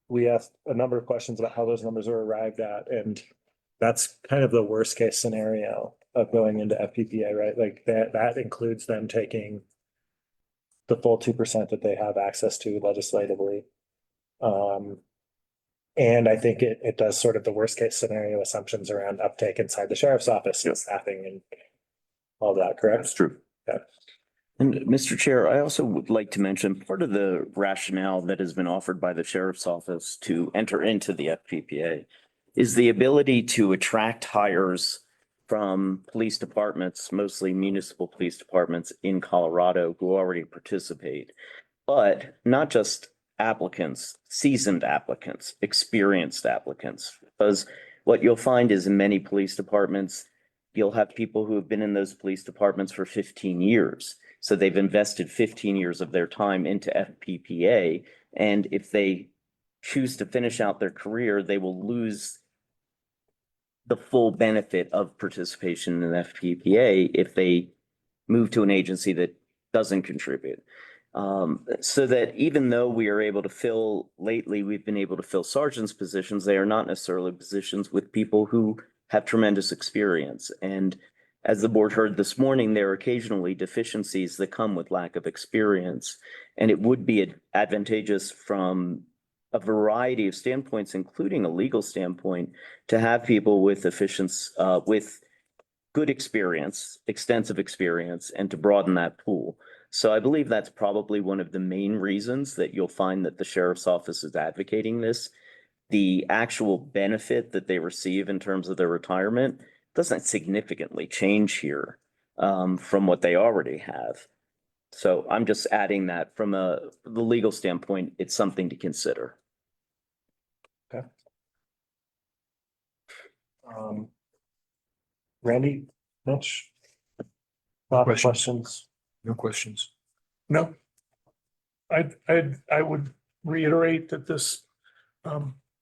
we asked a number of questions about how those numbers are arrived at, and that's kind of the worst case scenario of going into FPPA, right? Like that includes them taking the full 2% that they have access to legislatively. And I think it does sort of the worst case scenario assumptions around uptake inside the sheriff's office and staffing and all that, correct? That's true. Yeah. And Mr. Chair, I also would like to mention part of the rationale that has been offered by the sheriff's office to enter into the FPPA is the ability to attract hires from police departments, mostly municipal police departments in Colorado who already participate, but not just applicants, seasoned applicants, experienced applicants. Because what you'll find is in many police departments, you'll have people who have been in those police departments for 15 years. So they've invested 15 years of their time into FPPA. And if they choose to finish out their career, they will lose the full benefit of participation in FPPA if they move to an agency that doesn't contribute. So that even though we are able to fill, lately we've been able to fill sergeants' positions, they are not necessarily positions with people who have tremendous experience. And as the board heard this morning, there are occasionally deficiencies that come with lack of experience. And it would be advantageous from a variety of standpoints, including a legal standpoint, to have people with with good experience, extensive experience, and to broaden that pool. So I believe that's probably one of the main reasons that you'll find that the sheriff's office is advocating this. The actual benefit that they receive in terms of their retirement doesn't significantly change here from what they already have. So I'm just adding that from the legal standpoint, it's something to consider. Okay. Randy, Mitch? Questions? No questions. No. I would reiterate that this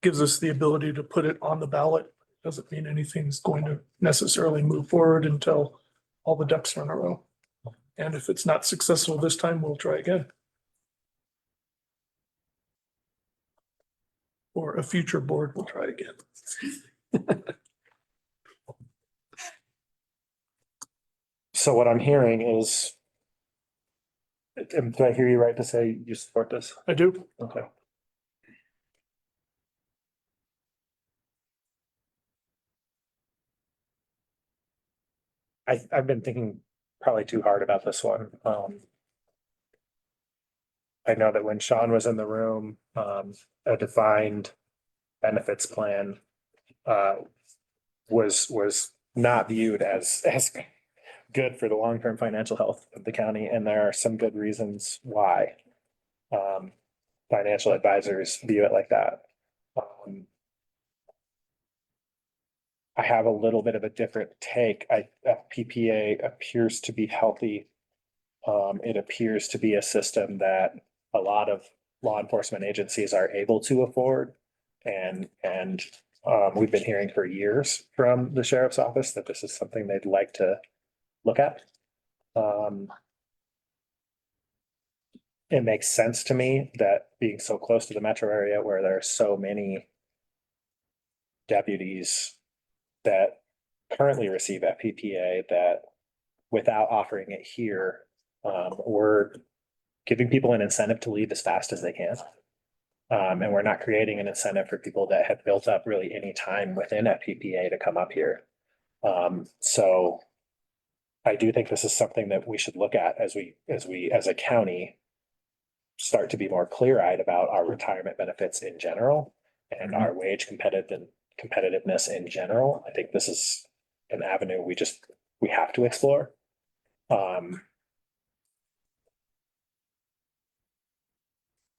gives us the ability to put it on the ballot. Doesn't mean anything's going to necessarily move forward until all the ducks are in a row. And if it's not successful this time, we'll try again. Or a future board will try again. So what I'm hearing is, did I hear you right to say you support this? I do. Okay. I've been thinking probably too hard about this one. I know that when Sean was in the room, a defined benefits plan was not viewed as good for the long-term financial health of the county, and there are some good reasons why financial advisors view it like that. I have a little bit of a different take. PPA appears to be healthy. It appears to be a system that a lot of law enforcement agencies are able to afford. And we've been hearing for years from the sheriff's office that this is something they'd like to look at. It makes sense to me that being so close to the metro area where there are so many deputies that currently receive FPPA, that without offering it here, we're giving people an incentive to leave as fast as they can. And we're not creating an incentive for people that have built up really any time within FPPA to come up here. So I do think this is something that we should look at as a county start to be more clear-eyed about our retirement benefits in general and our wage competitiveness in general. I think this is an avenue we have to explore.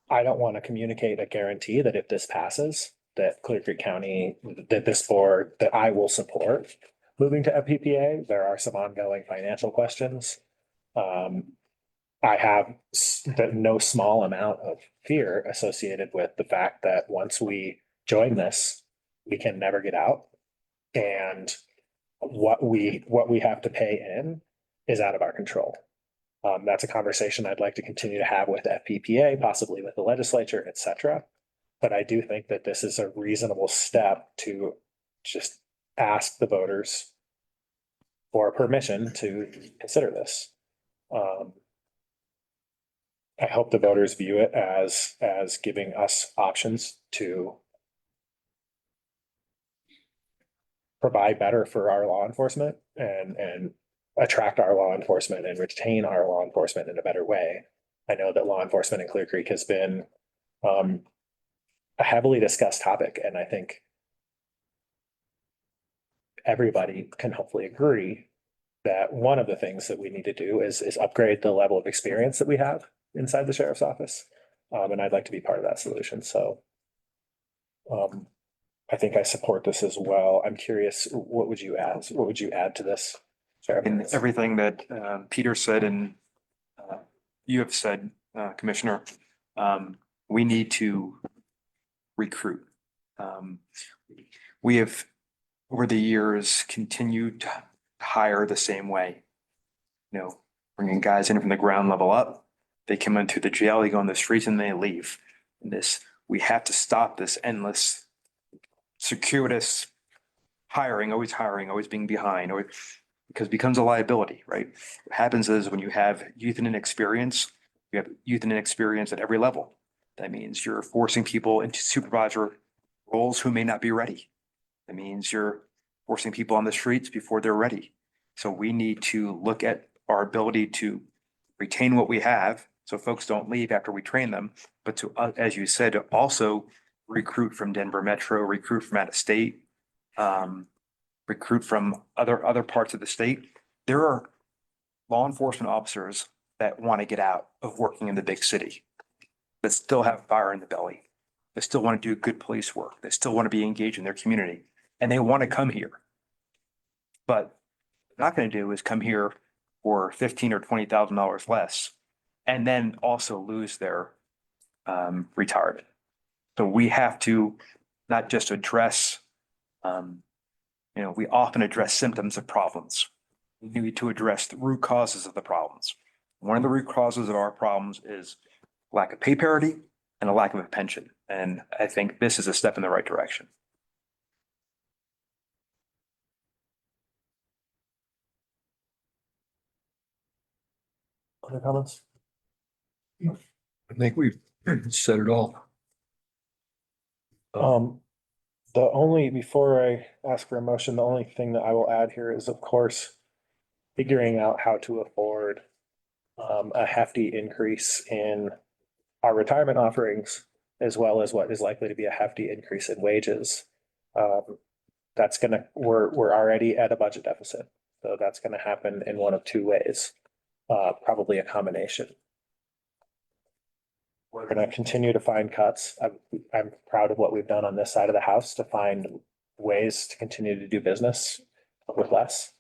I don't want to communicate a guarantee that if this passes, that Clear Creek County, that this board, that I will support moving to FPPA. There are some ongoing financial questions. I have no small amount of fear associated with the fact that once we join this, we can never get out. And what we have to pay in is out of our control. That's a conversation I'd like to continue to have with FPPA, possibly with the legislature, et cetera. But I do think that this is a reasonable step to just ask the voters for permission to consider this. I hope the voters view it as giving us options to provide better for our law enforcement and attract our law enforcement and retain our law enforcement in a better way. I know that law enforcement in Clear Creek has been a heavily discussed topic, and I think everybody can hopefully agree that one of the things that we need to do is upgrade the level of experience that we have inside the sheriff's office. And I'd like to be part of that solution. So I think I support this as well. I'm curious, what would you add? What would you add to this? Sheriff? And everything that Peter said and you have said, Commissioner, we need to recruit. We have, over the years, continued to hire the same way. You know, bringing guys in from the ground level up. They come into the jail, they go on the streets and they leave. And we have to stop this endless circuitous hiring, always being behind, because it becomes a liability, right? What happens is when you have youth and inexperience, you have youth and inexperience at every level. That means you're forcing people into supervisor roles who may not be ready. That means you're forcing people on the streets before they're ready. So we need to look at our ability to retain what we have so folks don't leave after we train them, but to, as you said, to also recruit from Denver Metro, recruit from out of state, recruit from other parts of the state. There are law enforcement officers that want to get out of working in the big city, that still have fire in the belly. They still want to do good police work. They still want to be engaged in their community, and they want to come here. But what they're not going to do is come here for $15,000 or $20,000 less, and then also lose their retirement. So we have to not just address, we often address symptoms of problems. We need to address the root causes of the problems. One of the root causes of our problems is lack of pay parity and a lack of a pension. And I think this is a step in the right direction. Other comments? I think we've said it all. Before I ask for a motion, the only thing that I will add here is, of course, figuring out how to afford a hefty increase in our retirement offerings, as well as what is likely to be a hefty increase in wages. That's gonna, we're already at a budget deficit, so that's gonna happen in one of two ways, probably a combination. We're gonna continue to find cuts. I'm proud of what we've done on this side of the house to find ways to continue to do business with less.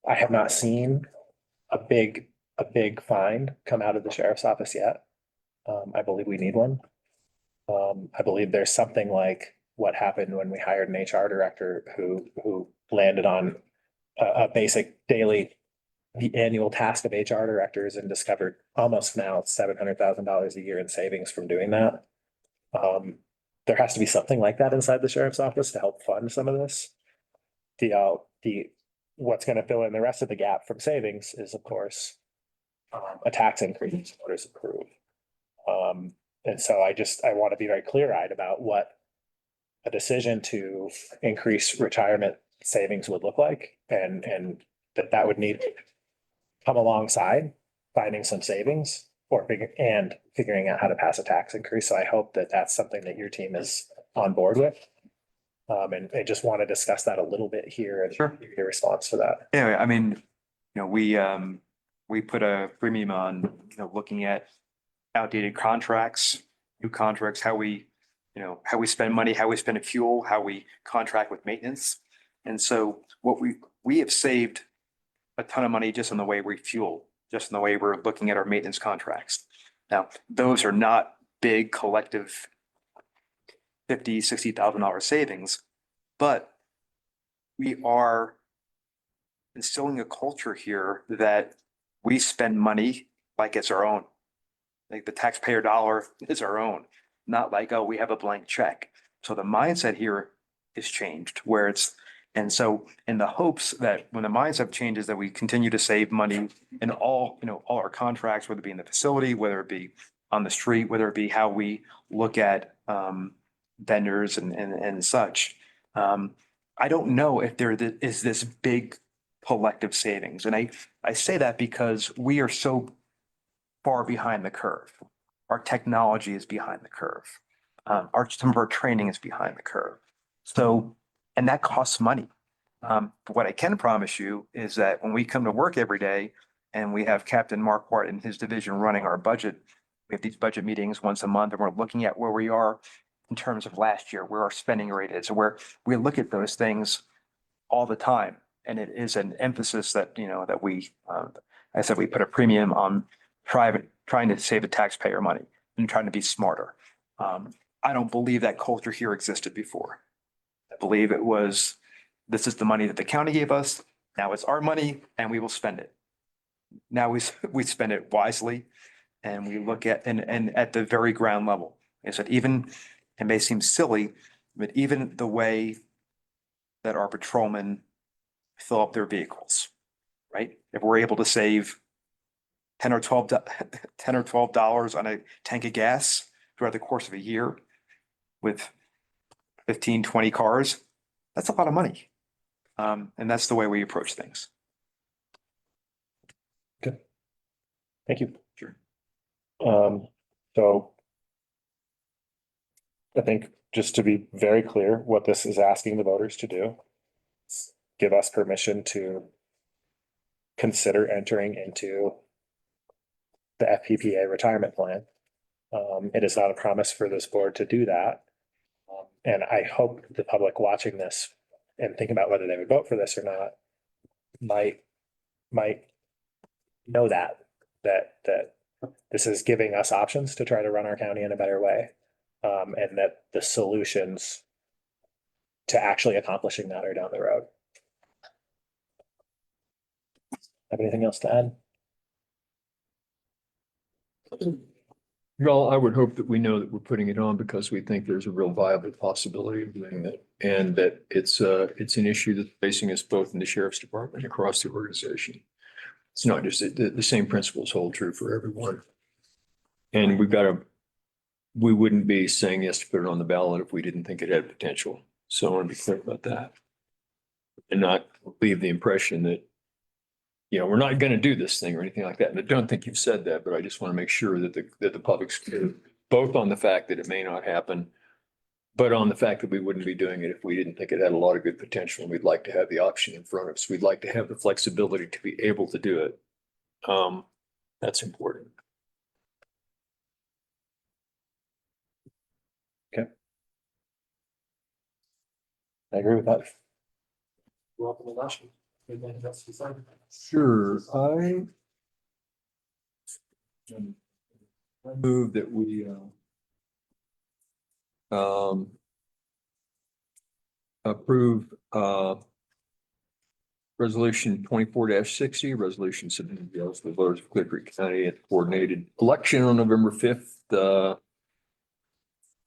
I have not seen a big find come out of the sheriff's office yet. I believe we need one. I believe there's something like what happened when we hired an HR director who landed on a basic daily, the annual task of HR directors, and discovered almost now $700,000 a year in savings from doing that. There has to be something like that inside the sheriff's office to help fund some of this. What's going to fill in the rest of the gap from savings is, of course, a tax increase voters approve. And so I want to be very clear-eyed about what a decision to increase retirement savings would look like, and that would need to come alongside finding some savings or figuring out how to pass a tax increase. So I hope that that's something that your team is on board with. And I just want to discuss that a little bit here and Sure. your response to that. Yeah, I mean, we put a premium on, looking at outdated contracts, new contracts, how we spend money, how we spend fuel, how we contract with maintenance. And so what we have saved a ton of money just on the way we fuel, just in the way we're looking at our maintenance contracts. Now, those are not big collective $50,000, $60,000 savings, but we are instilling a culture here that we spend money like it's our own. Like the taxpayer dollar is our own, not like, oh, we have a blank check. So the mindset here is changed where it's, and so in the hopes that when the mindset changes, that we continue to save money in all our contracts, whether it be in the facility, whether it be on the street, whether it be how we look at vendors and such. I don't know if there is this big collective savings. And I say that because we are so far behind the curve. Our technology is behind the curve. Some of our training is behind the curve. So, and that costs money. What I can promise you is that when we come to work every day and we have Captain Mark Wart and his division running our budget, we have these budget meetings once a month, and we're looking at where we are in terms of last year, where our spending rate is, where we look at those things all the time. And it is an emphasis that, that we, I said, we put a premium on trying to save the taxpayer money and trying to be smarter. I don't believe that culture here existed before. I believe it was, this is the money that the county gave us. Now it's our money and we will spend it. Now we spend it wisely, and we look at, and at the very ground level. I said, even, it may seem silly, but even the way that our patrolmen fill up their vehicles, right? If we're able to save $10 or $12 on a tank of gas throughout the course of a year with 15, 20 cars, that's a lot of money. And that's the way we approach things. Good. Thank you. Sure. So I think just to be very clear, what this is asking the voters to do is give us permission to consider entering into the FPPA retirement plan. It is not a promise for this board to do that. And I hope the public watching this and think about whether they would vote for this or not might know that this is giving us options to try to run our county in a better way. And that the solutions to actually accomplishing that are down the road. Have anything else to add? Well, I would hope that we know that we're putting it on because we think there's a real viable possibility of doing that. And that it's an issue that's facing us both in the sheriff's department and across the organization. It's not just the same principles hold true for everyone. And we wouldn't be saying yes to put it on the ballot if we didn't think it had potential. So I want to be clear about that. and not leave the impression that, you know, we're not going to do this thing or anything like that. And I don't think you've said that, but I just want to make sure that the public's clear, both on the fact that it may not happen, but on the fact that we wouldn't be doing it if we didn't think it had a lot of good potential. And we'd like to have the option in front of us. We'd like to have the flexibility to be able to do it. That's important. Okay. I agree with that. Sure, I move that we approve resolution 24-60, resolution submitting the eligible voters of Clear Creek County at coordinated election on November 5th. The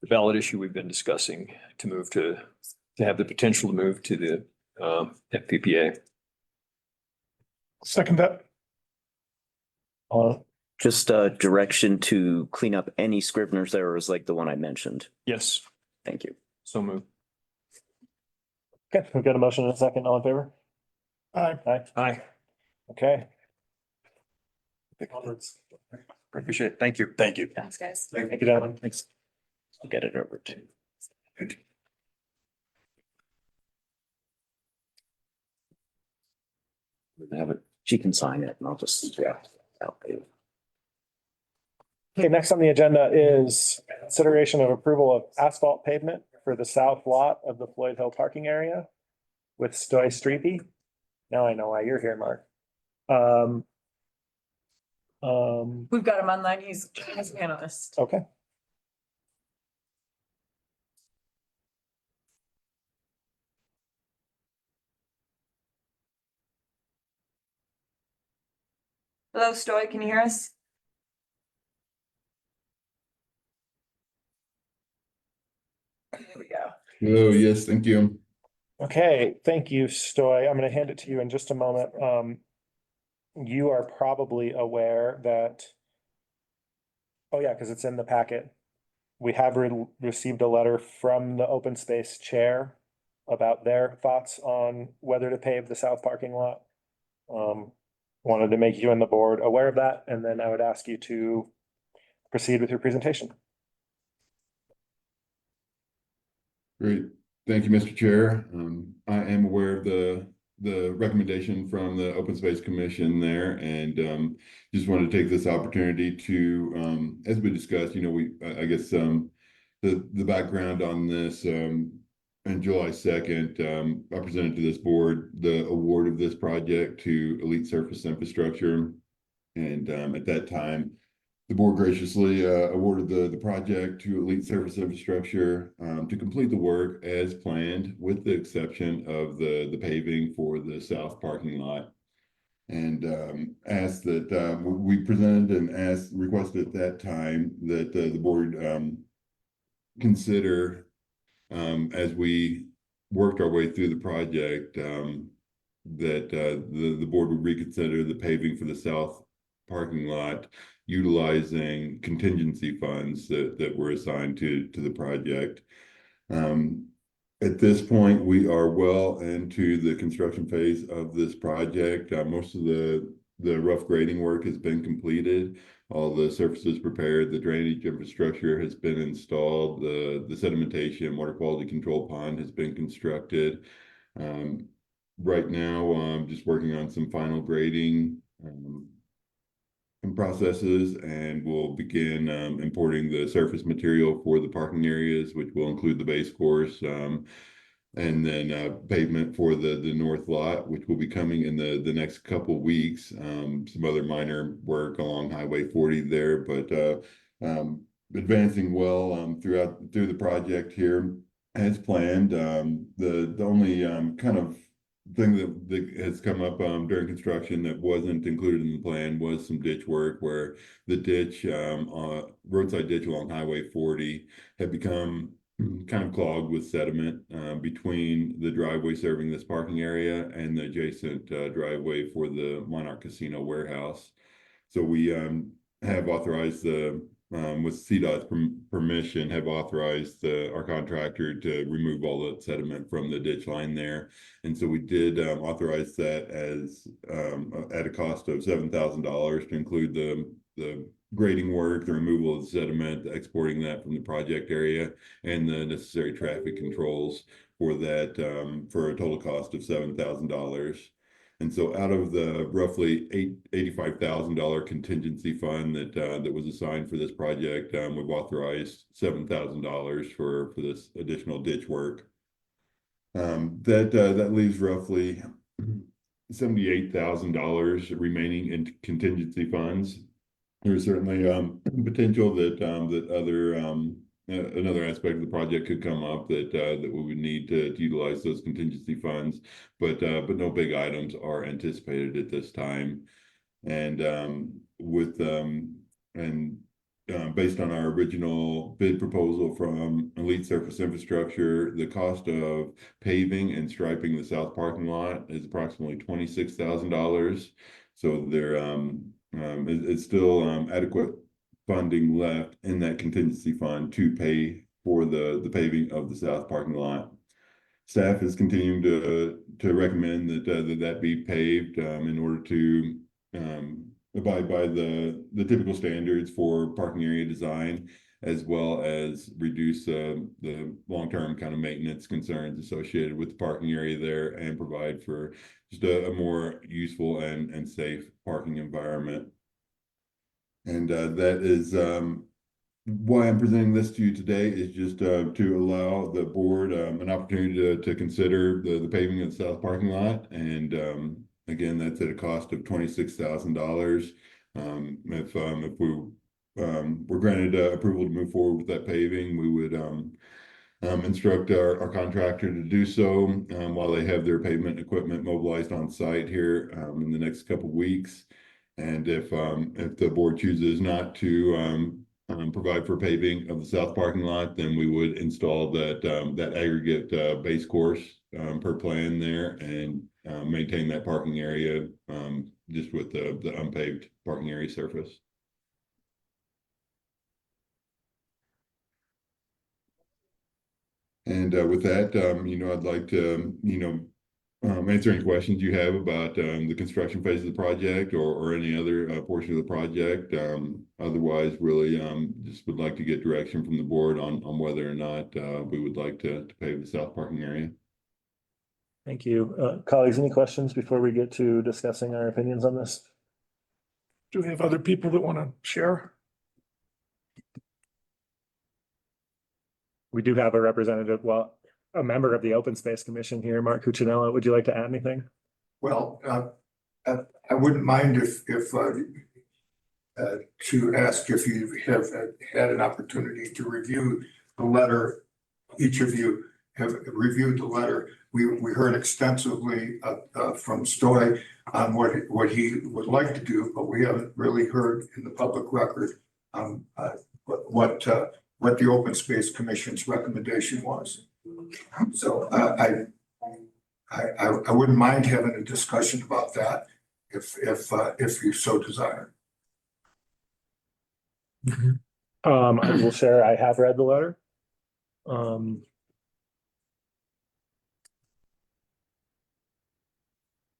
ballot issue we've been discussing to have the potential to move to the FPPA. Second that. Just direction to clean up any Scrivener's errors like the one I mentioned. Yes. Thank you. So move. Okay, we've got a motion and a second. All in favor? Aye. Aye. Aye. Okay. Appreciate it. Thank you. Thank you. Thanks, guys. Thank you, gentlemen. Thanks. I'll get it over to. Have it. She can sign it and I'll just, yeah. Okay, next on the agenda is consideration of approval of asphalt pavement for the south lot of the Floyd Hill parking area with Stoy Streepy. Now I know why you're here, Mark. We've got him online. He's a panelist. Okay. Hello, Stoy, can you hear us? There we go. Oh, yes, thank you. Okay, thank you, Stoy. I'm gonna hand it to you in just a moment. You are probably aware that, oh yeah, because it's in the packet. We have received a letter from the open space chair about their thoughts on whether to pave the south parking lot. Wanted to make you and the board aware of that, and then I would ask you to proceed with your presentation. Great. Thank you, Mr. Chair. I am aware of the recommendation from the Open Space Commission there, and just wanted to take this opportunity to, as we discussed, you know, I guess the background on this, on July 2nd, I presented to this board the award of this project to Elite Surface Infrastructure. And at that time, the board graciously awarded the project to Elite Surface Infrastructure to complete the work as planned, with the exception of the paving for the south parking lot. And asked that we presented and requested at that time that the board consider, as we worked our way through the project, that the board would reconsider the paving for the south parking lot, utilizing contingency funds that were assigned to the project. At this point, we are well into the construction phase of this project. Most of the rough grading work has been completed. All the surfaces prepared, the drainage infrastructure has been installed, the sedimentation water quality control pond has been constructed. Right now, I'm just working on some final grading processes, and we'll begin importing the surface material for the parking areas, which will include the base course, and then pavement for the north lot, which will be coming in the next couple weeks. Some other minor work along Highway 40 there, but advancing well through the project here as planned. The only kind of thing that has come up during construction that wasn't included in the plan was some ditch work, where the ditch, roadside ditch along Highway 40 had become kind of clogged with sediment between the driveway serving this parking area and the adjacent driveway for the Monarch Casino warehouse. So we have authorized the with CDOT's permission, have authorized our contractor to remove all the sediment from the ditch line there. And so we did authorize that as at a cost of $7,000 to include the grading work, the removal of sediment, exporting that from the project area, and the necessary traffic controls for that for a total cost of $7,000. And so out of the roughly $85,000 contingency fund that was assigned for this project, we've authorized $7,000 for this additional ditch work. That leaves roughly $78,000 remaining in contingency funds. There's certainly potential that another aspect of the project could come up that we would need to utilize those contingency funds, but no big items are anticipated at this time. And based on our original bid proposal from Elite Surface Infrastructure, the cost of paving and striping the south parking lot is approximately $26,000. So it's still adequate funding left in that contingency fund to pay for the paving of the south parking lot. Staff is continuing to recommend that be paved in order to abide by the typical standards for parking area design, as well as reduce the long-term kind of maintenance concerns associated with the parking area there, and provide for just a more useful and safe parking environment. And that is why I'm presenting this to you today, is just to allow the board an opportunity to consider the paving of the south parking lot. And again, that's at a cost of $26,000. If we were granted approval to move forward with that paving, we would instruct our contractor to do so while they have their pavement equipment mobilized on site here in the next couple of weeks. And if the board chooses not to provide for paving of the south parking lot, then we would install that aggregate base course per plan there, and maintain that parking area just with the unpaved parking area surface. And with that, I'd like to, answer any questions you have about the construction phase of the project, or any other portion of the project. Otherwise, really, just would like to get direction from the board on whether or not we would like to pave the south parking area. Thank you. Colleagues, any questions before we get to discussing our opinions on this? Do we have other people that want to share? We do have a representative, a member of the Open Space Commission here, Mark Cuccinella. Would you like to add anything? Well, I wouldn't mind if to ask if you have had an opportunity to review the letter. Each of you have reviewed the letter. We heard extensively from Stoy on what he would like to do, but we haven't really heard in the public record what the Open Space Commission's recommendation was. So I wouldn't mind having a discussion about that if you so desire. I will share, I have read the letter.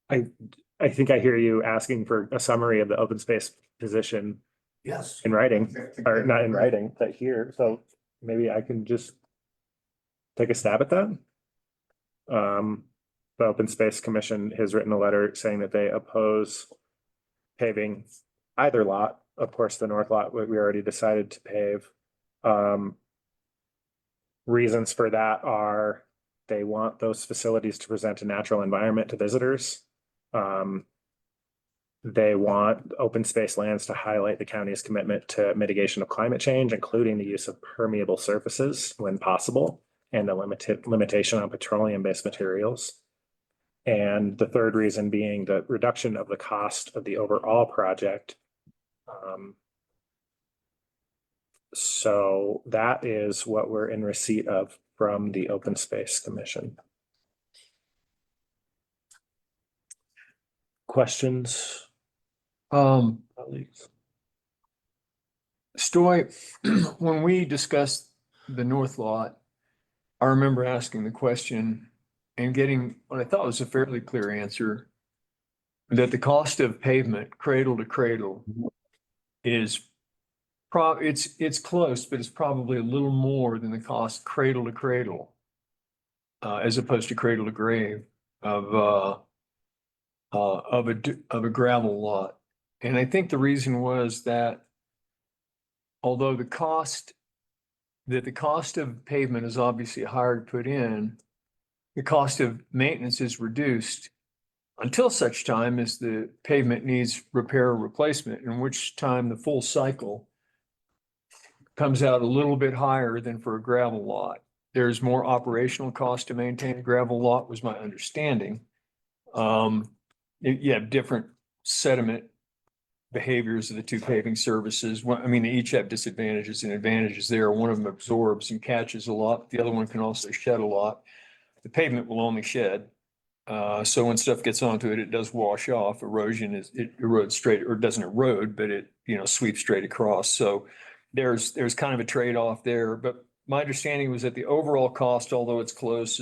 I think I hear you asking for a summary of the open space position. Yes. In writing, or not in writing, but here, so maybe I can just take a stab at that. The Open Space Commission has written a letter saying that they oppose paving either lot. Of course, the north lot, we already decided to pave. Reasons for that are they want those facilities to present a natural environment to visitors. They want open space lands to highlight the county's commitment to mitigation of climate change, including the use of permeable surfaces when possible, and the limitation on petroleum-based materials. And the third reason being the reduction of the cost of the overall project. So that is what we're in receipt of from the Open Space Commission. Questions? Colleagues? Stoy, when we discussed the north lot, I remember asking the question and getting what I thought was a fairly clear answer, that the cost of pavement cradle to cradle is it's close, but it's probably a little more than the cost cradle to cradle, as opposed to cradle to grave of a gravel lot. And I think the reason was that although the cost of pavement is obviously higher to put in, the cost of maintenance is reduced until such time as the pavement needs repair or replacement, in which time the full cycle comes out a little bit higher than for a gravel lot. There's more operational cost to maintain a gravel lot, was my understanding. You have different sediment behaviors of the two paving services. Well, I mean, they each have disadvantages and advantages there. One of them absorbs and catches a lot. The other one can also shed a lot. The pavement will only shed. So when stuff gets onto it, it does wash off. It erodes straight, or doesn't erode, but it, sweeps straight across. So there's kind of a trade-off there. But my understanding was that the overall cost, although it's close,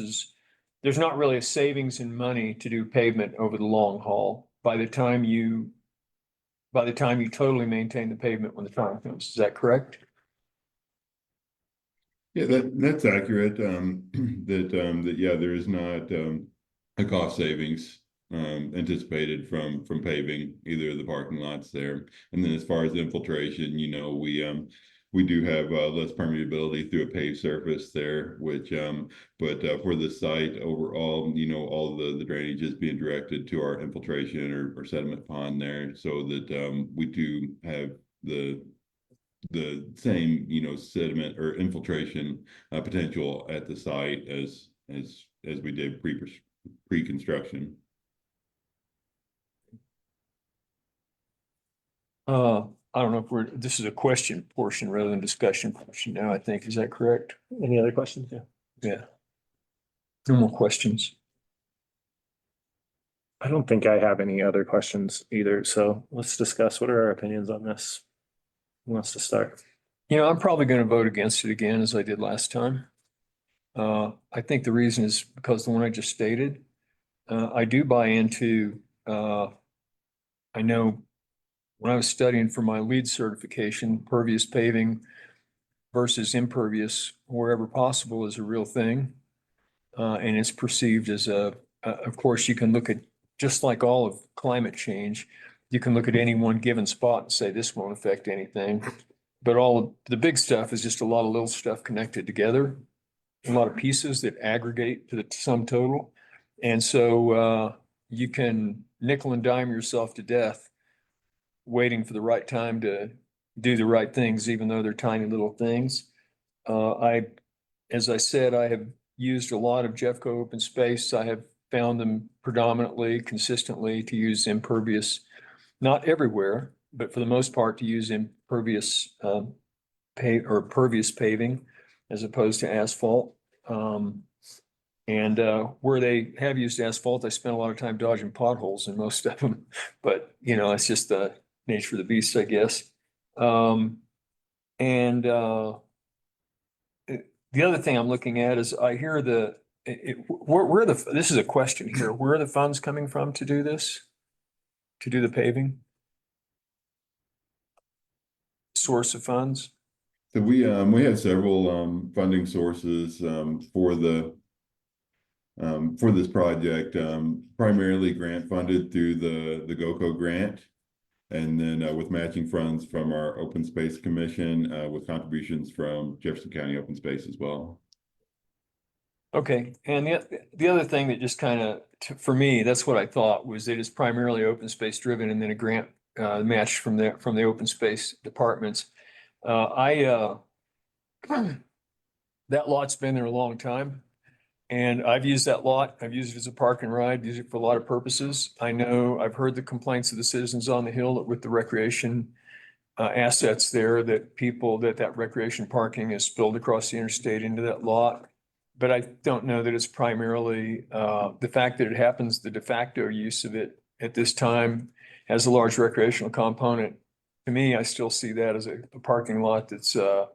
there's not really a savings in money to do pavement over the long haul by the time you totally maintain the pavement when the time comes. Is that correct? Yeah, that's accurate. Yeah, there is not a cost savings anticipated from paving either of the parking lots there. And then as far as infiltration, we do have less permeability through a paved surface there, which but for the site overall, all the drainage is being directed to our infiltration or sediment pond there, so that we do have the same sediment or infiltration potential at the site as we did pre-construction. I don't know if this is a question portion rather than discussion portion now, I think. Is that correct? Any other questions? Yeah. Yeah. No more questions. I don't think I have any other questions either. So let's discuss, what are our opinions on this? Who wants to start? I'm probably going to vote against it again, as I did last time. I think the reason is because the one I just stated. I do buy into, I know when I was studying for my lead certification, pervious paving versus impervious wherever possible is a real thing. And it's perceived as of course, you can look at, just like all of climate change, you can look at any one given spot and say this won't affect anything. But all of the big stuff is just a lot of little stuff connected together, a lot of pieces that aggregate to the sum total. And so you can nickel and dime yourself to death waiting for the right time to do the right things, even though they're tiny little things. As I said, I have used a lot of Jeffco open space. I have found them predominantly, consistently to use impervious, not everywhere, but for the most part to use impervious pervious paving as opposed to asphalt. And where they have used asphalt, I spent a lot of time dodging potholes in most of them. But, it's just the nature of the beast, I guess. The other thing I'm looking at is I hear this is a question here. Where are the funds coming from to do this? To do the paving? Source of funds? So we have several funding sources for this project, primarily grant funded through the GOCO grant, and then with matching funds from our Open Space Commission, with contributions from Jefferson County Open Space as well. Okay, and the other thing that just kind of, for me, that's what I thought, was that it's primarily open space driven, and then a grant matched from the open space departments. That lot's been there a long time, and I've used that lot. I've used it as a park and ride, used it for a lot of purposes. I know I've heard the complaints of the citizens on the hill with the recreation assets there, that recreation parking is spilled across the interstate into that lot. But I don't know that it's primarily the fact that it happens, the de facto use of it at this time has a large recreational component, to me, I still see that as a parking lot that's, it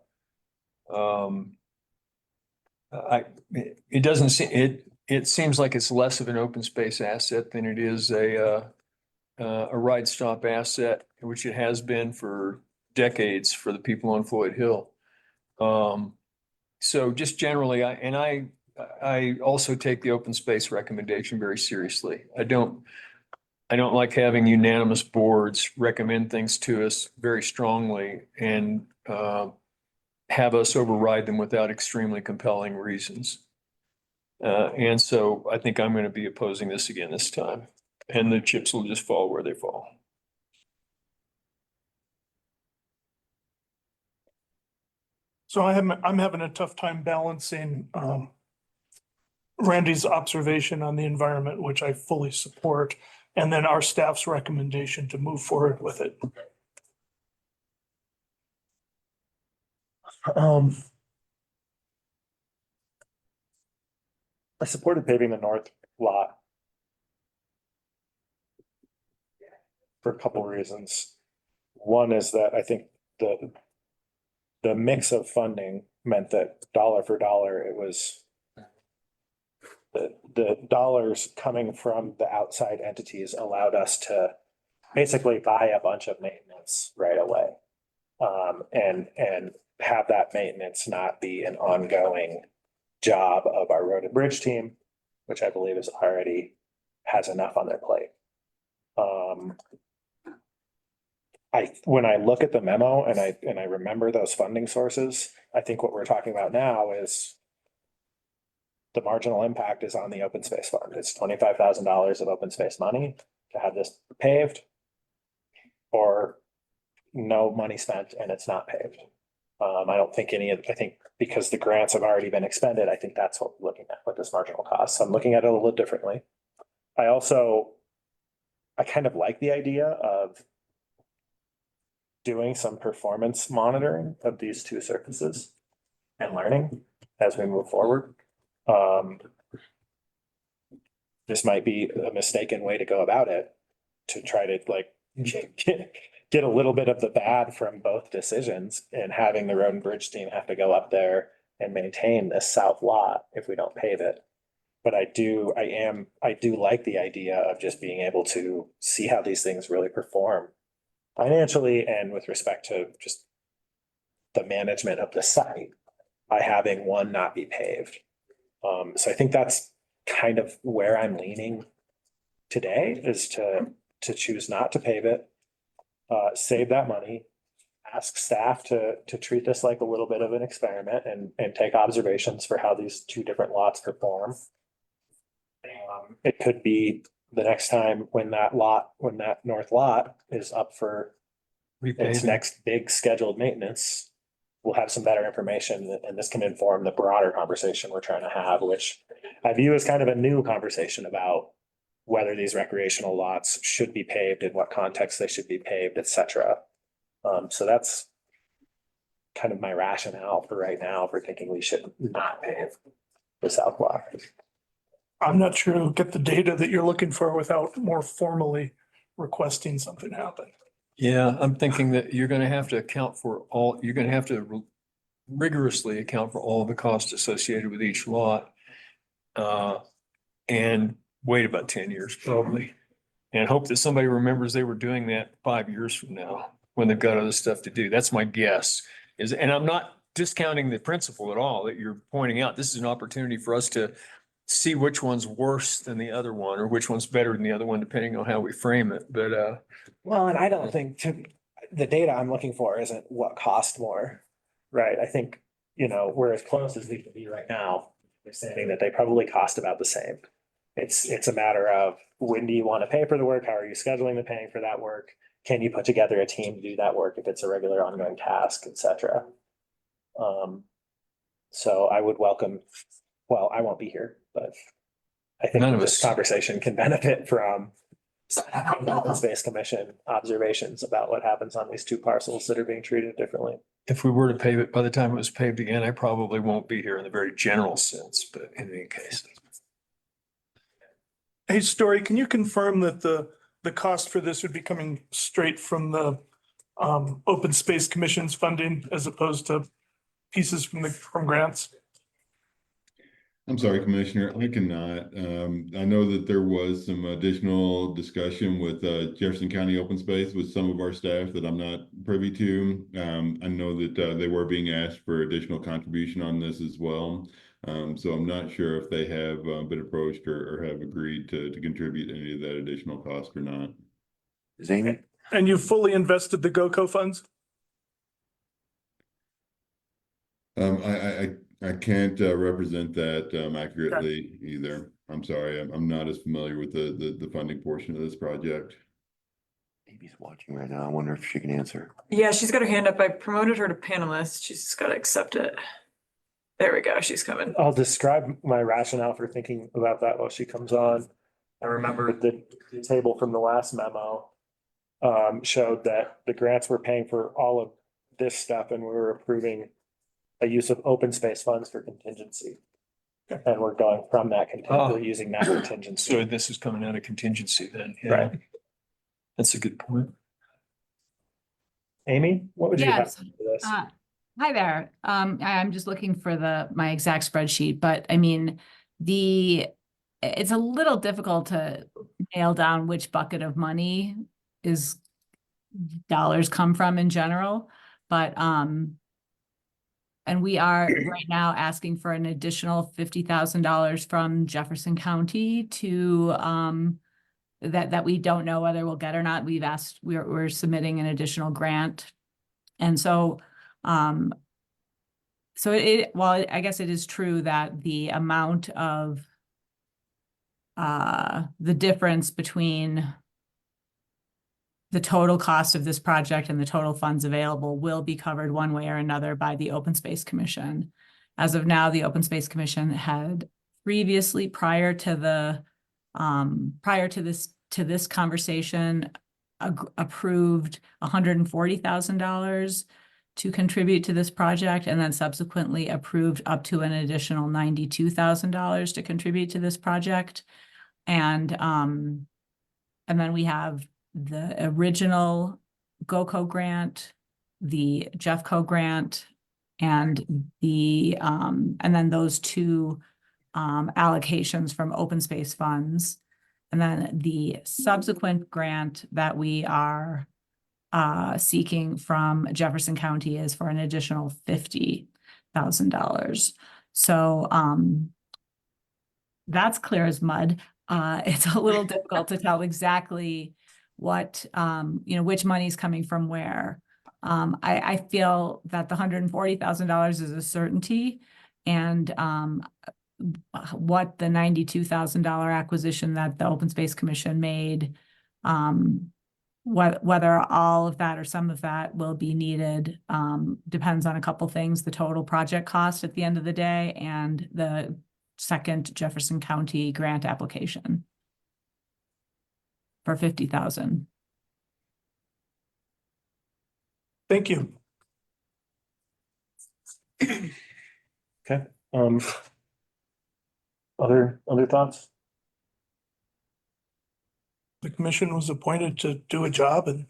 doesn't seem, it seems like it's less of an open space asset than it is a ride stop asset, which it has been for decades for the people on Floyd Hill. So just generally, I also take the open space recommendation very seriously. I don't like having unanimous boards recommend things to us very strongly and have us override them without extremely compelling reasons. And so I think I'm going to be opposing this again this time, and the chips will just fall where they fall. So I'm having a tough time balancing Randy's observation on the environment, which I fully support, and then our staff's recommendation to move forward with it. I supported paving the north lot for a couple reasons. One is that I think the mix of funding meant that dollar for dollar, it was the dollars coming from the outside entities allowed us to basically buy a bunch of maintenance right away. And have that maintenance not be an ongoing job of our road and bridge team, which I believe is already has enough on their plate. When I look at the memo and I remember those funding sources, I think what we're talking about now is the marginal impact is on the open space fund. It's $25,000 of open space money to have this paved, or no money spent and it's not paved. I don't think I think because the grants have already been expended, I think that's what we're looking at with this marginal cost. So I'm looking at it a little differently. I kind of like the idea of doing some performance monitoring of these two surfaces and learning as we move forward. This might be a mistaken way to go about it, to try to like get a little bit of the bad from both decisions, and having the road and bridge team have to go up there and maintain this south lot if we don't pave it. But I do like the idea of just being able to see how these things really perform financially and with respect to just the management of the site by having one not be paved. So I think that's kind of where I'm leaning today, is to choose not to pave it, save that money, ask staff to treat this like a little bit of an experiment and take observations for how these two different lots perform. It could be the next time when that north lot is up for its next big scheduled maintenance, we'll have some better information, and this can inform the broader conversation we're trying to have, which I view as kind of a new conversation about whether these recreational lots should be paved, in what context they should be paved, et cetera. So that's kind of my rationale for right now for thinking we should not pave the south lot. I'm not sure you'll get the data that you're looking for without more formally requesting something happen. Yeah, I'm thinking that you're going to have to account for you're going to have to rigorously account for all the costs associated with each lot. And wait about 10 years probably, and hope that somebody remembers they were doing that 5 years from now when they've got other stuff to do. That's my guess. And I'm not discounting the principle at all that you're pointing out. This is an opportunity for us to see which one's worse than the other one, or which one's better than the other one, depending on how we frame it. But well, and I don't think the data I'm looking for isn't what cost more, right? I think, we're as close as we can be right now. They're saying that they probably cost about the same. It's a matter of, when do you want to pay for the work? How are you scheduling the paying for that work? Can you put together a team to do that work if it's a regular ongoing task, et cetera? So I would welcome, well, I won't be here, but I think None of this us. conversation can benefit from Open Space Commission observations about what happens on these two parcels that are being treated differently. if we were to pave it, by the time it was paved again, I probably won't be here in the very general sense, but in any case. Hey, Story, can you confirm that the cost for this would be coming straight from the open space commission's funding as opposed to pieces from grants? I'm sorry, Commissioner, I cannot. I know that there was some additional discussion with Jefferson County Open Space with some of our staff that I'm not privy to. I know that they were being asked for additional contribution on this as well. So I'm not sure if they have been approached or have agreed to contribute any of that additional cost or not. Is Amy? And you fully invested the GOCO funds? I can't represent that accurately either. I'm sorry, I'm not as familiar with the funding portion of this project. Amy's watching right now. I wonder if she can answer. Yeah, she's got her hand up. I promoted her to panelist. She's just got to accept it. There we go. She's coming. I'll describe my rationale for thinking about that while she comes on. I remember the table from the last memo showed that the grants were paying for all of this stuff and we were approving a use of open space funds for contingency. And we're going from that we're using that contingency. So this is coming out of contingency then. Yeah. Right. That's a good point. Amy, what would you have Yes. for this? Hi there. I'm just looking for my exact spreadsheet, but I mean, it's a little difficult to nail down which bucket of money dollars come from in general, but and we are right now asking for an additional $50,000 from Jefferson County to that we don't know whether we'll get or not. We've asked, we're submitting an additional grant. And so while I guess it is true that the amount of the difference between the total cost of this project and the total funds available will be covered one way or another by the Open Space Commission. As of now, the Open Space Commission had previously, prior to this conversation, approved $140,000 to contribute to this project, and then subsequently approved up to an additional $92,000 to contribute to this project. And then we have the original GOCO grant, the Jeffco grant, and then those two allocations from open space funds. And then the subsequent grant that we are seeking from Jefferson County is for an additional $50,000. So that's clear as mud. It's a little difficult to tell exactly what, which money is coming from where. I feel that the $140,000 is a certainty, and what the $92,000 acquisition that the Open Space Commission made, whether all of that or some of that will be needed, depends on a couple things: the total project cost at the end of the day, and the second Jefferson County grant application for $50,000. Thank you. Okay. Other thoughts? The commission was appointed to do a job, and,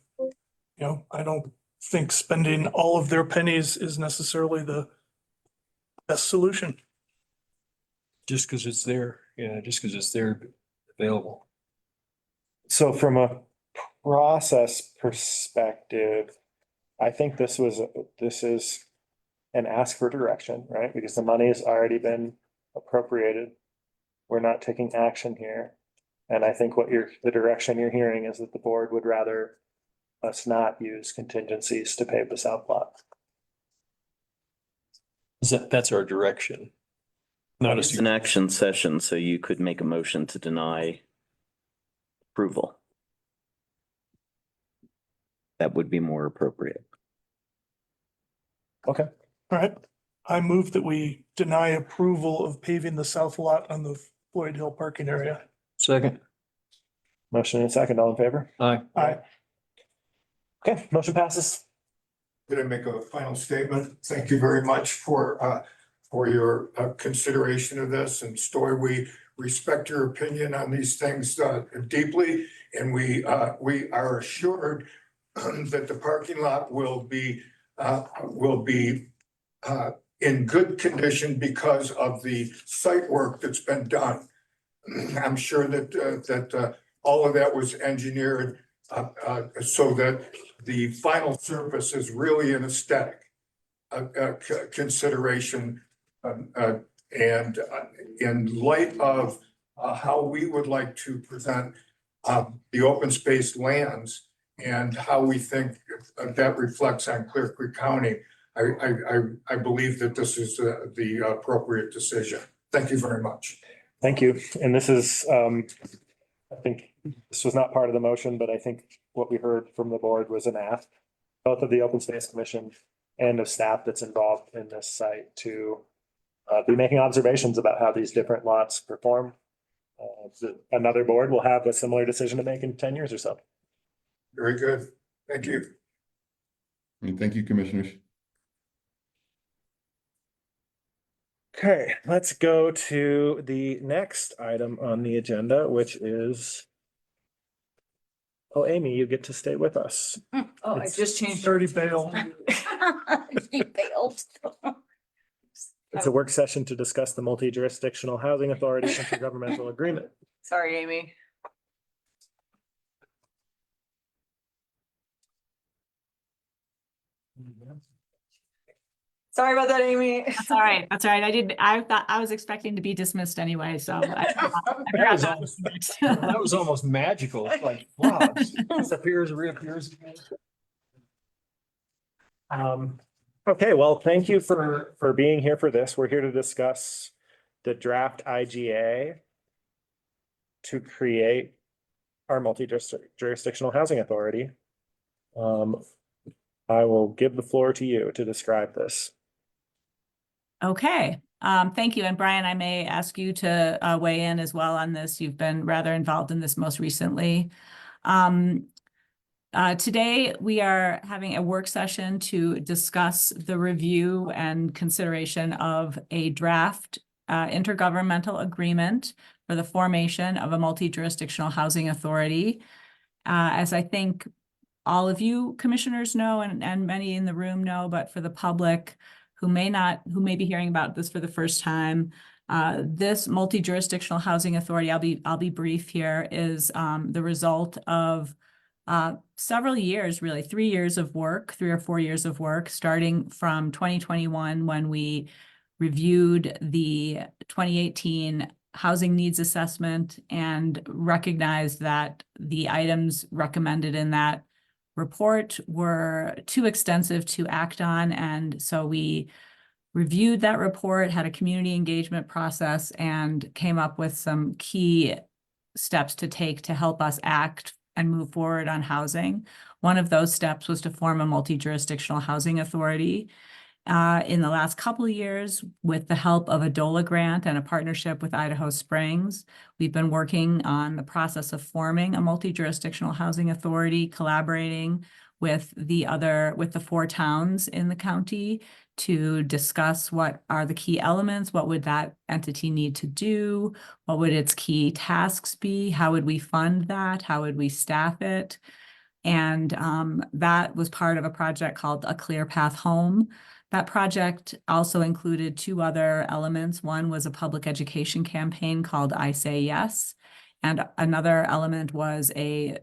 I don't think spending all of their pennies is necessarily the best solution. Just because it's there. Yeah, just because it's there available. So from a process perspective, I think this is an ask for direction, right? Because the money has already been appropriated. We're not taking action here. And I think the direction you're hearing is that the board would rather us not use contingencies to pave the south lot. That's our direction. It's an action session, so you could make a motion to deny approval. That would be more appropriate. Okay. All right. I move that we deny approval of paving the south lot on the Floyd Hill parking area. Second. Motion and second, all in favor? Aye. Aye. Okay, motion passes. Did I make a final statement? Thank you very much for your consideration of this. And Story, we respect your opinion on these things deeply, and we are assured that the parking lot will be in good condition because of the site work that's been done. I'm sure that all of that was engineered so that the final surface is really an aesthetic consideration. And in light of how we would like to present the open space lands and how we think that reflects on Clear Creek County, I believe that this is the appropriate decision. Thank you very much. Thank you. And this is, I think this was not part of the motion, but I think what we heard from the board was an ask, both of the Open Space Commission and of staff that's involved in this site to be making observations about how these different lots perform. Another board will have a similar decision to make in 10 years or so. Very good. Thank you. And thank you, commissioners. Okay, let's go to the next item on the agenda, which is, oh, Amy, you get to stay with us. Oh, I just changed. Dirty bail. He bailed. It's a work session to discuss the multi-jurisdictional housing authority intergovernmental agreement. Sorry, Amy. Sorry about that, Amy. That's all right. That's all right. I thought I was expecting to be dismissed anyway, so. That was almost magical. It's like, wow, disappears, reappears. Okay, well, thank you for being here for this. We're here to discuss the draft IGA to create our multi-jurisdictional housing authority. I will give the floor to you to describe this. Okay, thank you. And Brian, I may ask you to weigh in as well on this. You've been rather involved in this most recently. Today, we are having a work session to discuss the review and consideration of a draft intergovernmental agreement for the formation of a multi-jurisdictional housing authority. As I think all of you commissioners know, and many in the room know, but for the public who may be hearing about this for the first time, this multi-jurisdictional housing authority, I'll be brief here, is the result of several years, really 3 years of work, 3 or 4 years of work, starting from 2021 when we reviewed the 2018 housing needs assessment and recognized that the items recommended in that report were too extensive to act on. And so we reviewed that report, had a community engagement process, and came up with some key steps to take to help us act and move forward on housing. One of those steps was to form a multi-jurisdictional housing authority. In the last couple of years, with the help of a DOLA grant and a partnership with Idaho Springs, we've been working on the process of forming a multi-jurisdictional housing authority, collaborating with the 4 towns in the county to discuss what are the key elements, what would that entity need to do, what would its key tasks be, how would we fund that, how would we staff it. And that was part of a project called A Clear Path Home. That project also included 2 other elements. One was a public education campaign called I Say Yes. And another element was a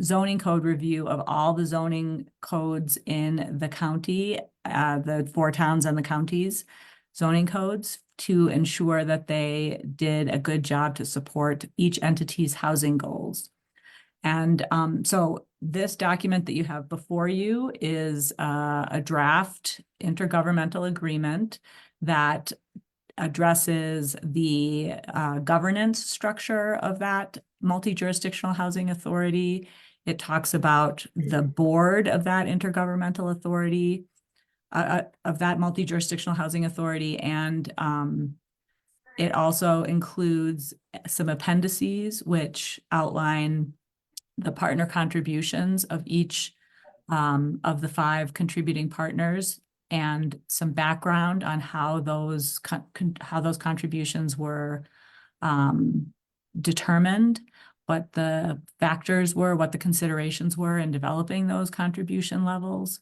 zoning code review of all the zoning codes in the county, the 4 towns and the counties zoning codes, to ensure that they did a good job to support each entity's housing goals. And so this document that you have before you is a draft intergovernmental agreement that addresses the governance structure of that multi-jurisdictional housing authority. It talks about the board of that intergovernmental authority, of that multi-jurisdictional housing authority, and it also includes some appendices which outline the partner contributions of each of the 5 contributing partners, and some background on how those contributions were determined. what the factors were, what the considerations were in developing those contribution levels.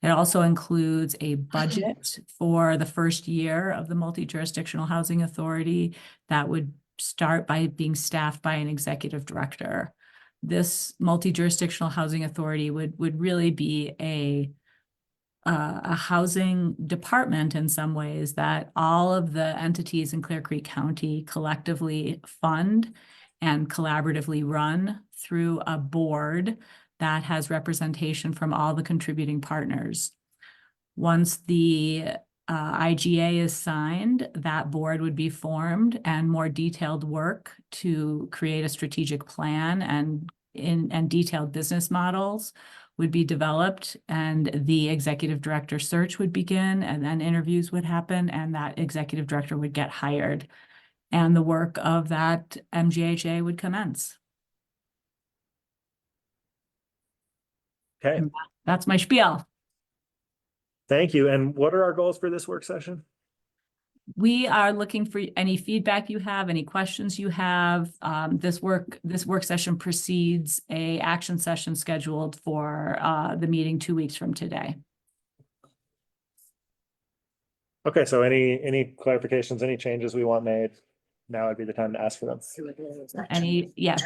It also includes a budget for the first year of the multi-jurisdictional housing authority that would start by being staffed by an executive director. This multi-jurisdictional housing authority would really be a housing department in some ways that all of the entities in Clear Creek County collectively fund and collaboratively run through a board that has representation from all the contributing partners. Once the IGA is signed, that board would be formed and more detailed work to create a strategic plan and detailed business models would be developed, and the executive director search would begin, and then interviews would happen, and that executive director would get hired. And the work of that MGHA would commence. Okay, That's my spiel. thank you. And what are our goals for this work session? We are looking for any feedback you have, any questions you have. This work session precedes a action session scheduled for the meeting 2 weeks from today. Okay, so any clarifications, any changes we want made, now would be the time to ask for them.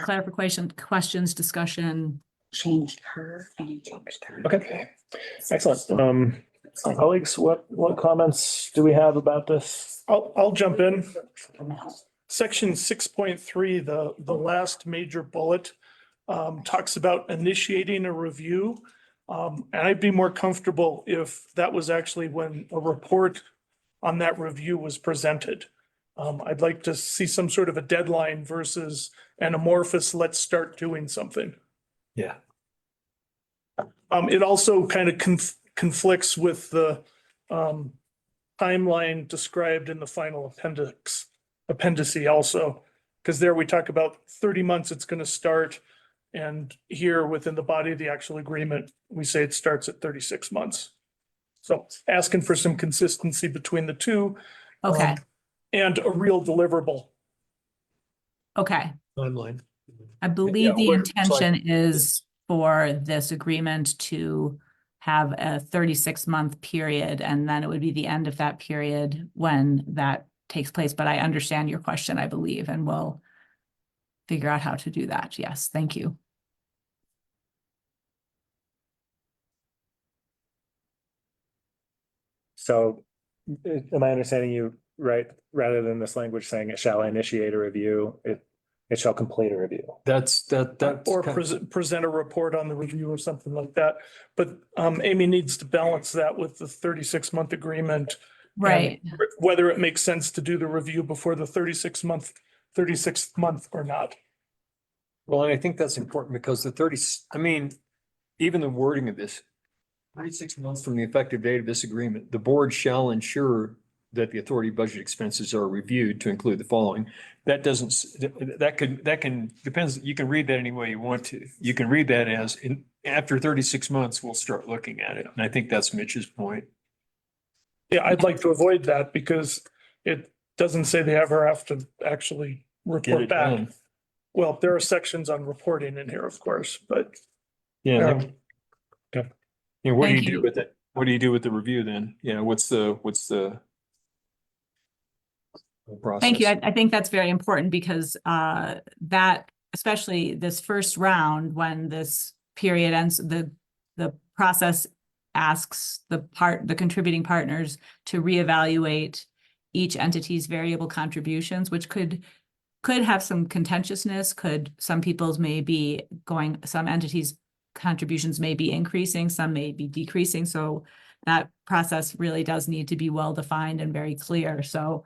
Clarification, questions, discussion. Changed her and you changed her. Okay, excellent. Colleagues, what comments do we have about this? I'll jump in. Section 6.3, the last major bullet, talks about initiating a review. And I'd be more comfortable if that was actually when a report on that review was presented. I'd like to see some sort of a deadline versus an amorphous, let's start doing something. Yeah. It also kind of conflicts with the timeline described in the final appendice also, because there we talk about 30 months it's going to start, and here within the body of the actual agreement, we say it starts at 36 months. So asking for some consistency between the two. Okay. And a real deliverable. Okay. Timeline. I believe the intention is for this agreement to have a 36-month period, and then it would be the end of that period when that takes place. But I understand your question, I believe, and we'll figure out how to do that. Yes, thank you. So am I understanding you right? Rather than this language saying it shall initiate a review, it shall complete a review. That's Or present a report on the review or something like that. But Amy needs to balance that with the 36-month agreement. Right. Whether it makes sense to do the review before the 36th month or not. Well, and I think that's important because even the wording of this, 36 months from the effective date of this agreement, the board shall ensure that the authority budget expenses are reviewed to include the following. That depends. You can read that any way you want to. You can read that as after 36 months, we'll start looking at it. And I think that's Mitch's point. Yeah, I'd like to avoid that because it doesn't say they ever have to actually report back. Done. Well, there are sections on reporting in here, of course, but. Yeah. Okay. Yeah, what do Thank you do with it? What do you do with the review then? Yeah, what's the process? Thank you. I think that's very important because that, especially this first round, when this period ends, the process asks the contributing partners to reevaluate each entity's variable contributions, which could have some contentiousness. Some entities' contributions may be increasing, some may be decreasing. So that process really does need to be well-defined and very clear. So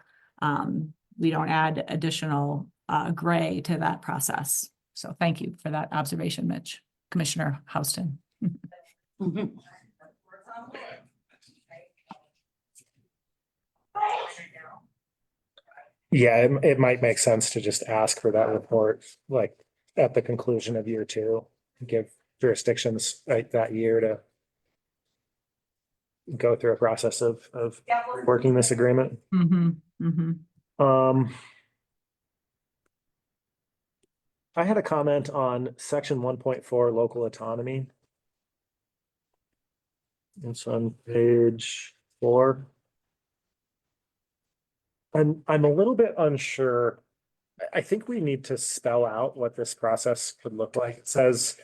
we don't add additional gray to that process. So thank you for that observation, Mitch. Commissioner Houston. Yeah, it might make sense to just ask for that report, like at the conclusion of year 2, give jurisdictions that year to go through a process of working this agreement. I had a comment on section 1.4 local autonomy. It's on page 4. I'm a little bit unsure. I think we need to spell out what this process could look like. It says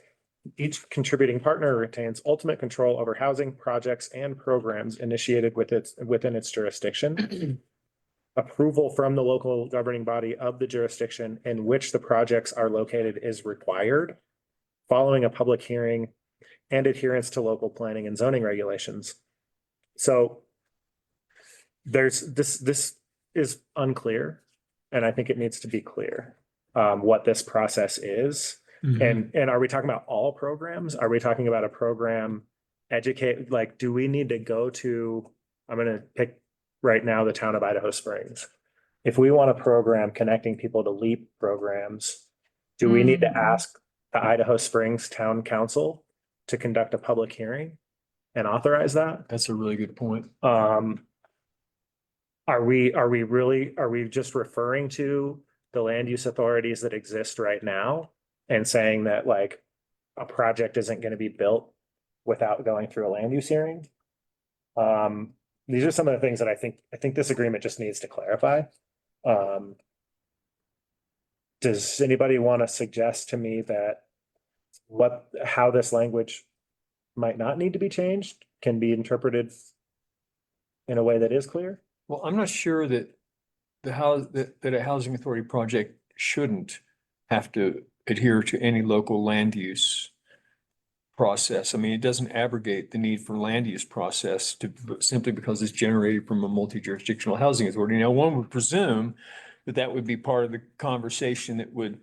each contributing partner retains ultimate control over housing projects and programs initiated within its jurisdiction. Approval from the local governing body of the jurisdiction in which the projects are located is required following a public hearing and adherence to local planning and zoning regulations. So this is unclear, and I think it needs to be clear what this process is. And are we talking about all programs? Are we talking about a program like, do we need to go to, I'm going to pick right now the town of Idaho Springs. If we want a program connecting people to LEAP programs, do we need to ask the Idaho Springs Town Council to conduct a public hearing and authorize that? That's a really good point. Are we just referring to the land use authorities that exist right now and saying that like a project isn't going to be built without going through a land use hearing? These are some of the things that I think this agreement just needs to clarify. Does anybody want to suggest to me that how this language might not need to be changed can be interpreted in a way that is clear? Well, I'm not sure that that a housing authority project shouldn't have to adhere to any local land use process. I mean, it doesn't abrogate the need for land use process simply because it's generated from a multi-jurisdictional housing authority. Now, one would presume that would be part of the conversation that would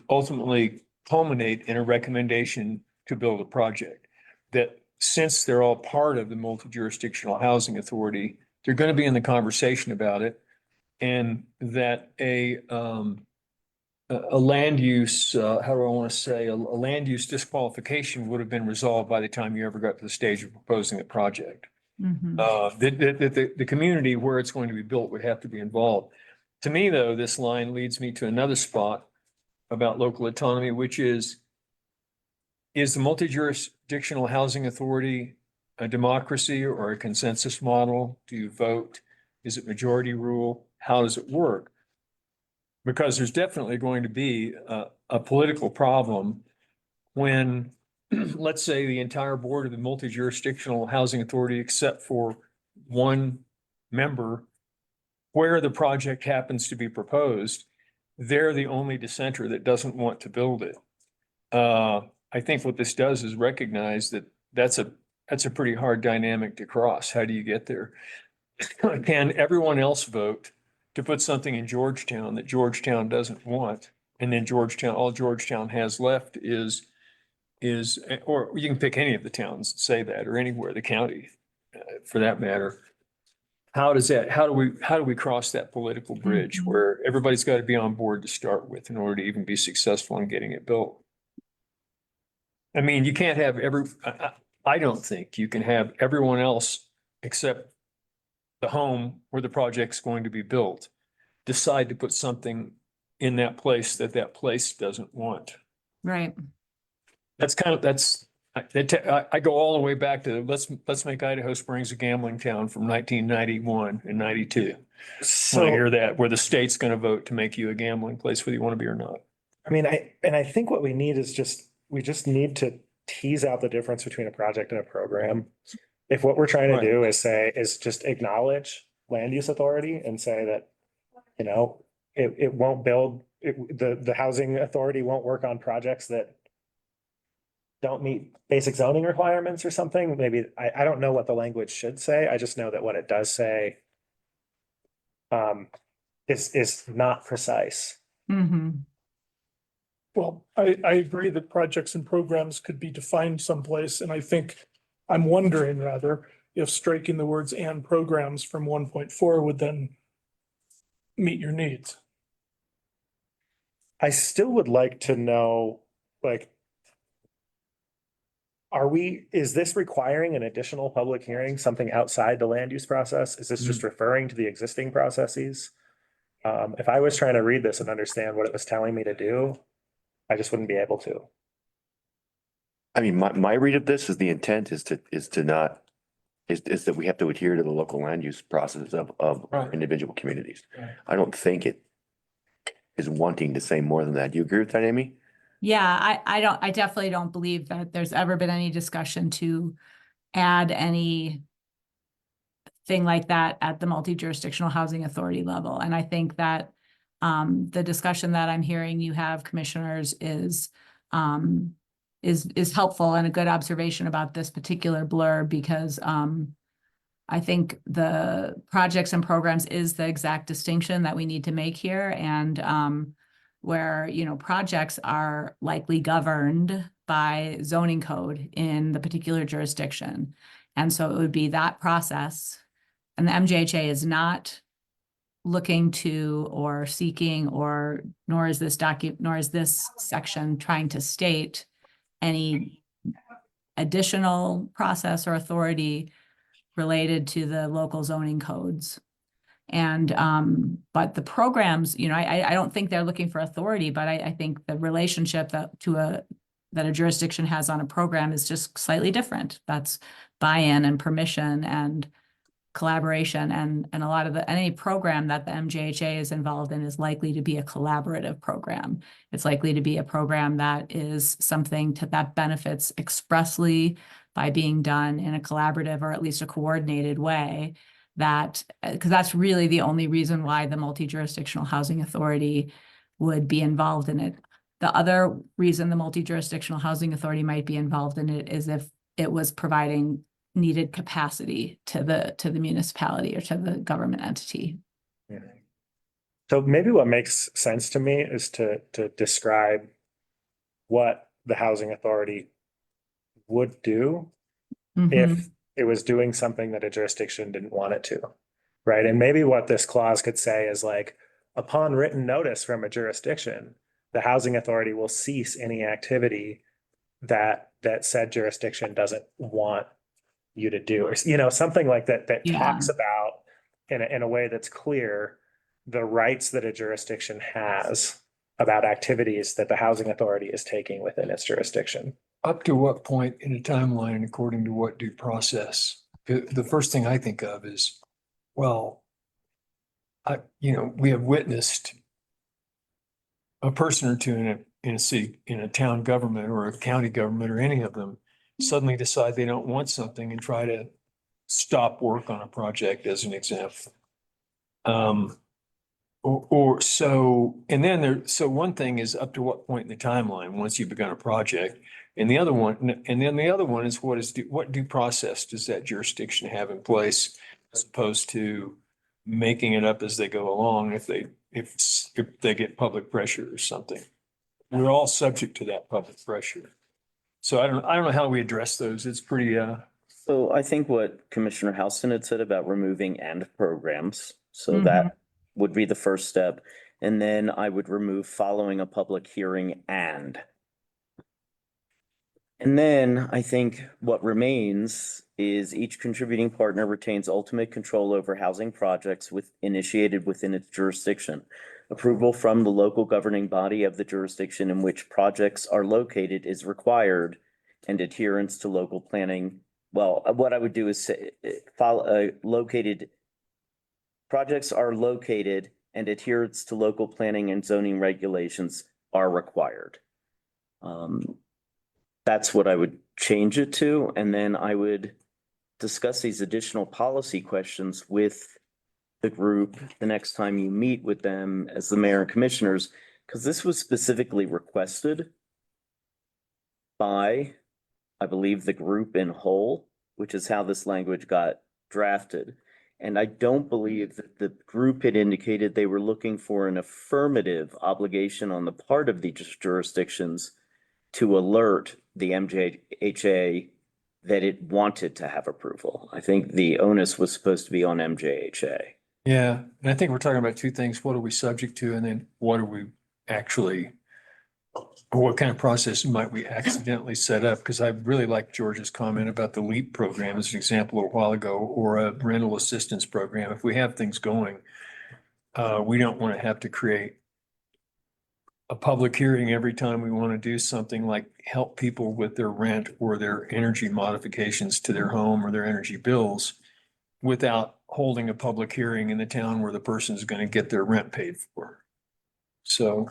ultimately culminate in a recommendation to build a project. That since they're all part of the multi-jurisdictional housing authority, they're going to be in the conversation about it, and that a land use, how do I want to say, a land use disqualification would have been resolved by the time you ever got to the stage of proposing the project. The community where it's going to be built would have to be involved. To me, though, this line leads me to another spot about local autonomy, which is the multi-jurisdictional housing authority a democracy or a consensus model? Do you vote? Is it majority rule? How does it work? Because there's definitely going to be a political problem when, let's say, the entire board of the multi-jurisdictional housing authority, except for one member, where the project happens to be proposed, they're the only dissenter that doesn't want to build it. I think what this does is recognize that that's a pretty hard dynamic to cross. How do you get there? Can everyone else vote to put something in Georgetown that Georgetown doesn't want? And then all Georgetown has left is, or you can pick any of the towns that say that, or anywhere, the county, for that matter. How do we cross that political bridge where everybody's got to be on board to start with in order to even be successful in getting it built? I mean, you can't have I don't think you can have everyone else except the home where the project's going to be built decide to put something in that place that place doesn't want. Right. I go all the way back to let's make Idaho Springs a gambling town from 1991 and 92. So When I hear that, where the state's going to vote to make you a gambling place, whether you want to be or not. I mean, I think what we need is we just need to tease out the difference between a project and a program. If what we're trying to do is just acknowledge land use authority and say that, you know, it won't build, the housing authority won't work on projects that don't meet basic zoning requirements or something. Maybe, I don't know what the language should say. I just know that what it does say is not precise. Well, I agree that projects and programs could be defined someplace, and I'm wondering rather if striking the words "and programs" from 1.4 would then meet your needs. I still would like to know, like, is this requiring an additional public hearing, something outside the land use process? Is this just referring to the existing processes? If I was trying to read this and understand what it was telling me to do, I just wouldn't be able to. I mean, my read of this is the intent is to not, is that we have to adhere to the local land use process of Right. individual communities. Right. I don't think it is wanting to say more than that. Do you agree with that, Amy? Yeah, I definitely don't believe that there's ever been any discussion to add any thing like that at the multi-jurisdictional housing authority level. And I think that the discussion that I'm hearing you have, commissioners, is helpful and a good observation about this particular blur, because I think the projects and programs is the exact distinction that we need to make here. And where, you know, projects are likely governed by zoning code in the particular jurisdiction. And so it would be that process. And the MJHA is not looking to or seeking, or nor is this section trying to state any additional process or authority related to the local zoning codes. And but the programs, you know, I don't think they're looking for authority, but I think the relationship that a jurisdiction has on a program is just slightly different. That's buy-in and permission and collaboration, and a lot of any program that the MJHA is involved in is likely to be a collaborative program. It's likely to be a program that is something that benefits expressly by being done in a collaborative or at least a coordinated way. That, because that's really the only reason why the multi-jurisdictional housing authority would be involved in it. The other reason the multi-jurisdictional housing authority might be involved in it is if it was providing needed capacity to the municipality or to the government entity. Yeah. So maybe what makes sense to me is to describe what the housing authority would do if it was doing something that a jurisdiction didn't want it to, right? And maybe what this clause could say is like, upon written notice from a jurisdiction, the housing authority will cease any activity that said jurisdiction doesn't want you to do, or, you know, something like that, that talks about in a way that's clear the rights that a jurisdiction has about activities that the housing authority is taking within its jurisdiction. Up to what point in a timeline, according to what due process? The first thing I think of is, well, we have witnessed a person or two in a city, in a town government or a county government or any of them suddenly decide they don't want something and try to stop work on a project, as an example. So one thing is up to what point in the timeline once you've begun a project, and then the other one is what due process does that jurisdiction have in place, as opposed to making it up as they go along if they get public pressure or something. We're all subject to that public pressure. So I don't know how we address those. It's pretty So I think what Commissioner Houston had said about removing "and" programs, so that would be the first step. And then I would remove "following a public hearing and." And then I think what remains is each contributing partner retains ultimate control over housing projects initiated within its jurisdiction. Approval from the local governing body of the jurisdiction in which projects are located is required, and adherence to local planning. Well, what I would do is say, projects are located and adherence to local planning and zoning regulations are required. That's what I would change it to. And then I would discuss these additional policy questions with the group the next time you meet with them as the mayor and commissioners, because this was specifically requested by, I believe, the group in whole, which is how this language got drafted. And I don't believe that the group had indicated they were looking for an affirmative obligation on the part of these jurisdictions to alert the MJHA that it wanted to have approval. I think the onus was supposed to be on MJHA. Yeah, and I think we're talking about two things. What are we subject to? And then what are we actually, or what kind of process might we accidentally set up? Because I really like George's comment about the LEAP program as an example a while ago, or a rental assistance program. If we have things going, we don't want to have to create a public hearing every time we want to do something like help people with their rent or their energy modifications to their home or their energy bills without holding a public hearing in the town where the person is going to get their rent paid for. So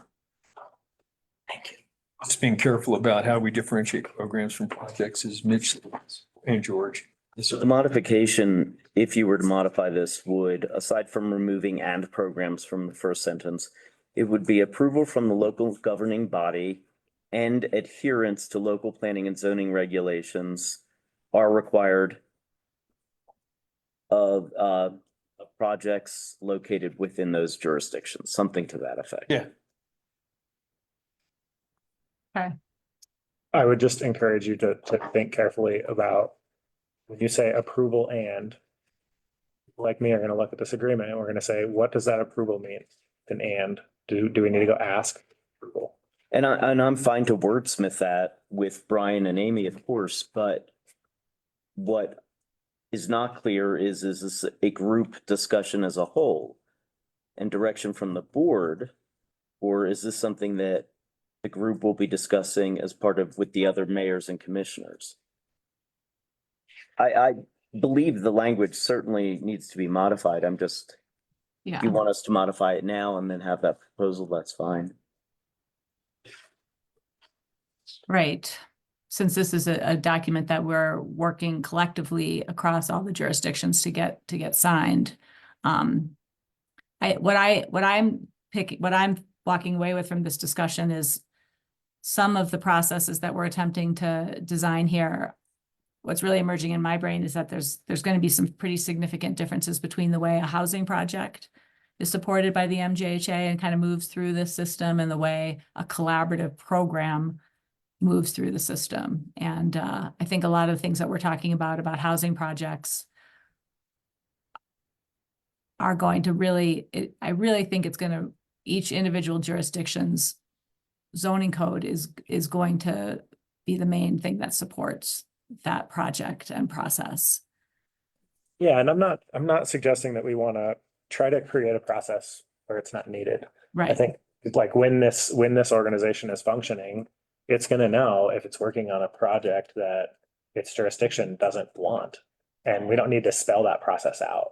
Thank you. just being careful about how we differentiate programs from projects, as Mitch says, and George. So the modification, if you were to modify this, would, aside from removing "and" programs from the first sentence, it would be approval from the local governing body and adherence to local planning and zoning regulations are required of projects located within those jurisdictions, something to that effect. Yeah. Okay. I would just encourage you to think carefully about when you say approval and, like me, are gonna look at this agreement and we're gonna say, what does that approval mean? And do we need to go ask approval? And I'm fine to wordsmith that with Brian and Amy, of course, but what is not clear is this a group discussion as a whole and direction from the board? Or is this something that the group will be discussing as part of with the other mayors and commissioners? I believe the language certainly needs to be modified. I'm just, if you want us to modify it now and then have that proposal, that's fine. Right. Since this is a document that we're working collectively across all the jurisdictions to get signed. What I'm walking away with from this discussion is some of the processes that we're attempting to design here. What's really emerging in my brain is that there's going to be some pretty significant differences between the way a housing project is supported by the MJHA and kind of moves through the system and the way a collaborative program moves through the system. And I think a lot of the things that we're talking about housing projects are going to I really think it's going to, each individual jurisdiction's zoning code is going to be the main thing that supports that project and process. Yeah, and I'm not suggesting that we want to try to create a process where it's not needed. Right. I think like when this organization is functioning, it's going to know if it's working on a project that its jurisdiction doesn't want, and we don't need to spell that process out.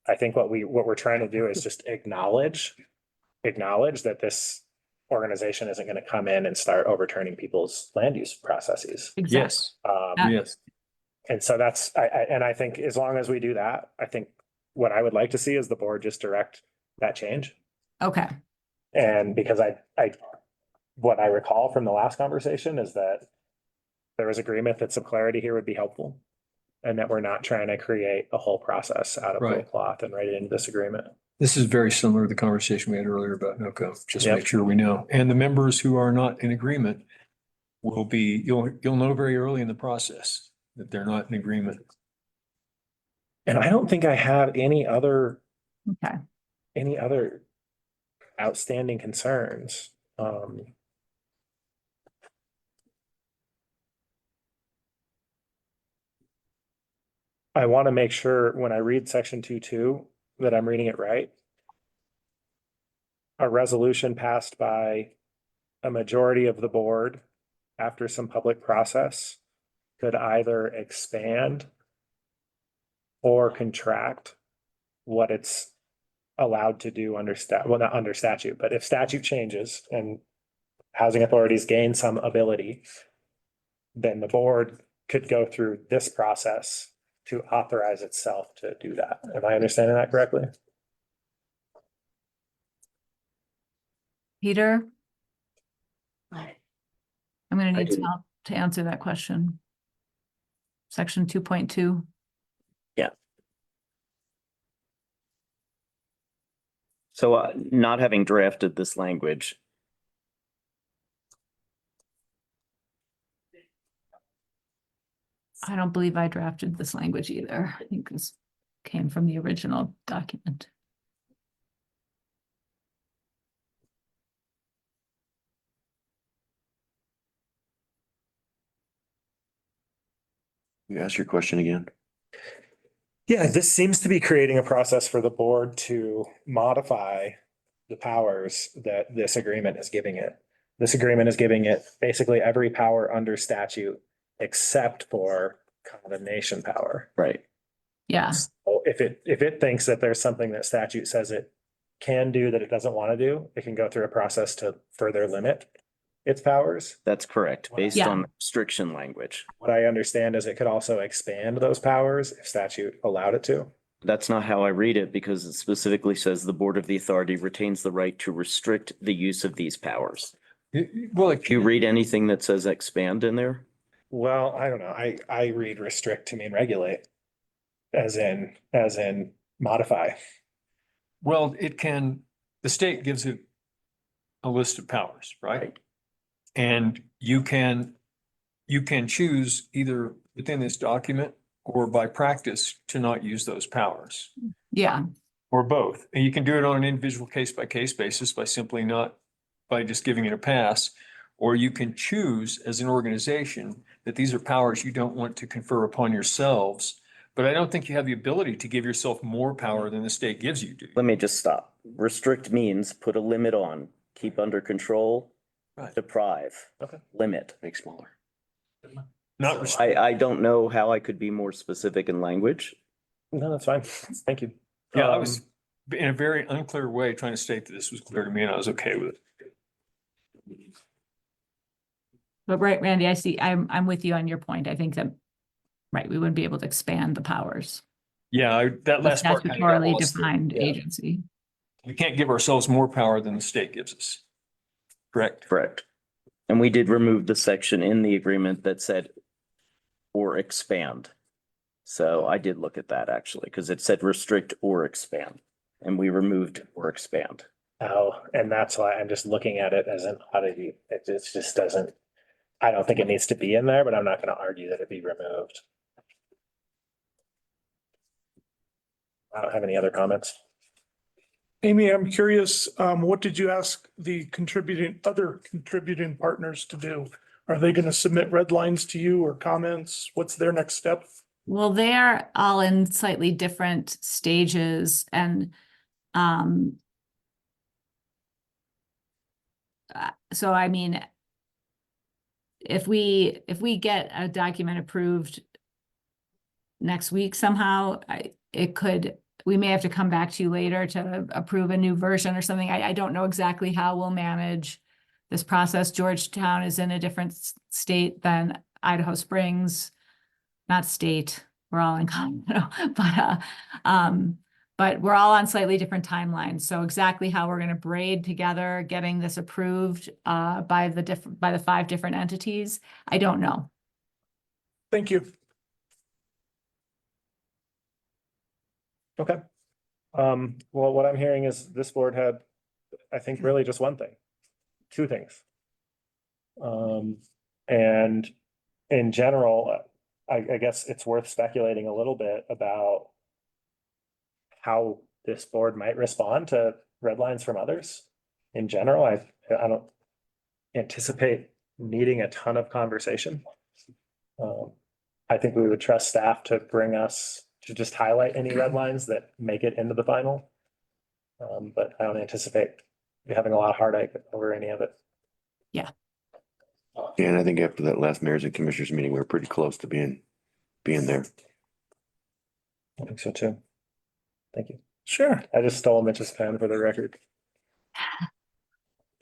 I think what we're trying to do is just acknowledge that this organization isn't going to come in and start overturning people's land use processes. Yes. Yes. And so that's, I think as long as we do that, I think what I would like to see is the board just direct that change. Okay. And because what I recall from the last conversation is that there was agreement that some clarity here would be helpful. And that we're not trying to create a whole process out of whole cloth and write it into this agreement. This is very similar to the conversation we had earlier about NOCO, just Yep. make sure we know. And the members who are not in agreement will be, you'll know very early in the process that they're not in agreement. And I don't think I have any other Okay. outstanding concerns. I want to make sure when I read section 2.2 that I'm reading it right. A resolution passed by a majority of the board after some public process could either expand or contract what it's allowed to do under not under statute, but if statute changes and housing authorities gain some ability, then the board could go through this process to authorize itself to do that. Am I understanding that correctly? Peter? I'm going to I need didn't- help to answer that question. Section 2.2. Yeah. So not having drafted this language, I don't believe I drafted this language either. I think this came from the original document. You ask your question again. Yeah, this seems to be creating a process for the board to modify the powers that this agreement is giving it. This agreement is giving it basically every power under statute except for condemnation power. Right. Yeah. So if it thinks that there's something that statute says it can do that it doesn't want to do, it can go through a process to further limit its powers. That's correct, based Yeah. on restriction language. What I understand is it could also expand those powers if statute allowed it to. That's not how I read it because it specifically says the Board of the Authority retains the right to restrict the use of these powers. Well, Do you read anything that says expand in there? Well, I don't know. I read restrict to mean regulate, as in modify. well, it can, the state gives it a list of powers, right? And you can choose either within this document or by practice to not use those powers, Yeah. or both. And you can do it on an individual case by case basis by simply not, by just giving it a pass. Or you can choose as an organization that these are powers you don't want to confer upon yourselves. But I don't think you have the ability to give yourself more power than the state gives you, do you? Let me just stop. Restrict means put a limit on, keep under control, Right. deprive, Okay. limit. Make smaller. Not restrict. I don't know how I could be more specific in language. No, that's fine. Thank you. Yeah, I was in a very unclear way trying to state that this was clear to me and I was okay with it. But right, Randy, I see, I'm with you on your point. I think that, right, we wouldn't be able to expand the powers. Yeah, that The last part kind of got statutorily lost there. defined Yeah. agency. We can't give ourselves more power than the state gives us. Correct? Correct. And we did remove the section in the agreement that said or expand. So I did look at that actually, because it said restrict or expand. And we removed or expand. Oh, and that's why I'm just looking at it as an oddity. It just doesn't, I don't think it needs to be in there, but I'm not going to argue that it be removed. I don't have any other comments. Amy, I'm curious, what did you ask the other contributing partners to do? Are they gonna submit red lines to you or comments? What's their next step? Well, they're all in slightly different stages and so I mean, if we get a document approved next week somehow, we may have to come back to you later to approve a new version or something. I don't know exactly how we'll manage this process. Georgetown is in a different state than Idaho Springs, not state, we're all in Colorado, but we're all on slightly different timelines. So exactly how we're going to braid together getting this approved by the 5 different entities, I don't know. Thank you. Okay. Well, what I'm hearing is this board had, I think, really just one thing, 2 things. And in general, I guess it's worth speculating a little bit about how this board might respond to red lines from others. In general, I don't anticipate needing a ton of conversation. I think we would trust staff to bring us to just highlight any red lines that make it into the final. But I don't anticipate having a lot of heartache over any of it. Yeah. Yeah, and I think after that last mayors and commissioners meeting, we were pretty close to being there. I think so too. Thank you. Sure. I just stole Mitch's pen for the record.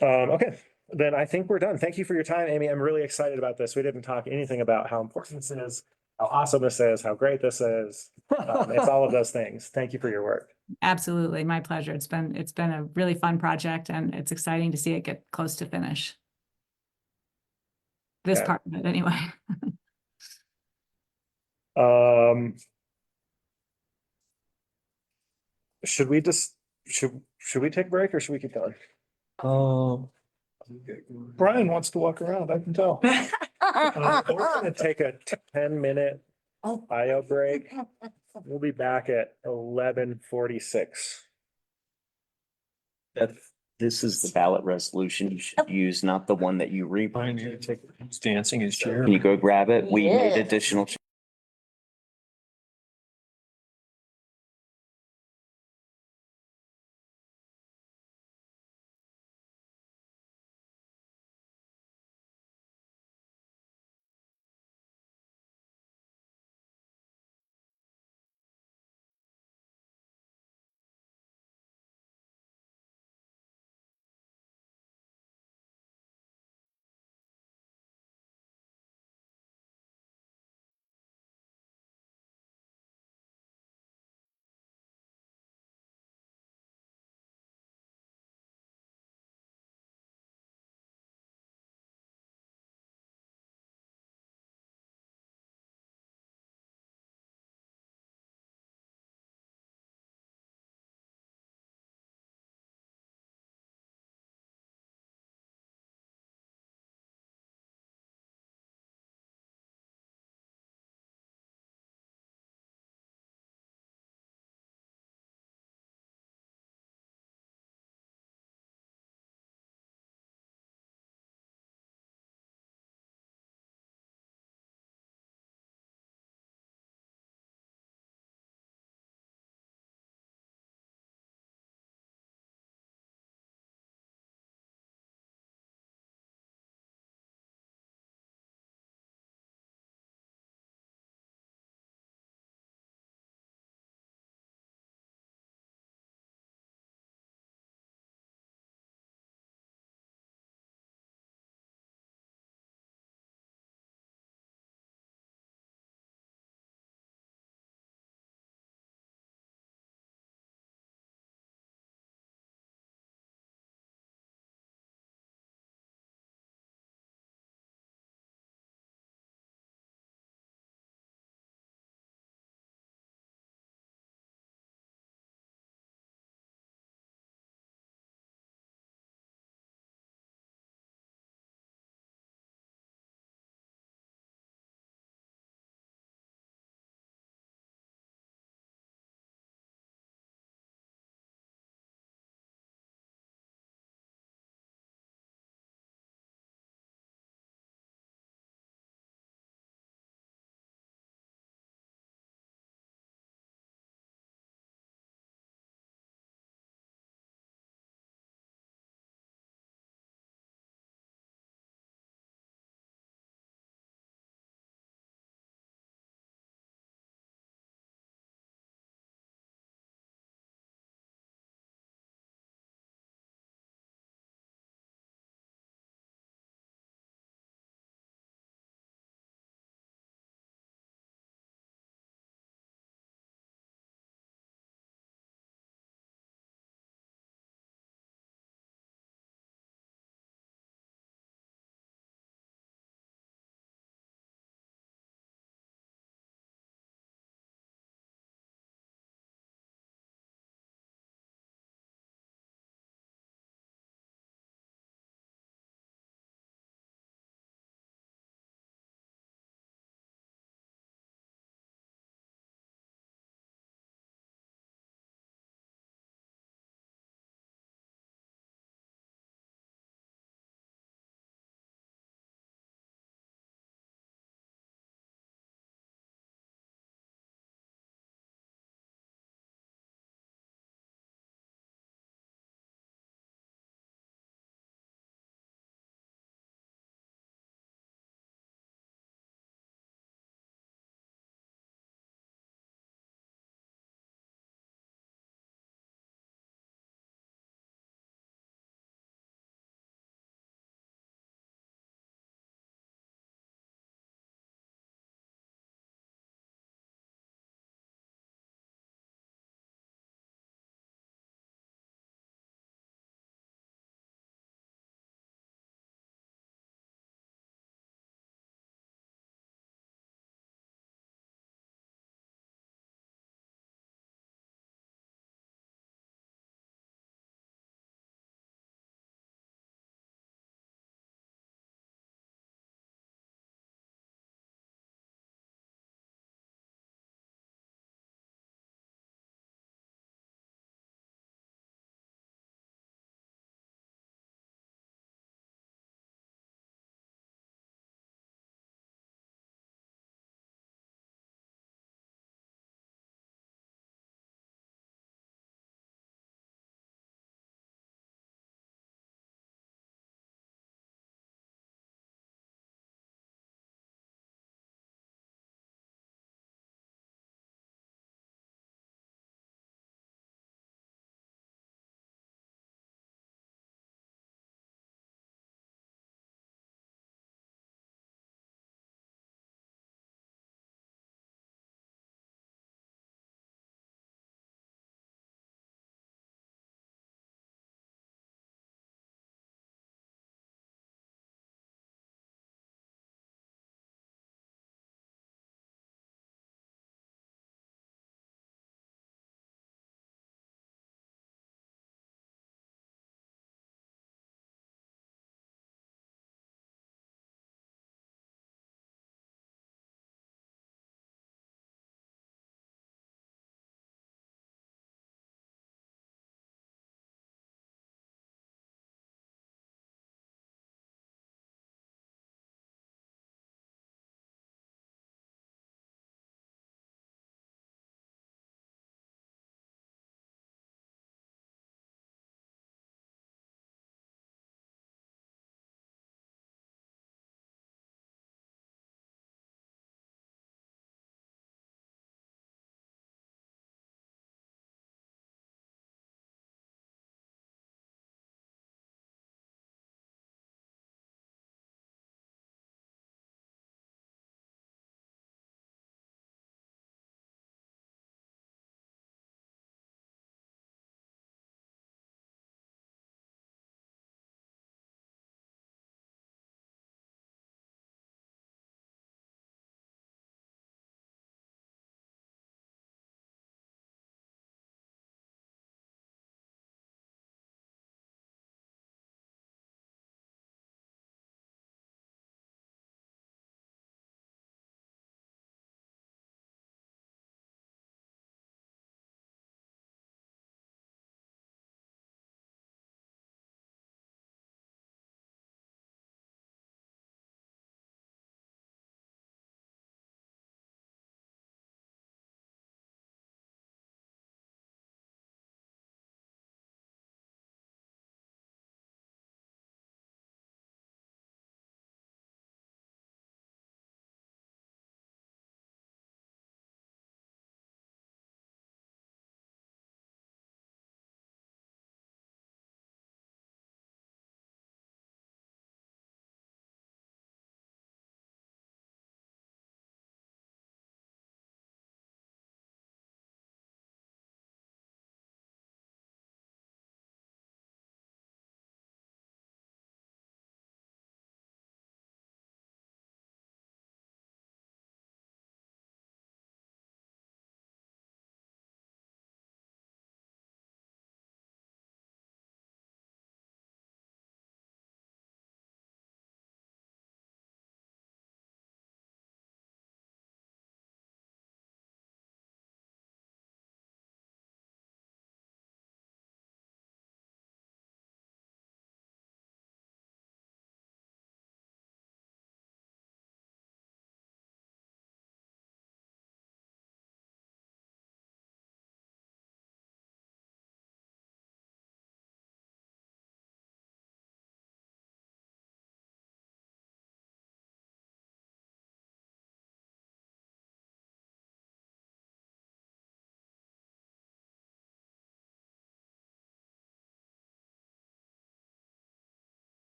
Okay, then I think we're done. Thank you for your time, Amy. I'm really excited about this. We didn't talk anything about how important this is, how awesome this is, how great this is. It's all of those things. Thank you for your work. Absolutely, my pleasure. It's been a really fun project and it's exciting to see it get close to finish. This Okay. part of it anyway. Should we take a break or should we keep going? Brian wants to walk around, I can tell. We're gonna take a 10-minute bio break. We'll be back at 11:46. This is the ballot resolution you should use, not the one that you read. I need to take, he's dancing his chair. Can you go grab it? We made additional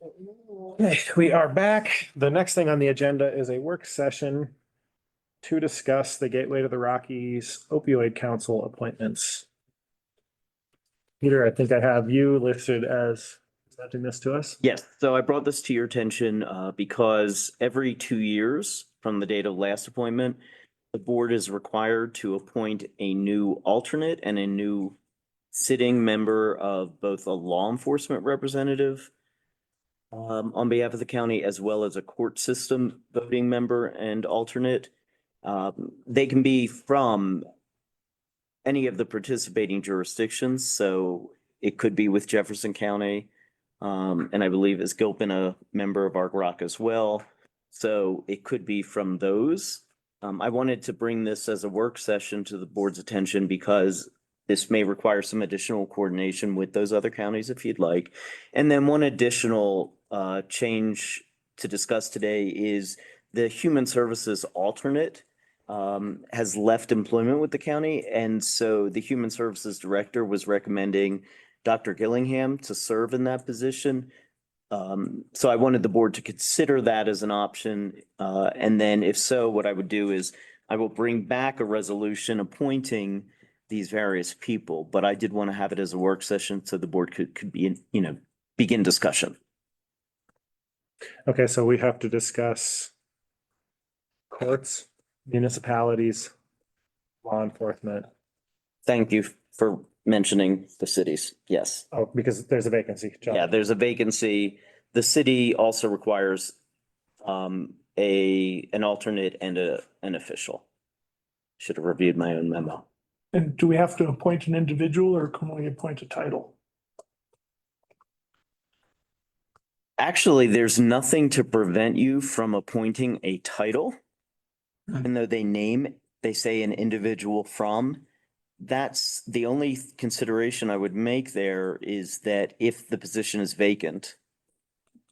Okay, we are back. The next thing on the agenda is a work session to discuss the Gateway to the Rockies Opioid Council appointments. Peter, I think I have you listed as presenting this to us. Yes, so I brought this to your attention because every 2 years from the date of last appointment, the board is required to appoint a new alternate and a new sitting member of both a law enforcement representative on behalf of the county, as well as a court system voting member and alternate. They can be from any of the participating jurisdictions, so it could be with Jefferson County. And I believe is Gilpin a member of Arc Rock as well. So it could be from those. I wanted to bring this as a work session to the board's attention because this may require some additional coordination with those other counties if you'd like. And then one additional change to discuss today is the Human Services alternate has left employment with the county. And so the Human Services Director was recommending Dr. Gillingham to serve in that position. So I wanted the board to consider that as an option. And then if so, what I would do is I will bring back a resolution appointing these various people, but I did want to have it as a work session so the board could be, begin discussion. Okay, so we have to discuss courts, municipalities, law enforcement. Thank you for mentioning the cities. Yes. Oh, because there's a vacancy. John. Yeah, there's a vacancy. The city also requires an alternate and an official. Should have reviewed my own memo. And do we have to appoint an individual or can we appoint a title? Actually, there's nothing to prevent you from appointing a title. Even though they say an individual from. That's the only consideration I would make there is that if the position is vacant,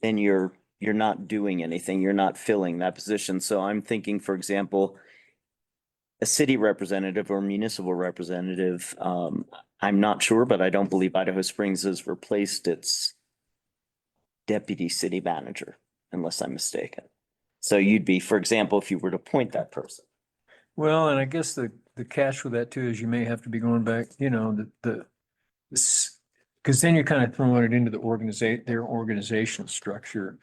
then you're not doing anything. You're not filling that position. So I'm thinking, for example, a city representative or municipal representative. I'm not sure, but I don't believe Idaho Springs has replaced its deputy city manager, unless I'm mistaken. So you'd be, for example, if you were to appoint that person. Well, and I guess the catch with that too is you may have to be going back, because then you're kind of throwing it into their organizational structure.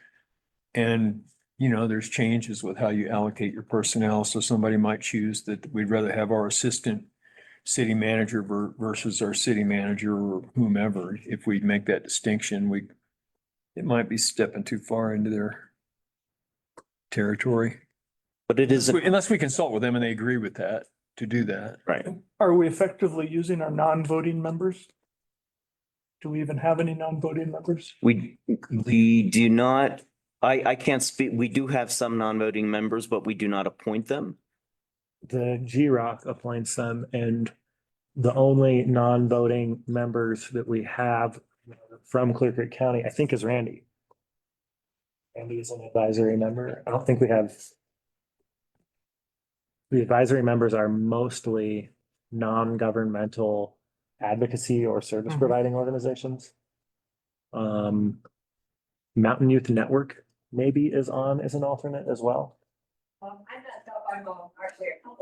And, there's changes with how you allocate your personnel. So somebody might choose that we'd rather have our assistant city manager versus our city manager or whomever. If we make that distinction, it might be stepping too far into their territory. But it is. Unless we consult with them and they agree with that, to do that. Right. Are we effectively using our non-voting members? Do we even have any non-voting members? We do not, I can't speak, we do have some non-voting members, but we do not appoint them. The GROC appoints them, and the only non-voting members that we have from Clear Creek County, I think, is Randy. Randy is an advisory member. I don't think we have. The advisory members are mostly non-governmental advocacy or service providing organizations. Mountain Youth Network maybe is on as an alternate as well.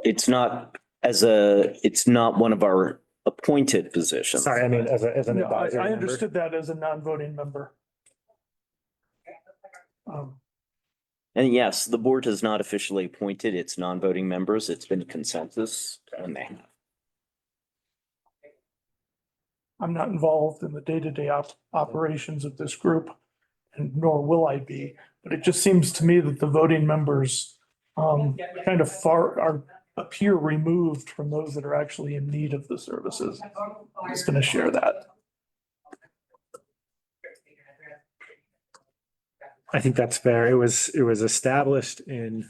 It's not one of our appointed positions. Sorry, I mean, as an No, advisory I member. understood that as a non-voting member. And yes, the board has not officially appointed its non-voting members. It's been consensus and they have. I'm not involved in the day-to-day operations of this group, and nor will I be, but it just seems to me that the voting members kind of appear removed from those that are actually in need of the services. I'm just gonna share that. I think that's fair. It was established in.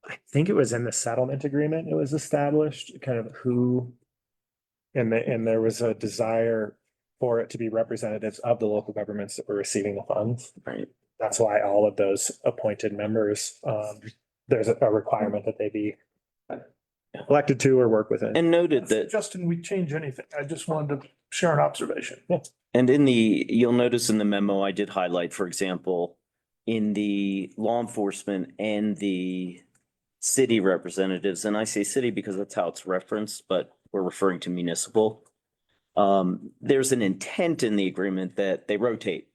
I think it was in the settlement agreement. It was established kind of who. And there was a desire for it to be representatives of the local governments that were receiving the funds. Right. That's why all of those appointed members, there's a requirement that they be elected to or work within. And noted that. Justin, we change anything. I just wanted to share an observation. And you'll notice in the memo, I did highlight, for example, in the law enforcement and the city representatives, and I say city because that's how it's referenced, but we're referring to municipal. There's an intent in the agreement that they rotate.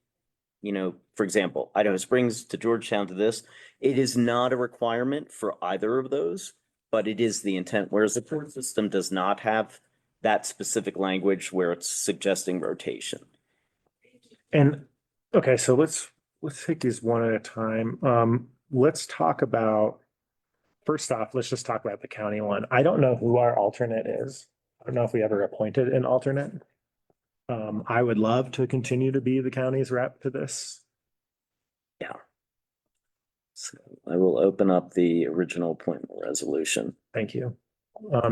You know, for example, Idaho Springs to Georgetown to this. It is not a requirement for either of those, but it is the intent, whereas the court system does not have that specific language where it's suggesting rotation. And, okay, so let's take these one at a time. Let's talk about, first off, let's just talk about the county one. I don't know who our alternate is. I don't know if we ever appointed an alternate. I would love to continue to be the county's rep to this. Yeah. So I will open up the original appointment resolution. Thank you.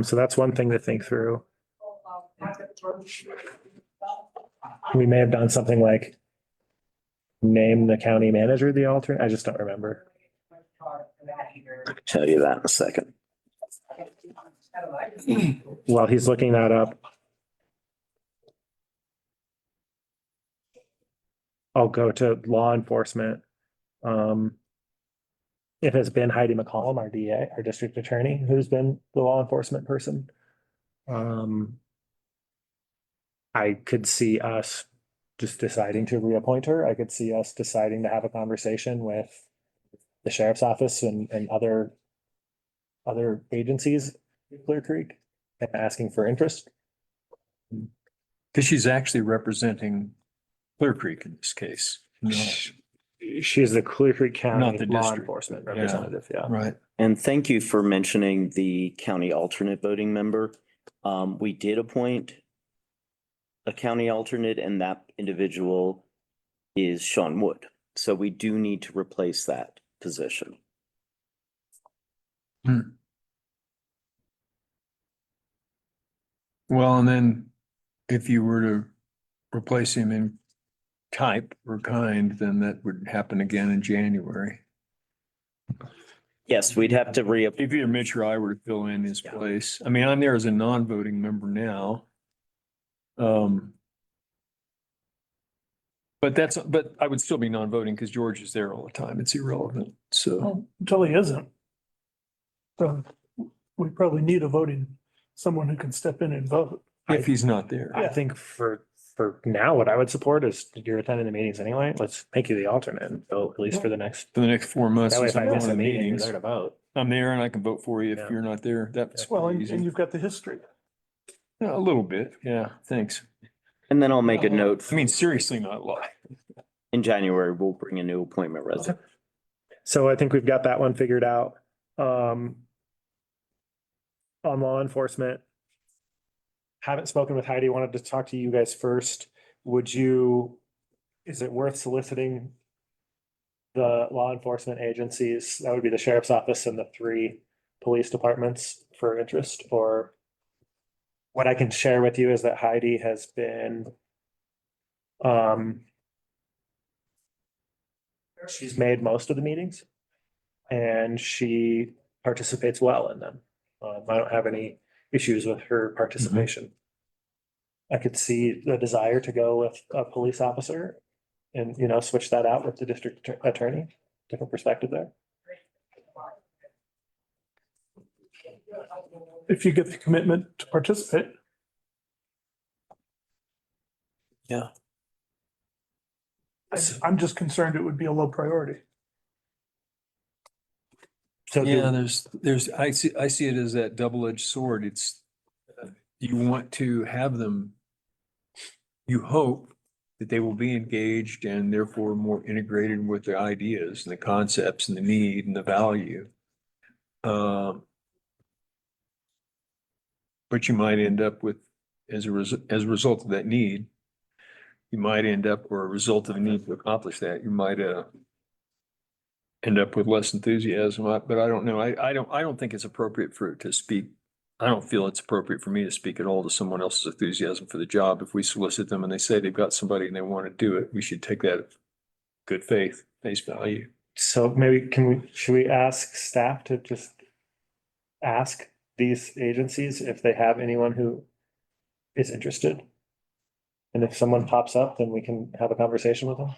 So that's one thing to think through. We may have done something like name the county manager the alternate. I just don't remember. I'll tell you that in a second. While he's looking that up, I'll go to law enforcement. It has been Heidi McCollum, our DA, our district attorney, who's been the law enforcement person. I could see us just deciding to reappoint her. I could see us deciding to have a conversation with the sheriff's office and other agencies in Clear Creek and asking for interest. Because she's actually representing Clear Creek in this case. She is the Clear Creek Not County the law district. enforcement representative, yeah. Right. And thank you for mentioning the county alternate voting member. We did appoint a county alternate, and that individual is Sean Wood. So we do need to replace that position. Well, and then if you were to replace him in type or kind, then that would happen again in January. Yes, we'd have to If either Mitch or I were to fill in his place. I mean, I'm there as a non-voting member now. But I would still be non-voting because George is there all the time. It's irrelevant. So Well, until he isn't. So we probably need someone who can step in and vote. if he's not there. I think for now, what I would support is you're attending the meetings anyway. Let's make you the alternate, so at least for the next. For the next 4 months. That way, if since I'm I miss going a to meeting, you're meetings, there to vote. I'm there and I can vote for you if Yeah. you're not there. That's Well, pretty and easy. you've got the history. Yeah, a little bit. Yeah, thanks. And then I'll make a note. I mean, seriously, not a lot. In January, we'll bring a new appointment resolution. So I think we've got that one figured out. On law enforcement. Haven't spoken with Heidi, wanted to talk to you guys first. Is it worth soliciting the law enforcement agencies? That would be the sheriff's office and the 3 police departments for interest, or what I can share with you is that Heidi has been she's made most of the meetings and she participates well in them. I don't have any issues with her participation. I could see the desire to go with a police officer and, switch that out with the district attorney, different perspective there. If you get the commitment to participate. Yeah. I'm just concerned it would be a low priority. So Yeah, I see it as that double-edged sword. It's, you want to have them, you hope that they will be engaged and therefore more integrated with the ideas and the concepts and the need and the value. But you might end up with, as a result of that need, you might end up, or a result of the need to accomplish that, you might end up with less enthusiasm. But I don't know. I don't think it's appropriate for it to speak. I don't feel it's appropriate for me to speak at all to someone else's enthusiasm for the job. If we solicit them and they say they've got somebody and they want to do it, we should take that at good faith, face value. So maybe should we ask staff to just ask these agencies if they have anyone who is interested? And if someone pops up, then we can have a conversation with them.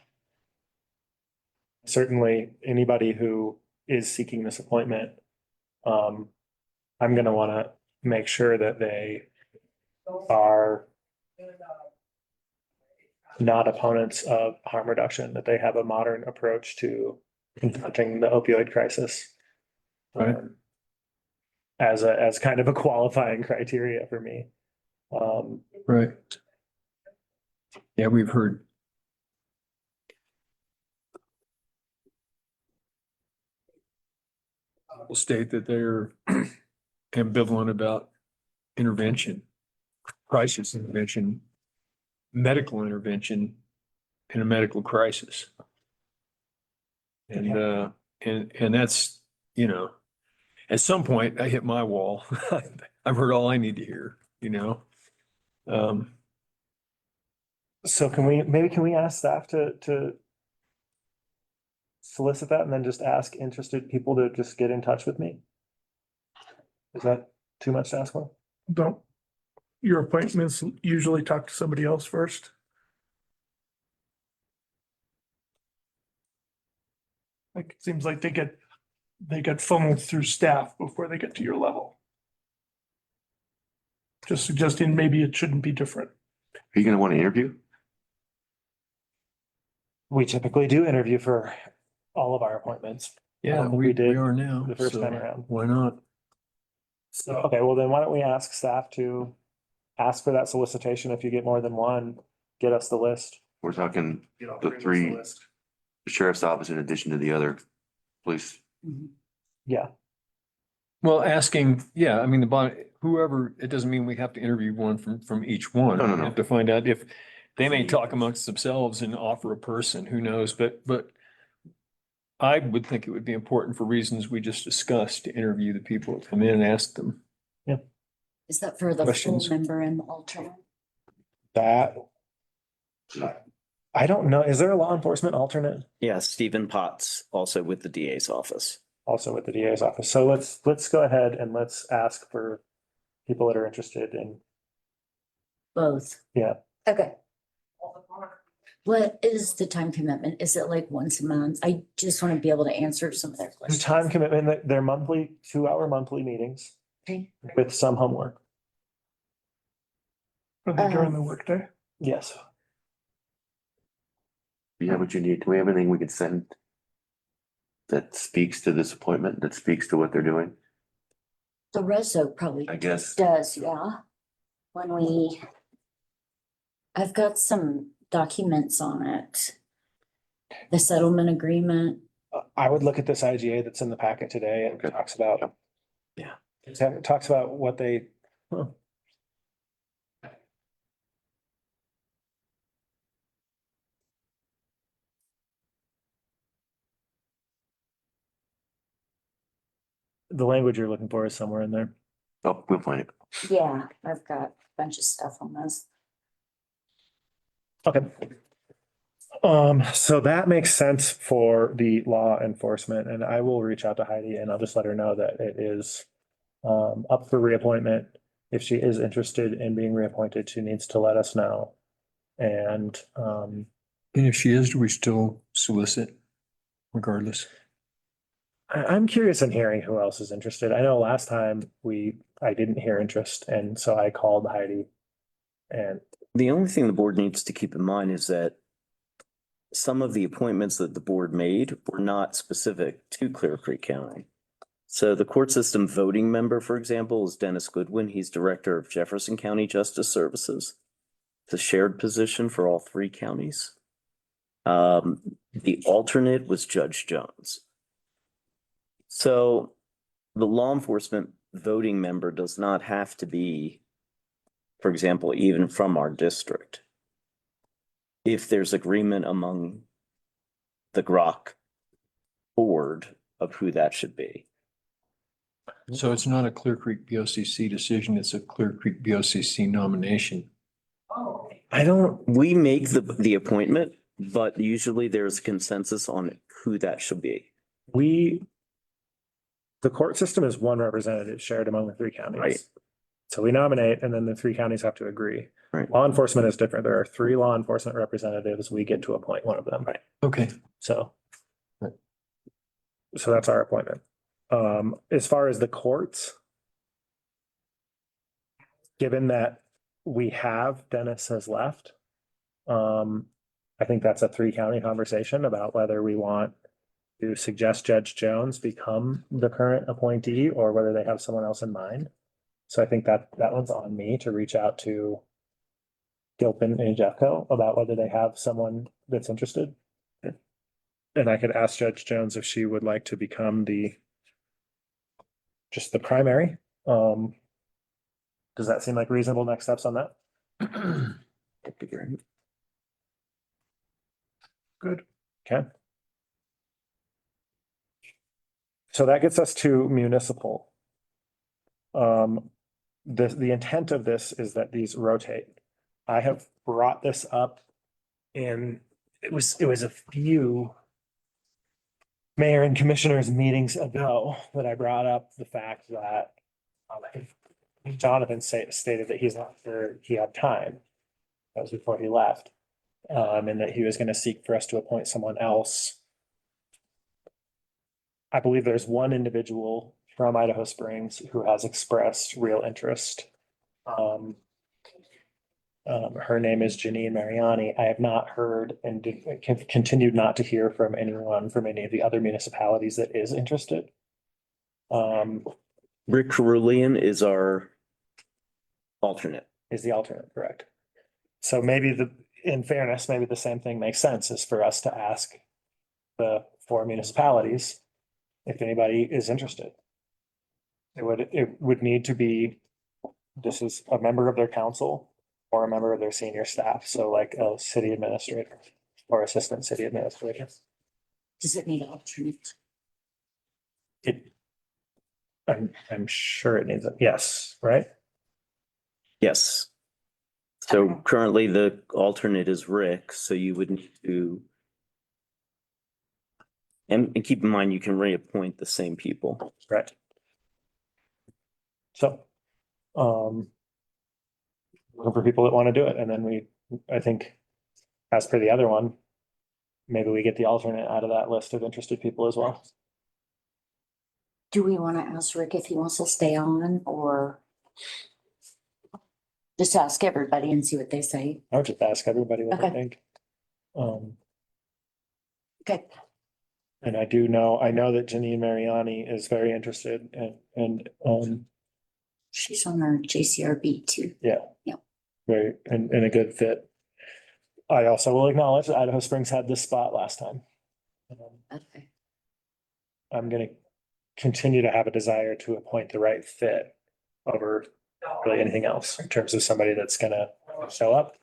Certainly, anybody who is seeking this appointment, I'm gonna wanna make sure that they are not opponents of harm reduction, that they have a modern approach to confronting the opioid crisis. Right. As kind of a qualifying criteria for me. Right. Yeah, we've heard. People state that they're ambivalent about intervention, crisis intervention, medical intervention in a medical crisis. And that's, you know, at some point I hit my wall. I've heard all I need to hear, you know? So can we ask staff to solicit that and then just ask interested people to just get in touch with me? Is that too much to ask for? Don't your appointments usually talk to somebody else first? Like, it seems like they get funneled through staff before they get to your level. Just suggesting maybe it shouldn't be different. Are you gonna want to interview? We typically do interview for all of our appointments. Yeah, we we did are now. the first so time around. Why not? So, okay, well then why don't we ask staff to ask for that solicitation? If you get more than one, get us the list. We're talking You know, the bring us three, list. the sheriff's office in addition to the other police. Yeah, Well, asking, yeah, I mean, the bond, whoever, it doesn't mean we have to interview one from each one. No. We have to find out if they may talk amongst themselves and offer a person, who knows, but I would think it would be important for reasons we just discussed to interview the people that come in and ask them. Is that for the full Questions? member and the alternate? that. I don't know. Is there a law enforcement alternate Yeah, Stephen Potts, also with the DA's office. also with the DA's office? So let's go ahead and let's ask for people that are interested in, Both. yeah. Okay. What is the time commitment? Is it like once a month? I just want to be able to answer some of their The questions. time commitment, they're monthly, 2-hour monthly meetings Okay. with some homework. Are they during the workday? Yes. You have what you need. Do we have anything we could send that speaks to this appointment, that speaks to what they're doing? The reso probably I guess. does, yeah. I've got some documents on it. The settlement agreement. I would look at this IGA that's in the packet today and Okay. talks about. Yeah. It talks about what they. The language you're looking for is somewhere in there. Oh, we'll find it. Yeah, I've got a bunch of stuff on this. Okay. So that makes sense for the law enforcement, and I will reach out to Heidi and I'll just let her know that it is up for reappointment. If she is interested in being reappointed, she needs to let us know. And And if she is, do we still solicit regardless? I'm curious in hearing who else is interested. I know last time I didn't hear interest, and so I called Heidi. And The only thing the board needs to keep in mind is that some of the appointments that the board made were not specific to Clear Creek County. So the court system voting member, for example, is Dennis Goodwin. He's Director of Jefferson County Justice Services. It's a shared position for all three counties. The alternate was Judge Jones. So the law enforcement voting member does not have to be, for example, even from our district. If there's agreement among the GROC board of who that should be. So it's not a Clear Creek BOCC decision, it's a Clear Creek BOCC nomination. We make the appointment, but usually there's consensus on who that should be. the court system is one representative shared among the three counties. Right. So we nominate and then the three counties have to agree. Right. Law enforcement is different. There are three law enforcement representatives. We get to appoint one of them. Right. Okay. So. So that's our appointment. As far as the courts. Given that we have Dennis has left. I think that's a three county conversation about whether we want to suggest Judge Jones become the current appointee or whether they have someone else in mind. So I think that one's on me to reach out to Gilpin and Jeffco about whether they have someone that's interested. And I could ask Judge Jones if she would like to become just the primary. Does that seem like reasonable next steps on that? That'd be great. Good. Okay. So that gets us to municipal. The intent of this is that these rotate. I have brought this up in, it was a few mayor and commissioners meetings ago that I brought up the fact that Jonathan stated that he's not sure he had time. That was before he left. And that he was going to seek for us to appoint someone else. I believe there's one individual from Idaho Springs who has expressed real interest. Her name is Janine Mariani. I have not heard and have continued not to hear from anyone from any of the other municipalities that is interested. Rick Cerulean is our alternate. Is the alternate, correct? So maybe in fairness, maybe the same thing makes sense is for us to ask the four municipalities if anybody is interested. It would need to be, this is a member of their council or a member of their senior staff. So like a city administrator or assistant city administrator. Does it need alternate? I'm sure it needs it. Yes, right? Yes. So currently the alternate is Rick, so you would need to. And keep in mind, you can reappoint the same people. Right. So, looking for people that want to do it, and then I think, as per the other one, maybe we get the alternate out of that list of interested people as well. Do we want to ask Rick if he wants to stay on or just ask everybody and see what they say? I would just ask everybody what they Okay. think. Okay. And I know that Janine Mariani is very interested and She's on our JCRB too. yeah. Yeah. Very, and a good fit. I also will acknowledge that Idaho Springs had this spot last time. Okay. I'm gonna continue to have a desire to appoint the right fit over really anything else in terms of somebody that's gonna show up,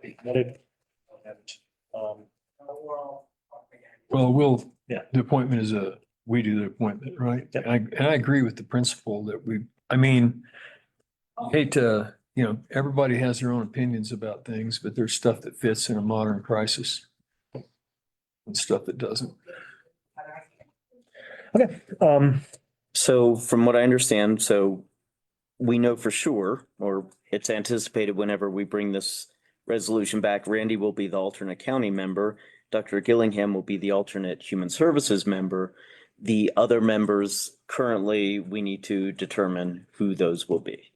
be committed. Well, Yeah. the appointment is we do the appointment, right? Yep. And I agree with the principle that hate to, everybody has their own opinions about things, but there's stuff that fits in a modern crisis. And stuff that doesn't. Okay, So from what I understand, so we know for sure, or it's anticipated whenever we bring this resolution back, Randy will be the alternate county member. Dr. Gillingham will be the alternate human services member. The other members currently, we need to determine who those will be.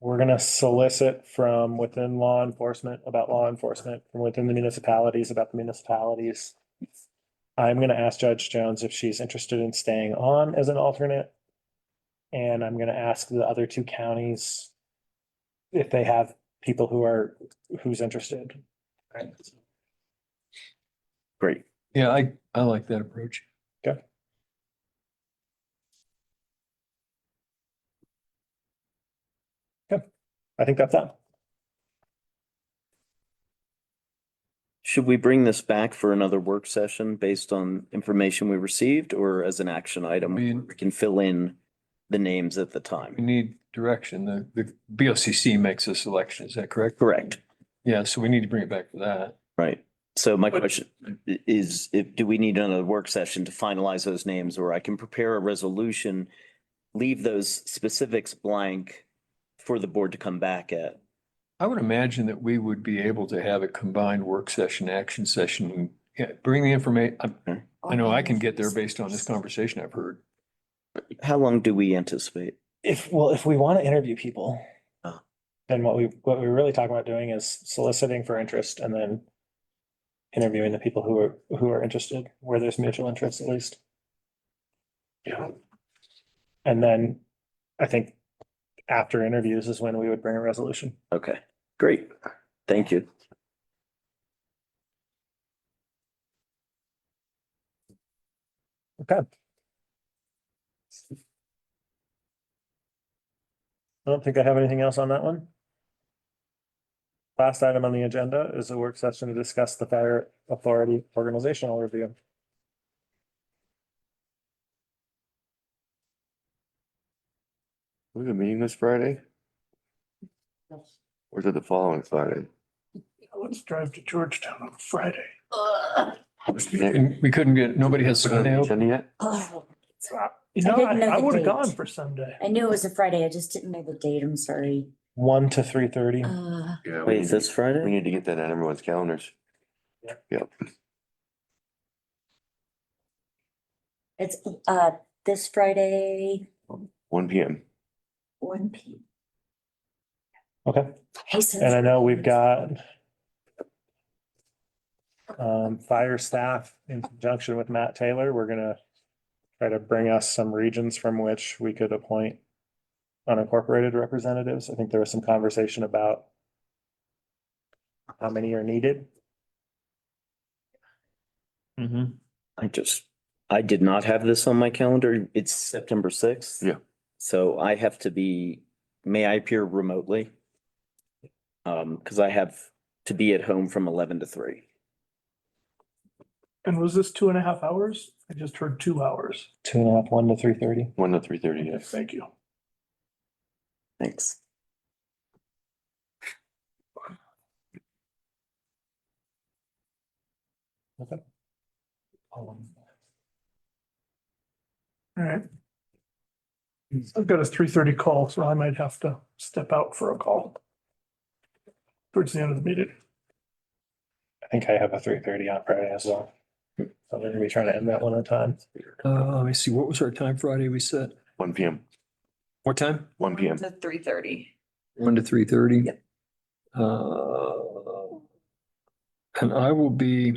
we're gonna solicit from within law enforcement about law enforcement, from within the municipalities about the municipalities. I'm gonna ask Judge Jones if she's interested in staying on as an alternate. And I'm gonna ask the other two counties if they have people who's interested. Okay. Great. Yeah, I like that approach. Okay. Okay, I think that's that. Should we bring this back for another work session based on information we received or as an action item? We can fill in the names at the time. We need direction. The BOCC makes a selection. Is that correct? Correct. Yeah, so we need to bring it back for that. Right. So my question is, do we need another work session to finalize those names, or I can prepare a resolution, leave those specifics blank for the board to come back at. I would imagine that we would be able to have a combined work session, action session, and bring the information. I know I can get there based on this conversation I've heard. How long do we anticipate? If we want to interview people, Oh. then what we really talk about doing is soliciting for interest and then interviewing the people who are interested, where there's mutual interest at least. Yeah. And then I think after interviews is when we would bring a resolution. Okay, great. Thank you. Okay. I don't think I have anything else on that one. Last item on the agenda is a work session to discuss the fire authority organizational review. We have a meeting this Friday? Or is it the following Friday? Let's drive to Georgetown on Friday. We couldn't get, nobody has Sunday open. Agenda yet? Oh, You know, didn't know I the would have date. gone for Sunday. I knew it was a Friday. I just didn't know the date. I'm sorry. 1 to 3:30. Yeah. Wait, is this We Friday? need to get that on everyone's calendars. Yep. It's this Friday, 1 PM. 1 p.m. Okay. Hey, so And I know we've got fire staff in conjunction with Matt Taylor. We're gonna try to bring us some regions from which we could appoint unincorporated representatives. I think there was some conversation about how many are needed. I did not have this on my calendar. It's September 6th. Yeah. So I have to be, may I appear remotely? Because I have to be at home from 11 to 3. And was this 2.5 hours? I just heard 2 hours. 2.5, 1 to 3:30. 1 to 3:30, yes. Thank you. Thanks. Okay. All right. I've got a 3:30 call, so I might have to step out for a call towards the end of the meeting. I think I have a 3:30 on Friday as well. So we're gonna be trying to end that one at a time. Let me see, what was our time Friday we set? 1 PM. What time? 1 PM. To 3:30. 1 to 3:30. And I will be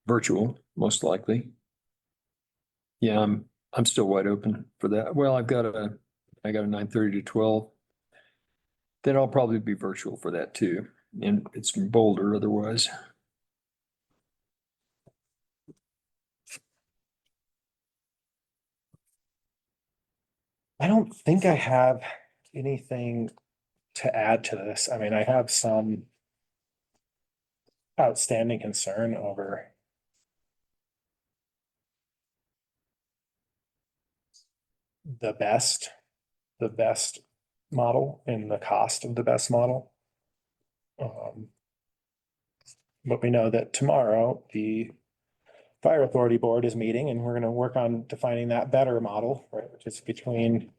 virtual, most likely. Yeah, I'm still wide open for that. Well, I got a 9:30 to 12. Then I'll probably be virtual for that too. And it's from Boulder otherwise. I don't think I have anything to add to this. I mean, I have some outstanding concern over the best model and the cost of the best model. But we know that tomorrow the Fire Authority Board is meeting and we're gonna work on defining that better model, right, which is between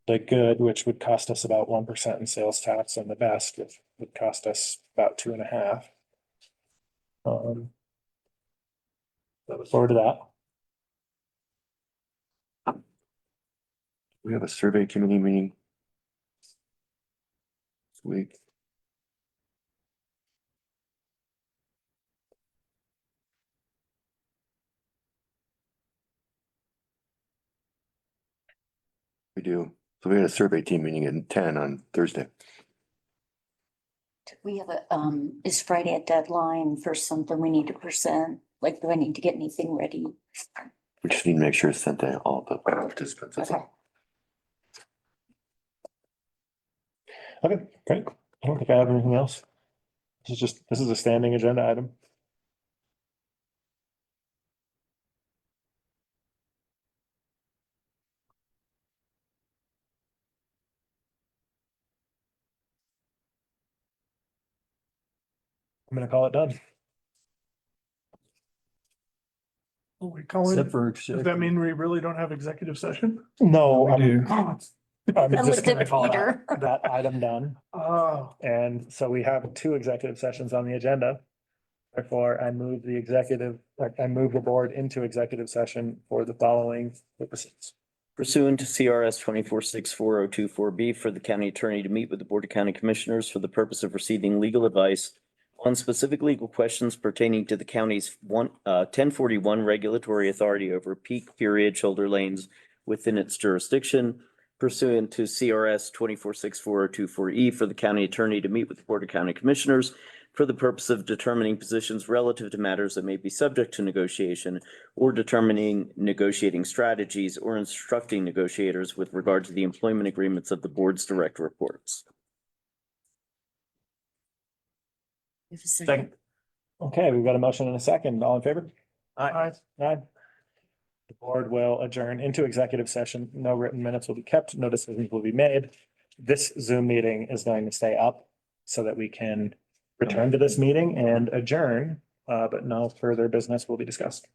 the good, which would cost us about 1% in sales tax, and the best, which would cost us about 2.5%. I look forward to that. We have a survey committee meeting this week. We do. So we had a survey team meeting at 10 on Thursday. We have is Friday a deadline for something we need to present? Like, do I need to get anything ready? We just need to make sure it's sent to all the participants. That's all. Okay, great. I don't think I have anything else. This is a standing agenda item. I'm gonna call it done. Oh, we call it, Except for. does that mean we really don't have executive session? No, We do. Oh, I'm I just looked gonna at call Peter. that item done. Oh, And so we have two executive sessions on the agenda. Therefore, I move the board into executive session for the following purposes. Pursuant to CRS 24640224B for the county attorney to meet with the Board of County Commissioners for the purpose of receiving legal advice on specific legal questions pertaining to the county's 1041 regulatory authority over peak period shoulder lanes within its jurisdiction. Pursuant to CRS 24640224E for the county attorney to meet with the Board of County Commissioners for the purpose of determining positions relative to matters that may be subject to negotiation or determining negotiating strategies or instructing negotiators with regard to the employment agreements of the board's direct reports. Give a second. Okay, we've got a motion and a second. All in favor? Aye. Aye. The board will adjourn into executive session. No written minutes will be kept. No decisions will be made. This Zoom meeting is going to stay up so that we can return to this meeting and adjourn, but no further business will be discussed.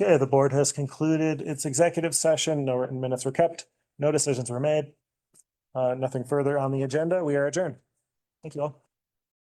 Okay, the board has concluded its executive session. No written minutes were kept. No decisions were made. Nothing further on the agenda. We are adjourned. Thank you all.